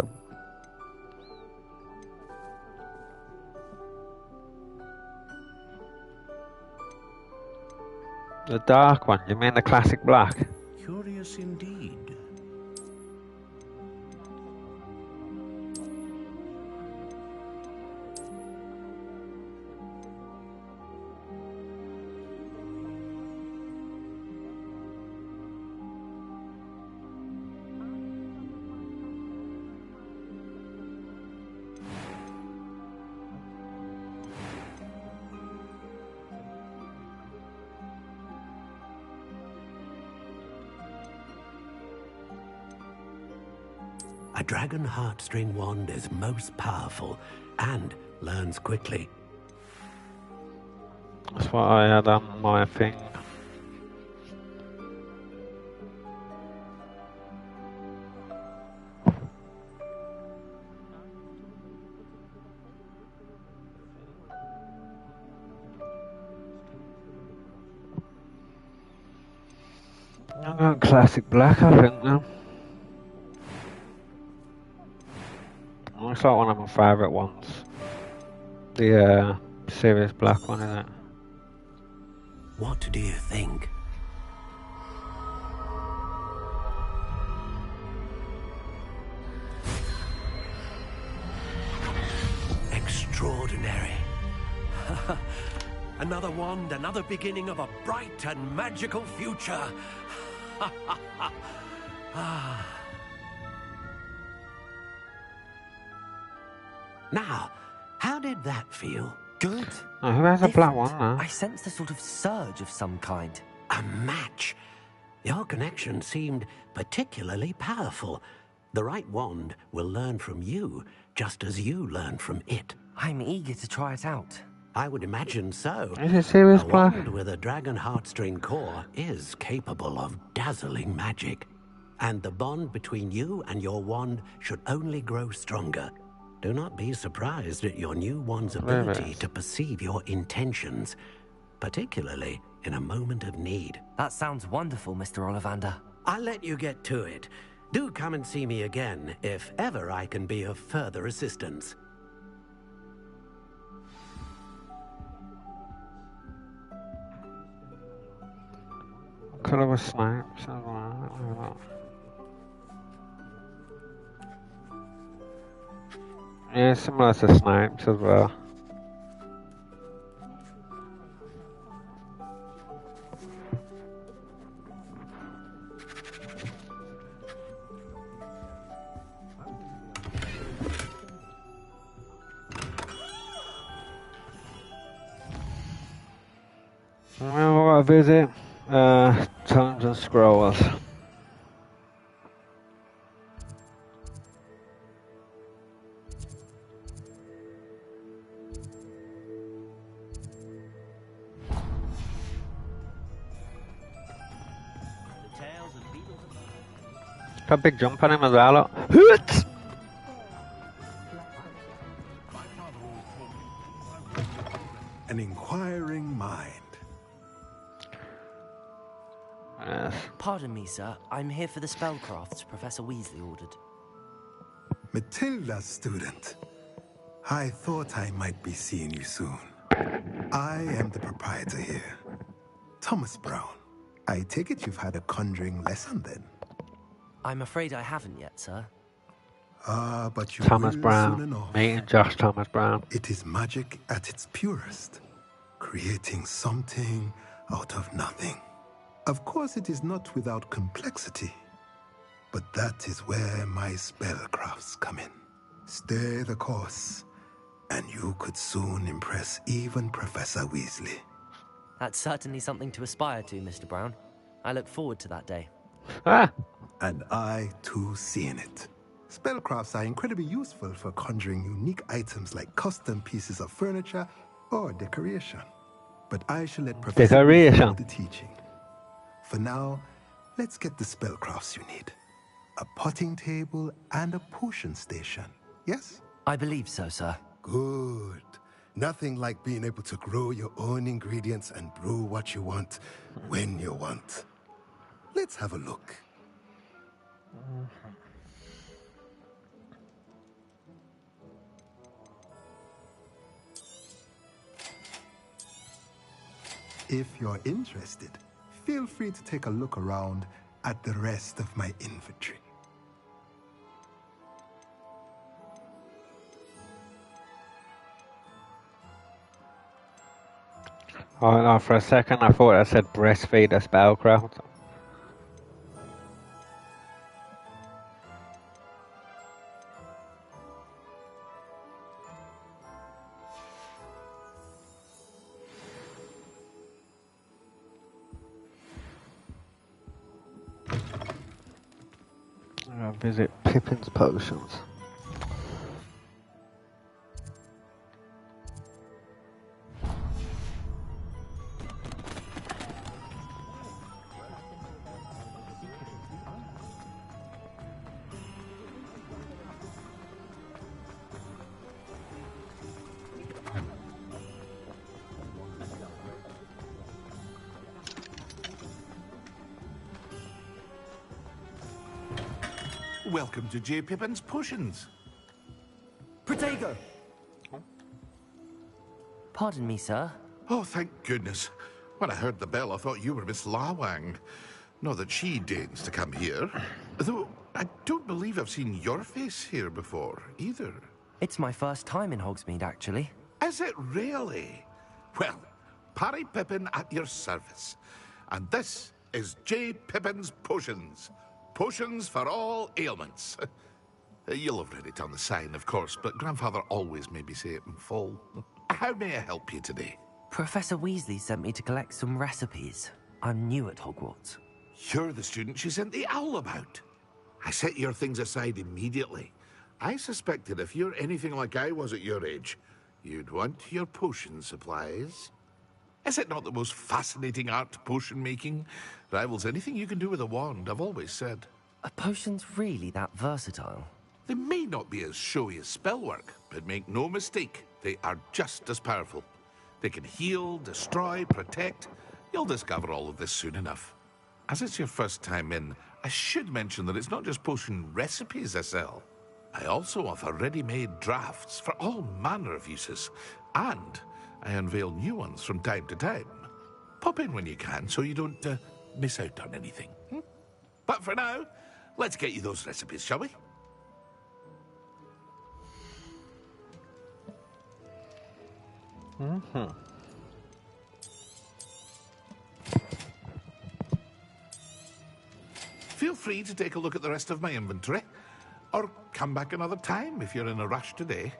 The dark one, you mean the classic black? Curious indeed. A dragon heartstring wand is most powerful and learns quickly. That's what I had on my thing. I'm going classic black, I think now. Looks like one of my favourite ones. The serious black one, isn't it? What do you think? Extraordinary. Another wand, another beginning of a bright and magical future. Now, how did that feel? Good. Oh, who has a black one now? I sensed a sort of surge of some kind. A match. Your connection seemed particularly powerful. The right wand will learn from you, just as you learn from it. I'm eager to try it out. I would imagine so. Is it serious A black? wand with a dragon heartstring core is capable of dazzling magic. And the bond between you and your wand should only grow stronger. Do not be surprised at your new wand's ability to perceive your intentions, particularly in a moment of need. That sounds wonderful, Mr. Ollivander. I'll let you get to it. Do come and see me again if ever I can be of further assistance. Colour of snipes as well. Yeah, similar to snipes as well. Well, we'll visit Tomes and Scrolls. Got a big jump on him as well. Look. An inquiring mind. Yes. Pardon me, sir. I'm here for the spellcrafts Professor Weasley ordered. Matilda, student. I thought I might be seeing you soon. I am the proprietor here, Thomas Brown. I take it you've had a conjuring lesson then? I'm afraid I haven't yet, sir. But you Thomas will Brown. soon enough. Meeting Josh Thomas Brown. It is magic at its purest, creating something out of nothing. Of course, it is not without complexity, but that is where my spellcrafts come in. Stay the course, and you could soon impress even Professor Weasley. That's certainly something to aspire to, Mr. Brown. I look forward to that day. And I, too, see in it. Spellcrafts are incredibly useful for conjuring unique items like custom pieces of furniture or decoration. But I shall let Professor Weasley do the teaching. For now, let's get the spellcrafts you need. A potting table and a potion station, yes? I believe so, sir. Good. Nothing like being able to grow your own ingredients and brew what you want, when you want. Let's have a look. If you're interested, feel free to take a look around at the rest of my inventory. Oh no, for a second I thought I said breastfeed a spellcraft. I'll visit Pippin's Potions. Welcome to J. Pippin's Potions. Protego! Pardon me, sir. Oh, thank goodness. When I heard the bell, I thought you were Miss Lawang. Not that she deigns to come here. Though, I don't believe I've seen your face here before, either. It's my first time in Hogsmeade, actually. Is it really? Well, Parry Pippin at your service. And this is J. Pippin's Potions. Potions for all ailments. You'll have read it on the sign, of course, but Grandfather always made me say it in full. How may I help you today? Professor Weasley sent me to collect some recipes. I'm new at Hogwarts. You're the student she sent the owl about. I set your things aside immediately. I suspected if you're anything like I was at your age, you'd want your potion supplies. Is it not the most fascinating art, potion making? Rivals anything you can do with a wand, I've always said. Are potions really that versatile? They may not be as showy as spellwork, but make no mistake, they are just as powerful. They can heal, destroy, protect. You'll discover all of this soon enough. As it's your first time in, I should mention that it's not just potion recipes I sell. I also offer ready-made drafts for all manner of uses, and I unveil new ones from time to time. Pop in when you can so you don't miss out on anything. But for now, let's get you those recipes, shall we? Feel free to take a look at the rest of my inventory, or come back another time if you're in a rush today.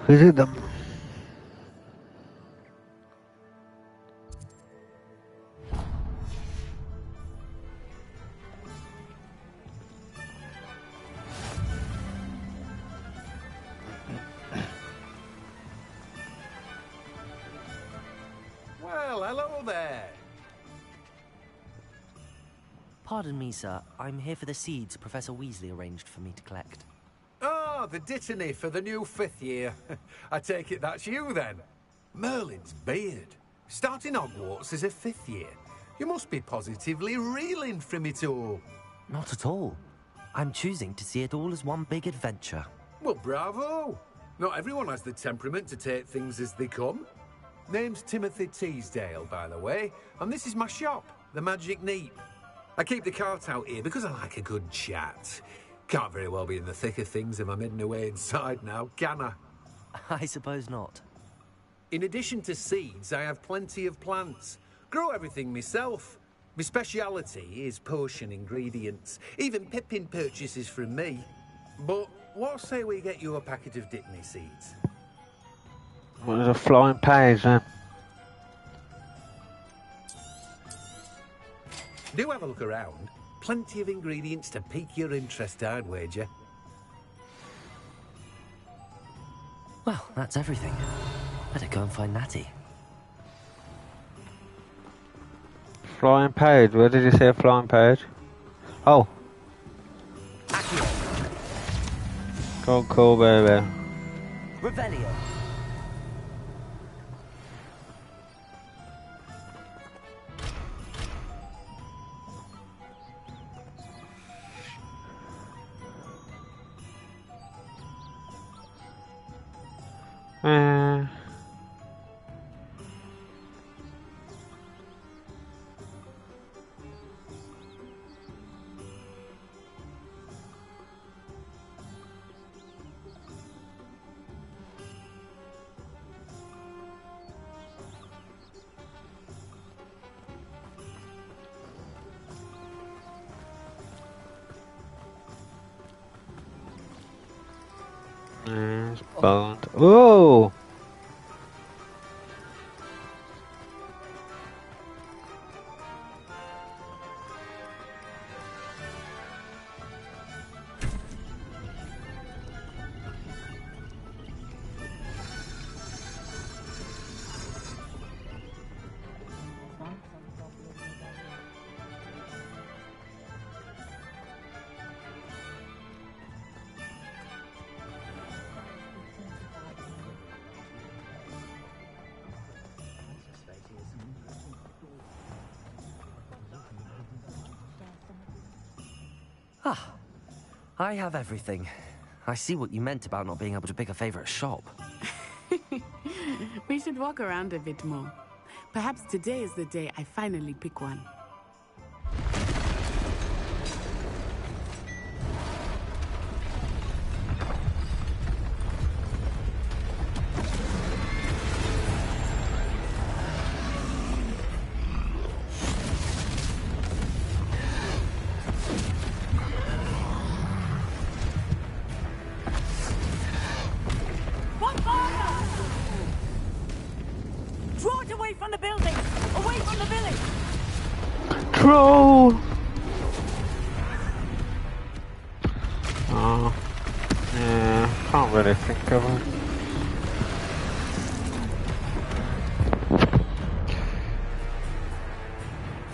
Visit them. Well, hello there. Pardon me, sir. I'm here for the seeds Professor Weasley arranged for me to collect. Ah, Ah, the dittany for the new 5th year. I take it that's you then. Merlin's beard. Starting Hogwarts as a 5th year. You must be positively reeling from it all. Not at all. I'm choosing to see it all as one big adventure. Well, bravo! Not everyone has the temperament to take things as they come. Name's Timothy Teasdale, by the way, and this is my shop, the Magic Neat. I keep the cart out here because I like a good chat. Can't very well be in the thick of things if I'm hidden away inside now, can I? I suppose not. In addition to seeds, I have plenty of plants. Grow everything myself. My speciality is potion ingredients. Even Pippin purchases from me. But what say we get you a packet of Dittany seeds? Well, there's a flying page then. Do have a look around. Plenty of ingredients to pique your interest, I'd wager. Well, that's everything. Better go and find Natty. Flying page, where did you say flying page? Oh. Cool, baby. Revelio. Bound. Oh! Ah, I have everything. I see what you meant about not being able to pick a favorite shop. We should walk around a bit more. Perhaps today is the day I finally pick one. Troll! Oh, yeah, can't really think of it.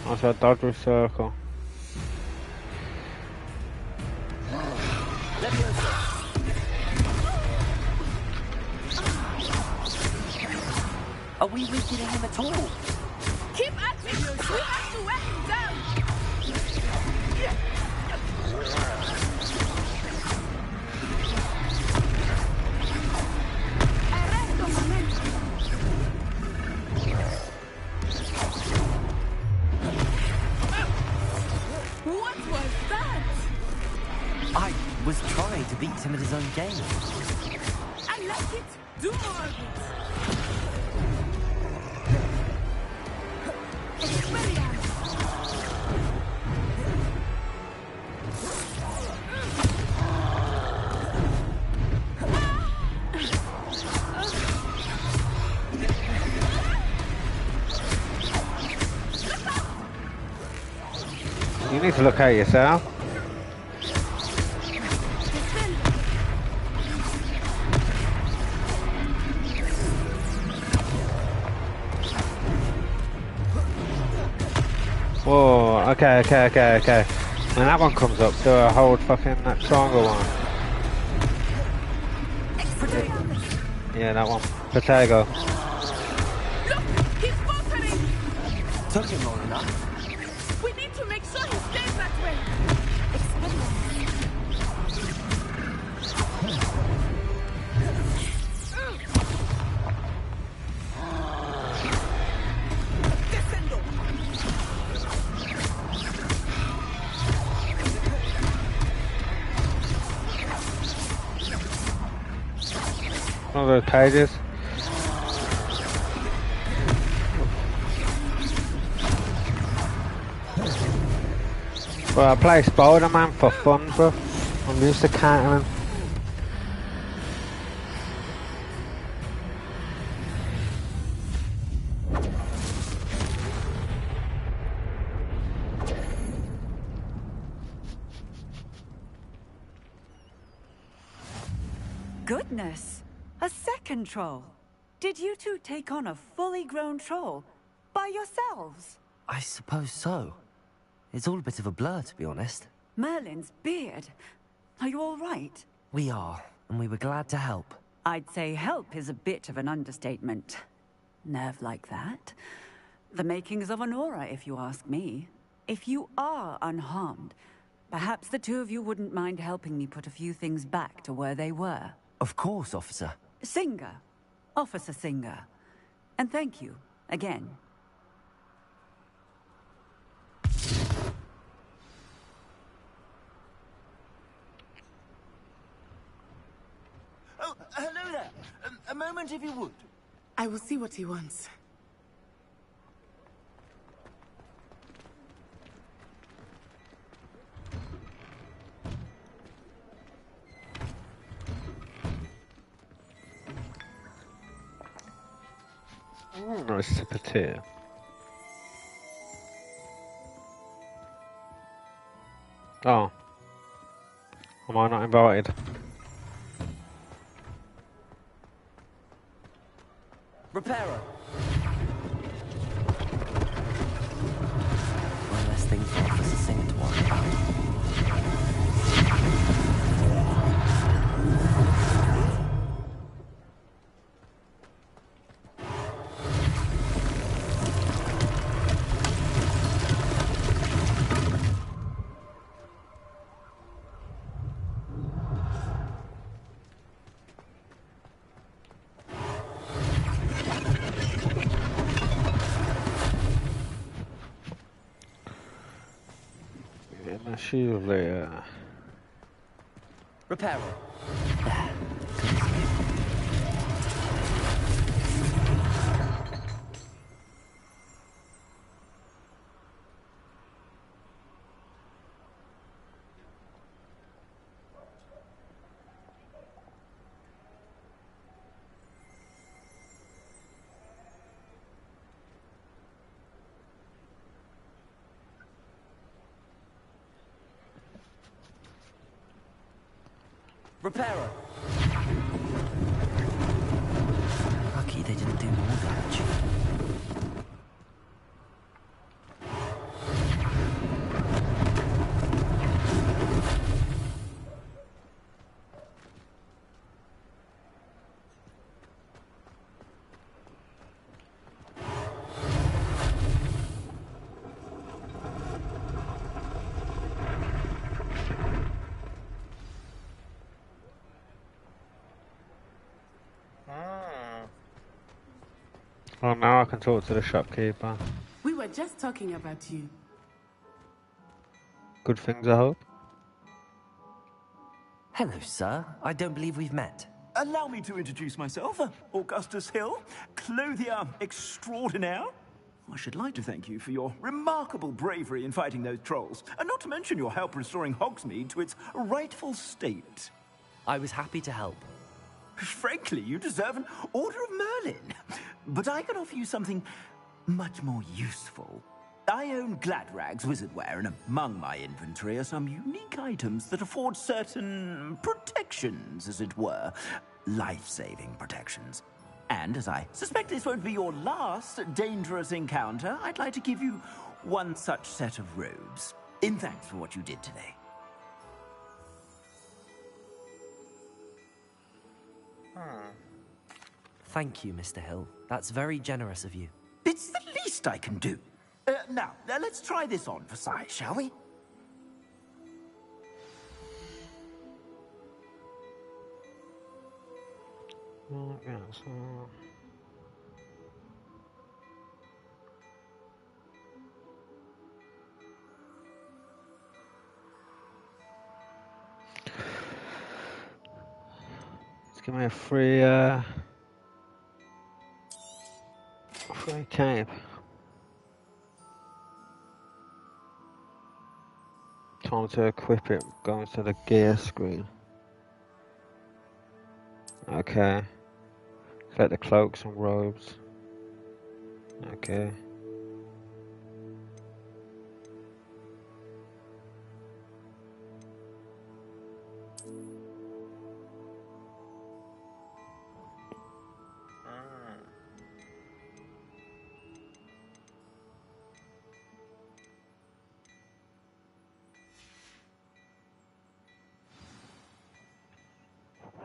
That's a dodgy circle. Are we weakening him at all? Keep at it! We have to wear him down! What was that? I was trying to beat him at his own game. I like it! Do more of it! You need to look at yourself. Whoa, okay. When that one comes up, do a hold fucking that triangle one. Yeah, that one. Potato. He's faltering! Took him long enough. We need to make sure he stays that way! One of those pages. Well, I play Spider-Man for fun, bro. I'm used to counting. Goodness! A second troll! Did you two take on a fully grown troll? By yourselves? I suppose so. It's all a bit of a blur, to be honest. Merlin's beard. Are you all right? We are, and we were glad to help. I'd say help is a bit of an understatement. Nerve like that. The makings of an aura, if you ask me. If you are unharmed, perhaps the two of you wouldn't mind helping me put a few things back to where they were. Of course, officer. Singer. Officer Singer. And thank you, again. Oh, hello there. A moment, if you would. I will see what he wants. Nice sip of tea. Oh. Am I not invited? Repairer! One less thing for Officer Singer to worry about. Get my shield there. Repairer. Repairer. Lucky they didn't do more damage. Well, now I can talk to the shopkeeper. We were just talking about you. Good things, I hope. Hello, sir. I don't believe we've met. Allow me to introduce myself, Augustus Hill, clothier extraordinaire. I should like to thank you for your remarkable bravery in fighting those trolls, and not to mention your help restoring Hogsmeade to its rightful state. I was happy to help. Frankly, you deserve an Order of Merlin. But I can offer you something much more useful. I own Gladrag's wizardware, and among my inventory are some unique items that afford certain protections, as it were. Life-saving protections. And as I suspect this won't be your last dangerous encounter, I'd like to give you one such set of robes, in thanks for what you did today. Thank you, Mr. Hill. That's very generous of you. It's the least I can do. Now, let's try this on for size, shall we? Let's give me a free cape. Time to equip it, going to the gear screen. Okay. Select the cloaks and robes. Okay.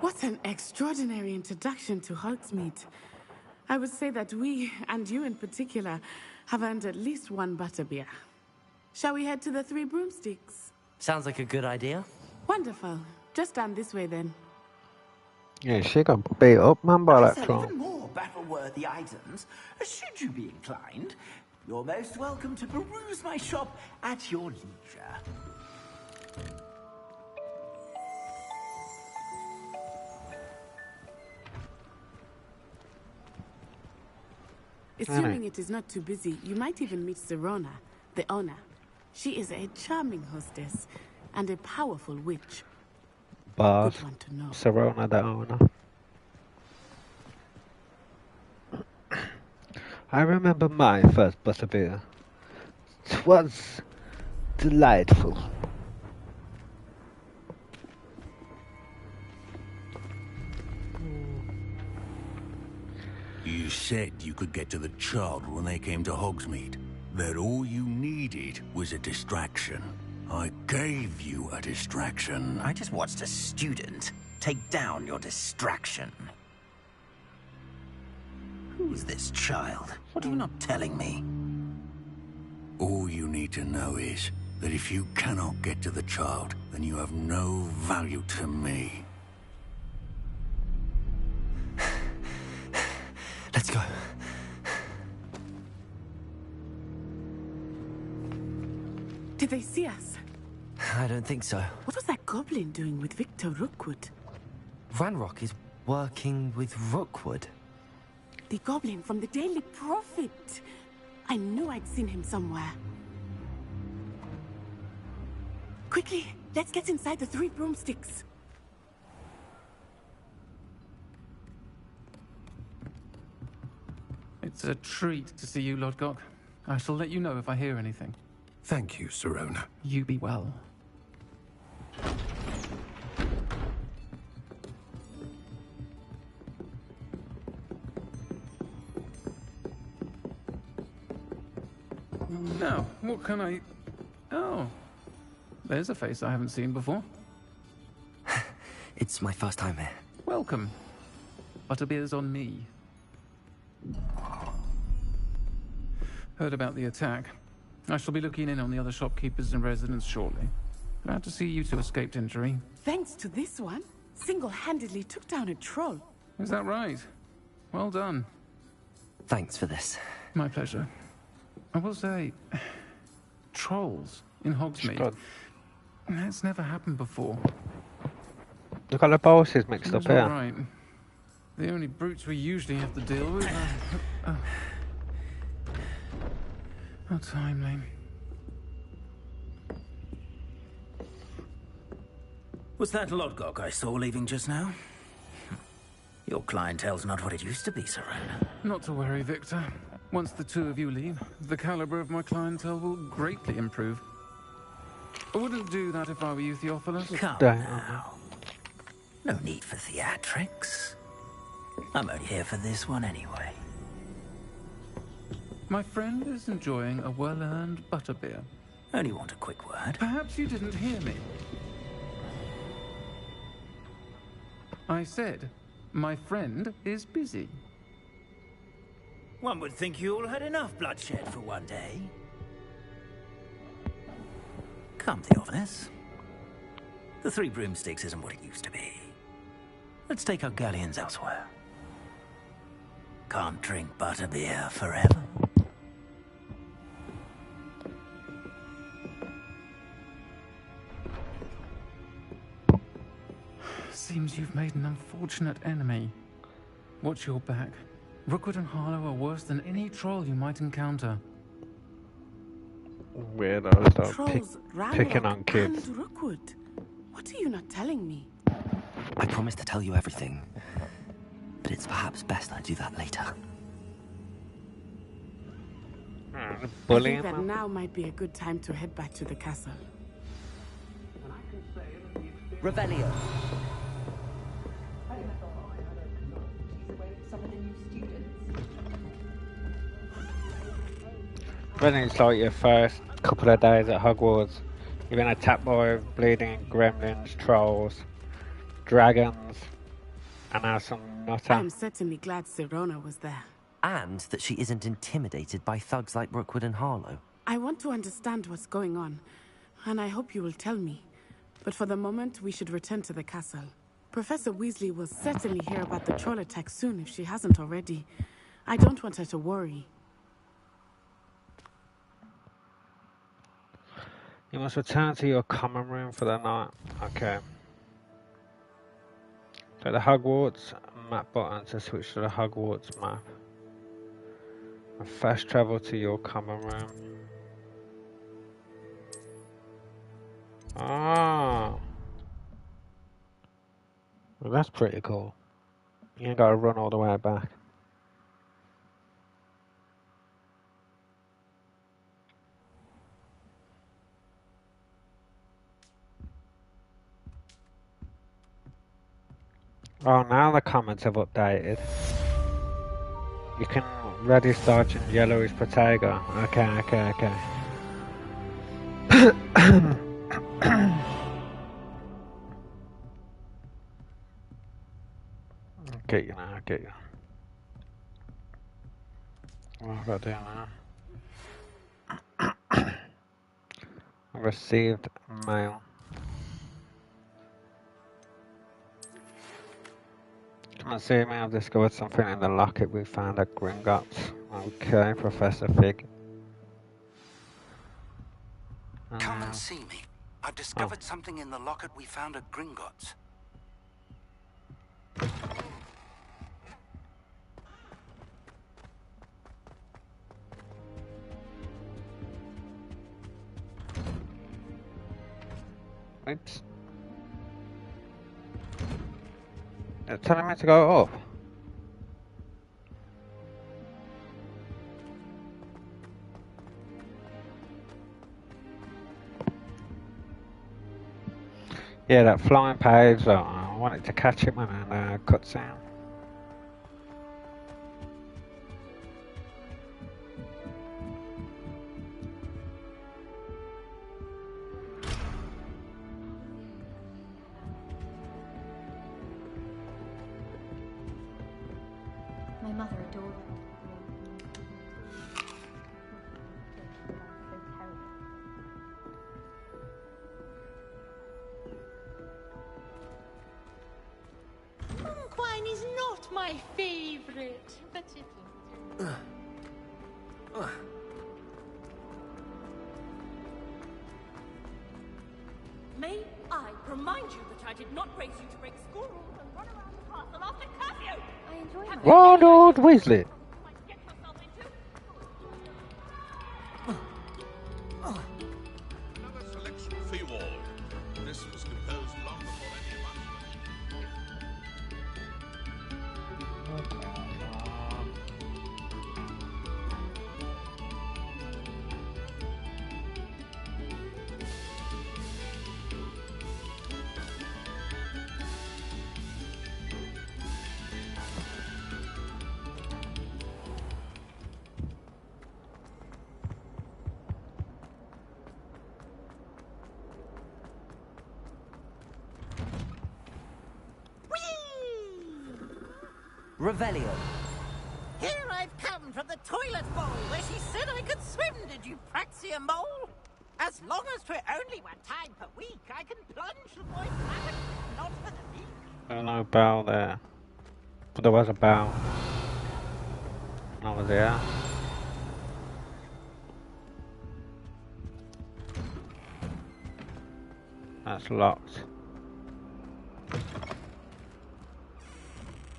What an extraordinary introduction to Hogsmeade. I would say that we, and you in particular, have earned at least one butterbeer. Shall we head to the Three Broomsticks? Sounds like a good idea. Wonderful. Just down this way then. Yeah, she got beat up, man, by that Sell clown. even more battle-worthy items. Should you be inclined, you're most welcome to peruse my shop at your leisure. Assuming it is not too busy, you might even meet Serona, the owner. She is a charming hostess and a powerful witch. Boss, Good one to know. Serona, the owner. I remember my first butterbeer. 'Twas delightful. You said you could get to the child when they came to Hogsmeade. That all you needed was a distraction. I gave you a distraction. I just watched a student take down your distraction. Who's this child? What are you not telling me? All you need to know is that if you cannot get to the child, then you have no value to me. Let's go. Did they see us? I don't think so. What was that goblin doing with Victor Rookwood? Ranrock is working with Rookwood. The goblin from the Daily Prophet. I knew I'd seen him somewhere. Quickly, let's get inside the Three Broomsticks. It's a treat to see you, Lodgok. I shall let you know if I hear anything. Thank you, Serona. You be well. Now, what can I... Oh. There's a face I haven't seen before. It's my first time here. Welcome. Butterbeer's on me. Heard about the attack. I shall be looking in on the other shopkeepers and residents shortly. Glad to see you two escaped injury. Thanks to this one, single-handedly took down a troll. Is that right? Well done. Thanks for this. My pleasure. I will say, trolls in Hogsmeade. That's never happened before. Look at the bosses mixed up That's here. all right. The only brutes we usually have to deal with are... How timely. Was that Lodgok I saw leaving just now? Your clientele's not what it used to be, Serona. Not to worry, Victor. Once the two of you leave, the caliber of my clientele will greatly improve. I wouldn't do that if I were you, Theophilus. Come now. No need for theatrics. I'm only here for this one anyway. My friend is enjoying a well-earned butterbeer. Only want a quick word. Perhaps you didn't hear me. I said, my friend is busy. One would think you all had enough bloodshed for one day. Come, Theophilus. The Three Broomsticks isn't what it used to be. Let's take our galleons elsewhere. Can't drink butterbeer forever. Seems you've made an unfortunate enemy. Watch your back. Rookwood and Harlow are worse than any troll you might encounter. Weirdos that Trolls, picking on Ranrock kids. and Rookwood. What are you not telling me? I promised to tell you everything, but it's perhaps best I do that later. I Bullying think that them? now might be a good time to head back to the castle. Revelio. When it's like your first couple of days at Hogwarts, you've been attacked by bleeding gremlins, trolls, dragons, and now some nutter. I'm certainly glad Sirona was there. And that she isn't intimidated by thugs like Rookwood and Harlow. I want to understand what's going on, and I hope you will tell me. But for the moment, we should return to the castle. Professor Weasley will certainly hear about the troll attack soon if she hasn't already. I don't want her to worry. You must return to your common room for the night. Okay. So the Hogwarts map button to switch to the Hogwarts map. And fast travel to your common room. Ah. Well, that's pretty cool. You ain't got to run all the way back. Oh, now the comments have updated. You can ready Sergeant Yellow is Protego. Okay. Get you now, get you. What have I got to do now? I received mail. Come and see me, I've discovered something in the locket we found at Gringotts. Okay, Professor Fig. Come and see me. I've discovered something in the locket we found at Gringotts. Oops. It's telling me to go up. Yeah, that flying page, I wanted to catch him in a cutscene. My mother adored them. Monquine is not my favorite, but it is. May I remind you that I did not raise you to break school rules and run around the castle after curfew? I enjoy my Ronald Weasley. Another selection for you all. This was composed long before any of us. Revelio. Here I've come happened from the toilet bowl where she said I could swim, did you praxia mole? As long as 'twere only one time per week, I can plunge the boy flat, not for the meek. There's no bell there. But there was a bell. Over there. That's locked.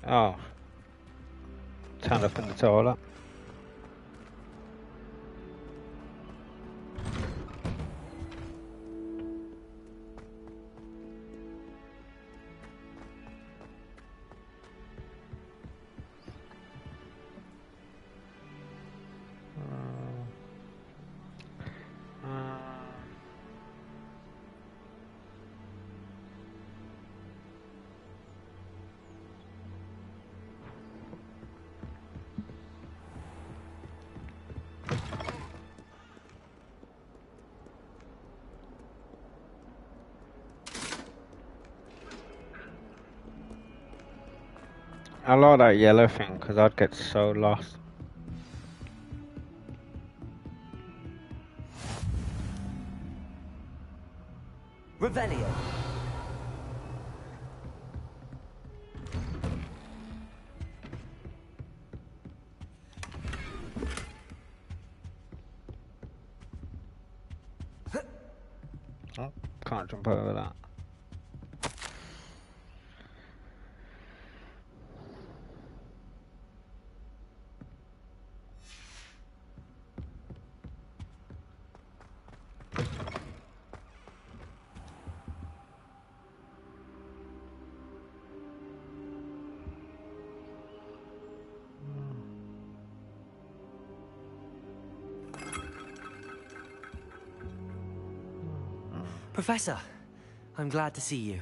Oh. Turned up in the toilet. I like that yellow thing because I'd get so lost. Revelio. Oh, can't jump over that. Professor, I'm glad to see you.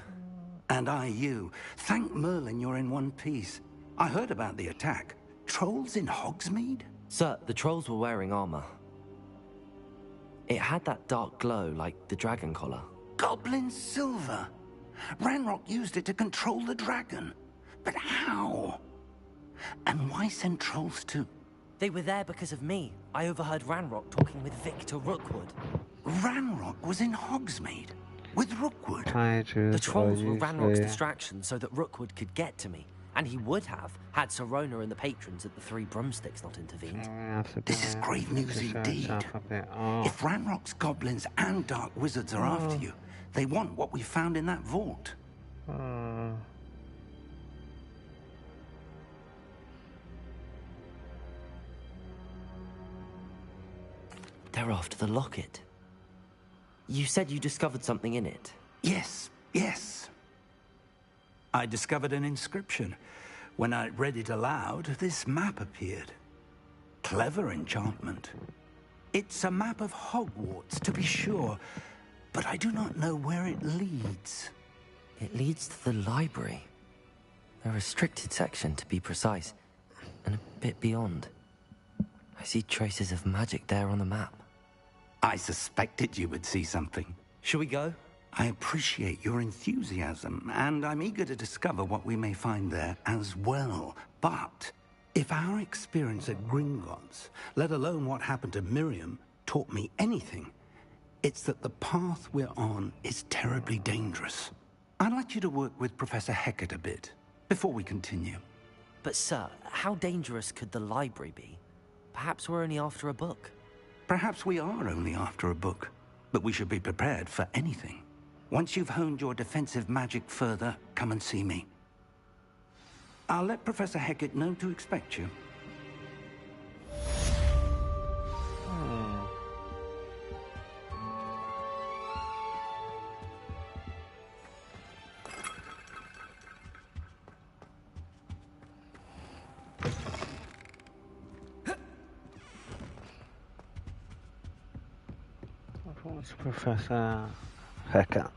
And I you. Thank Merlin you're in one piece. I heard about the attack. Trolls in Hogsmeade? Sir, the trolls were wearing armor. It had that dark glow like the dragon collar. Goblin silver. Ranrock used it to control the dragon. But how? And why send trolls too? They were there because of me. I overheard Ranrock talking with Victor Rookwood. Ranrock was in Hogsmeade with Rookwood. The trolls were Ranrock's distraction so that Rookwood could get to me. And he would have, had Sirona and the patrons at the Three Broomsticks not intervened. This is grave news indeed. If Ranrock's goblins and dark wizards are after you, they want what we found in that vault. They're after the locket. You said you discovered something in it. Yes, yes. I discovered an inscription. When I read it aloud, this map appeared. Clever enchantment. It's a map of Hogwarts, to be sure, but I do not know where it leads. It leads to the library. A restricted section, to be precise, and a bit beyond. I see traces of magic there on the map. I suspected you would see something. Shall we go? I appreciate your enthusiasm, and I'm eager to discover what we may find there as well. But if our experience at Gringotts, let alone what happened to Miriam, taught me anything, it's that the path we're on is terribly dangerous. I'd like you to work with Professor Hecat a bit before we continue. But sir, how dangerous could the library be? Perhaps we're only after a book. Perhaps we are only after a book, but we should be prepared for anything. Once you've honed your defensive magic further, come and see me. I'll let Professor Hecat know to expect you. What's Professor Hecat?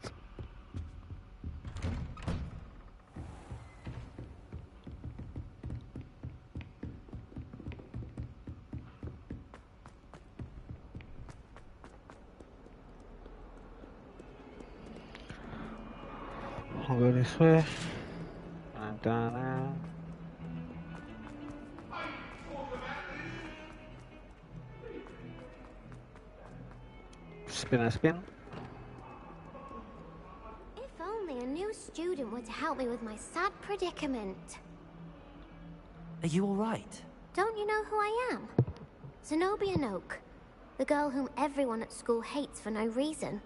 I'll go this way. And down there. Spin a spin. If only a new student were to help me with my sad predicament. Are you alright? Don't you know who I am? Zenobia Noak, the girl whom everyone at school hates for no reason.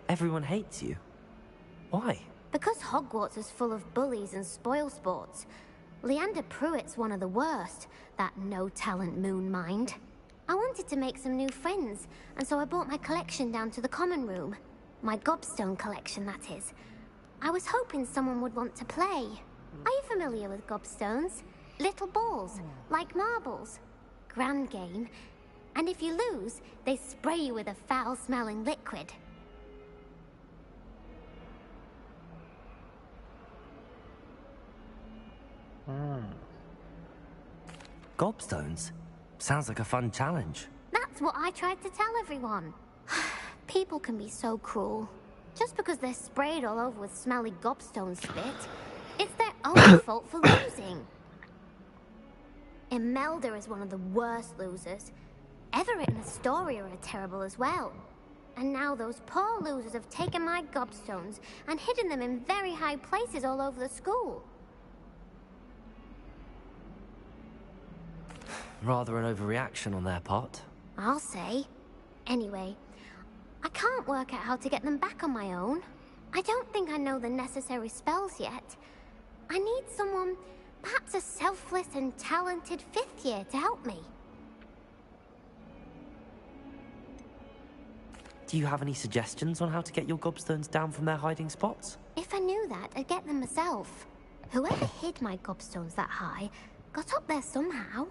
Everyone hates you. Why? Because Hogwarts is full of bullies and spoilsports. Leander Pruitt's one of the worst, that no-talent moon mind. I wanted to make some new friends, and so I brought my collection down to the common room. My gobstone collection, that is. I was hoping someone would want to play. Are you familiar with gobstones? Little balls, like marbles. Grand game. And if you lose, they spray you with a foul-smelling liquid. Gobstones? Sounds like a fun challenge. That's what I tried to tell everyone. People can be so cruel. Just because they're sprayed all over with smelly gobstone spit, it's their own fault for losing. Imelda is one of the worst losers. Everett and Astoria are terrible as well. And now those poor losers have taken my gobstones and hidden them in very high places all over the school. Rather an overreaction on their part. I'll say. Anyway, I can't work out how to get them back on my own. I don't think I know the necessary spells yet. I need someone, perhaps a selfless and talented fifth year to help me. Do you have any suggestions on how to get your gobstones down from their hiding spots? If I knew that, I'd get them myself. Whoever hid my gobstones that high got up there somehow.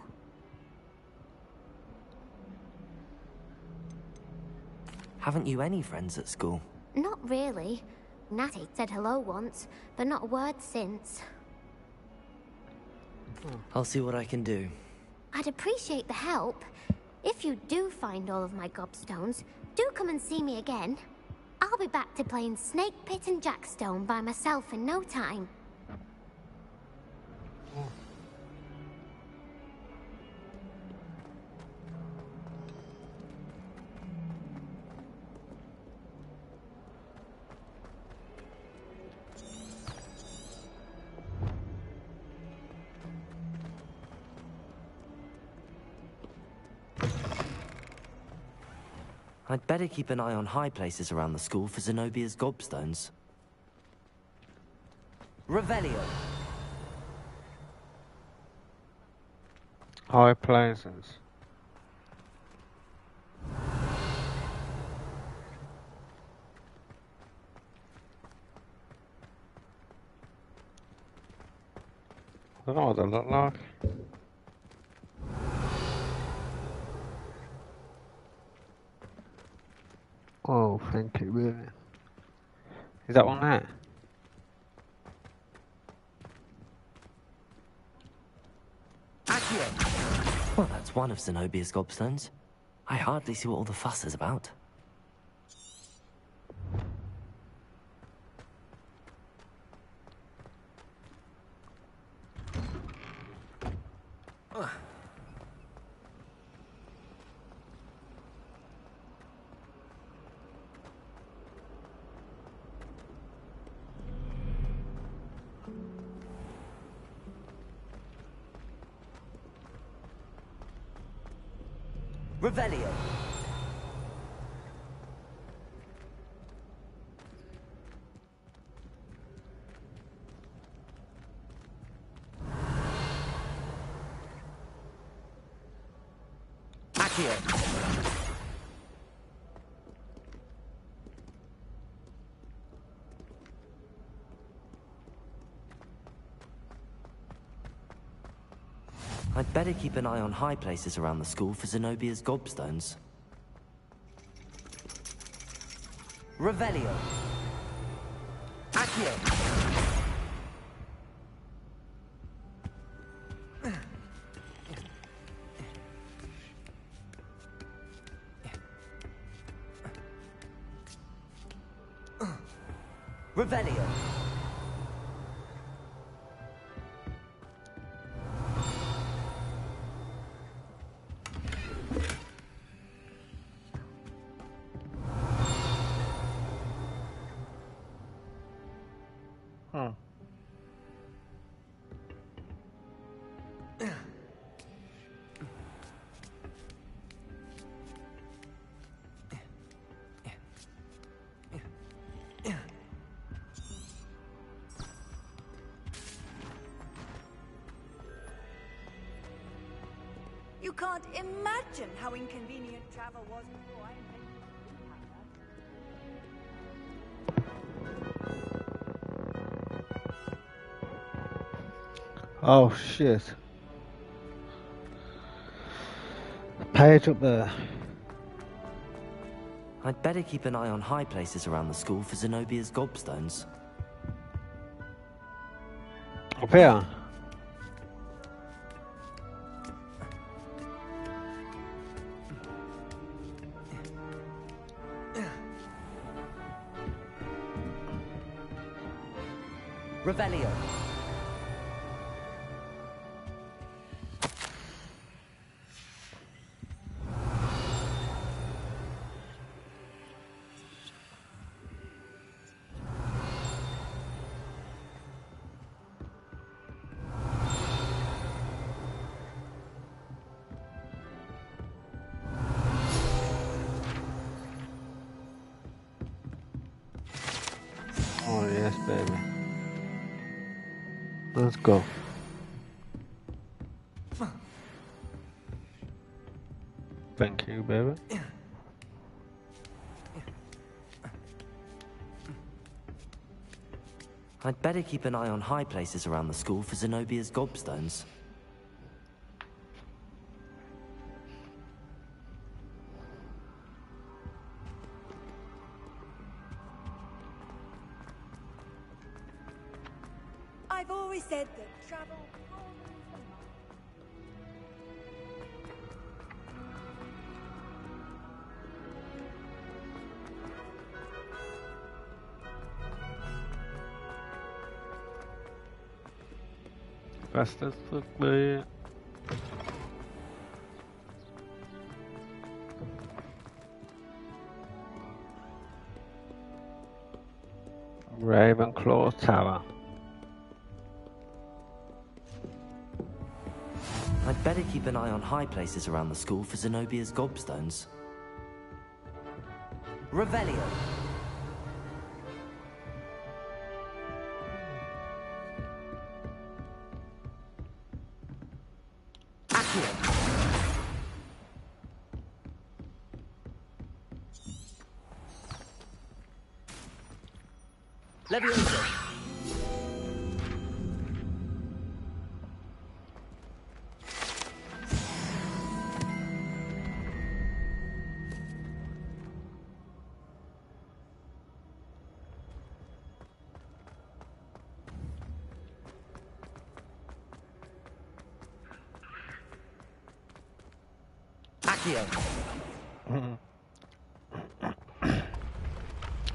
Haven't you any friends at school? Not really. Natty said hello once, but not a word since. I'll see what I can do. I'd appreciate the help. If you do find all of my gobstones, do come and see me again. I'll be back to playing Snake Pit and Jackstone by myself in no time. I'd better keep an eye on high places around the school for Zenobia's gobstones. Revelio. High places. I don't know what they look like. Oh, thank you, really. Is that one there? Well, that's one of Zenobia's gobstones. I hardly see what all the fuss is about. Revelio. Accio. I'd better keep an eye on high places around the school for Zenobia's gobstones. Revelio. Accio. Revelio. You can't imagine how inconvenient travel was before I invented Oh shit. Page up there. I'd better keep an eye on high places around the school for Zenobia's gobstones. Up here. Revelio. Oh yes, baby. Let's go. Thank you, baby. I'd better keep an eye on high places around the school for Zenobia's gobstones. I've always said that travel... Fast as fuck, man. Ravenclaw Tower. I'd better keep an eye on high places around the school for Zenobia's gobstones. Revelio. Levioso.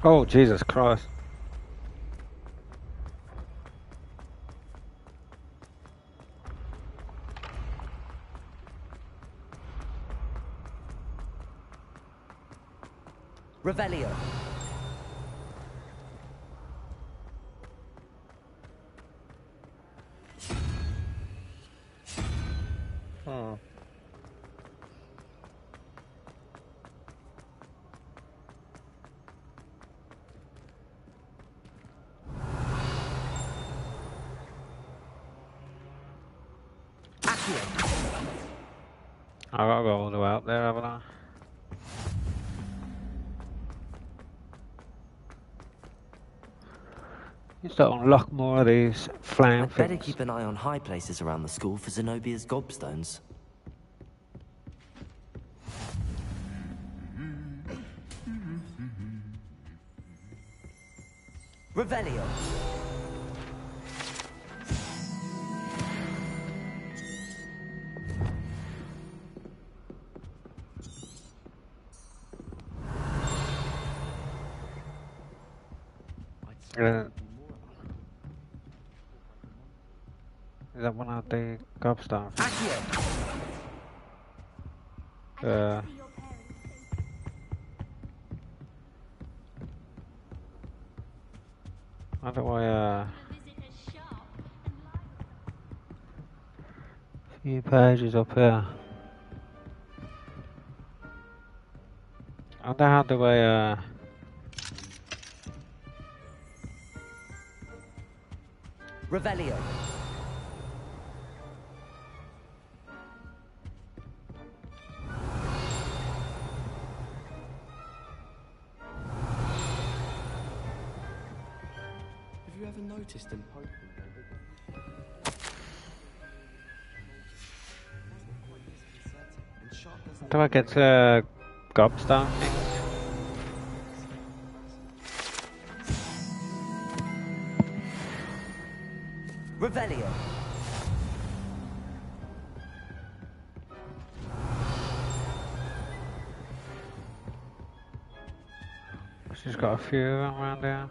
Oh, Jesus Christ. Revelio. Oh. I gotta go all the way up there, haven't I? Just to unlock more of these flame I'd better things. keep an eye on high places around the school for Zenobia's gobstones. Revelio. Is that one of the gobstones? How do I, few pages up here. I wonder how do I, Revelio. ever noticed him poking? Do I get to gobstone things? Revelio. She's got a few of them around here.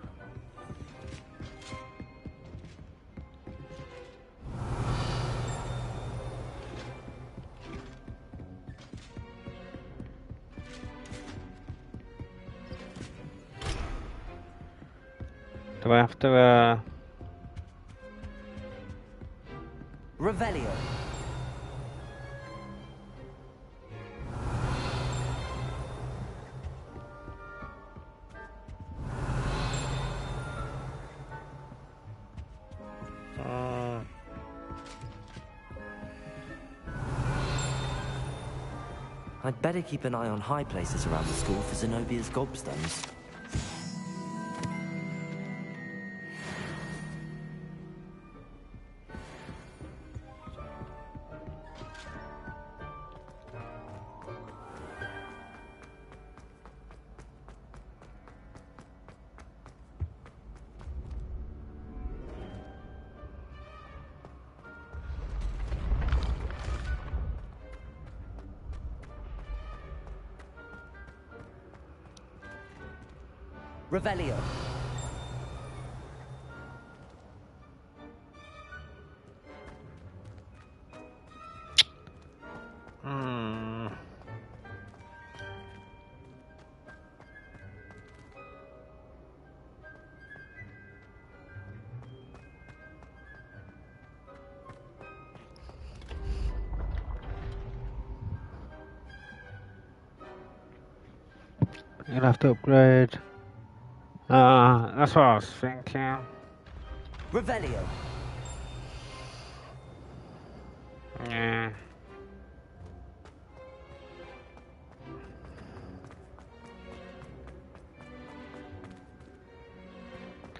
Do I have to, Revelio. I'd better keep an eye on high places around the school for Zenobia's gobstones. Revelio. you'll have to upgrade. That's what I was thinking. Revelio. Yeah.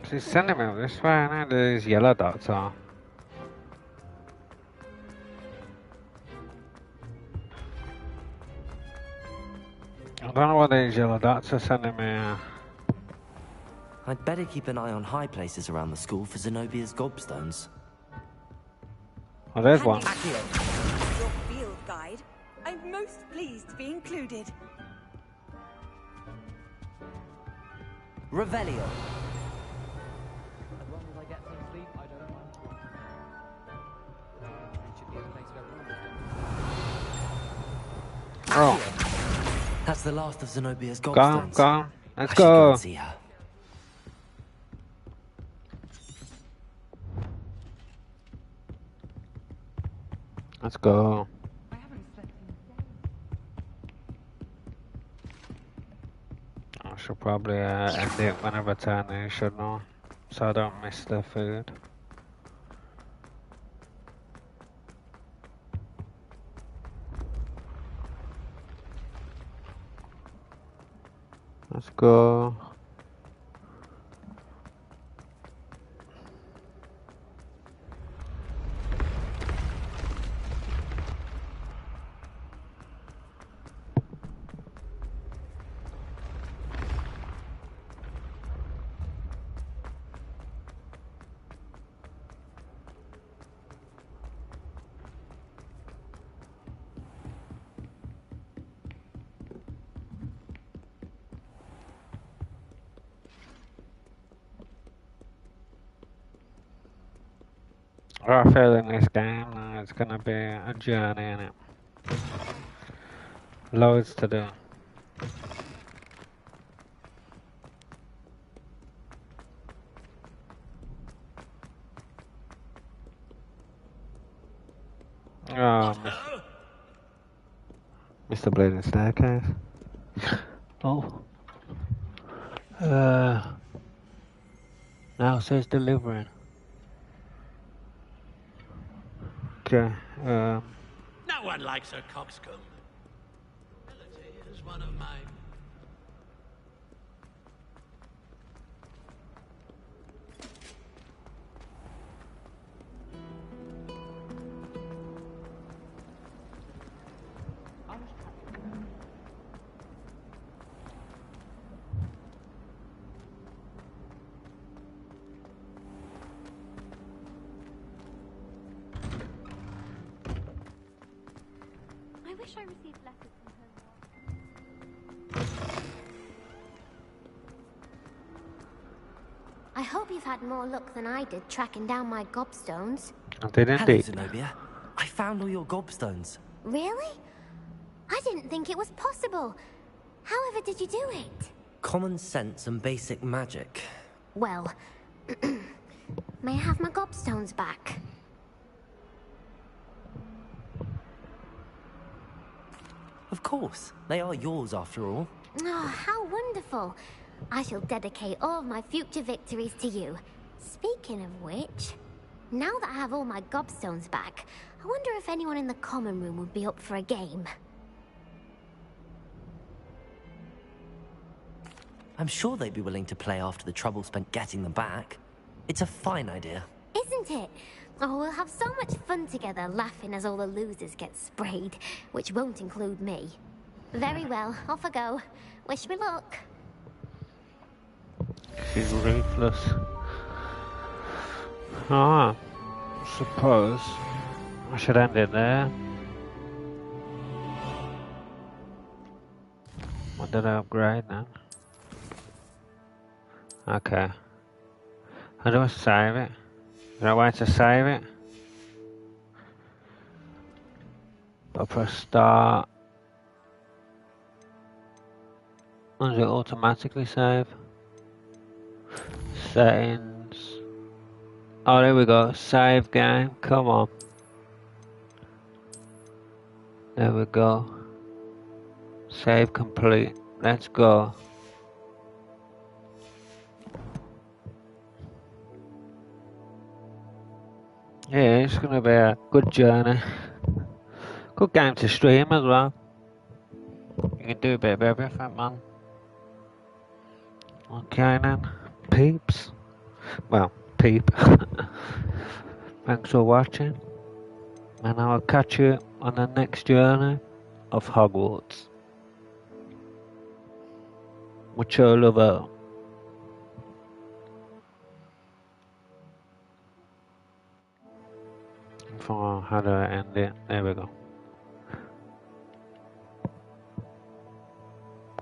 She's sending me up this way, I know these yellow dots are. I don't know what these yellow dots are sending me. I'd better keep an eye on high places around the school for Zenobia's gobstones. Oh, there's one. Your field guide. I'm most pleased to be included. Revelio. As long as I get some sleep, I don't mind. It should be a place where rumors don't. Oh. That's the last of Zenobia's Go gobstones. on, go on. Let's I should go go. and see her. Let's go. I should probably end it when I return, shouldn't I? So I don't miss the food. Let's go. I got a feeling this game it's gonna be a journey, innit? Loads to do. Oh, Mr. Bleeding Staircase. Oh. Now it says delivering. Okay. No one likes a coxcomb. Ability is one of mine. wish I received letters from her. I hope you've had more luck than I did tracking down my gobstones. I did Hello, indeed. Zenobia. I found all your gobstones. Really? I didn't think it was possible. However did you do it? Common sense and basic magic. Well, may I have my gobstones back? Of course. They are yours after all. Oh, how wonderful. I shall dedicate all of my future victories to you. Speaking of which, now that I have all my gobstones back, I wonder if anyone in the common room would be up for a game. I'm sure they'd be willing to play after the trouble spent getting them back. It's a fine idea. Isn't it? Oh, we'll have so much fun together, laughing as all the losers get sprayed, which won't include me. Very well, off I go. Wish me luck. She's ruthless. Ah, suppose I should end it there. What did I upgrade then? Okay. How do I save it? Is there a way to save it? I press start. Does it automatically save? Settings. Oh, there we go. Save game. Come on. There we go. Save complete. Let's go. Yeah, it's gonna be a good journey. Good game to stream as well. You can do a bit of everything, man. Okay then, peeps. Well, peep. Thanks for watching, and I will catch you on the next journey of Hogwarts. Mucho love. For how do I end it? There we go.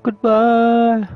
Goodbye.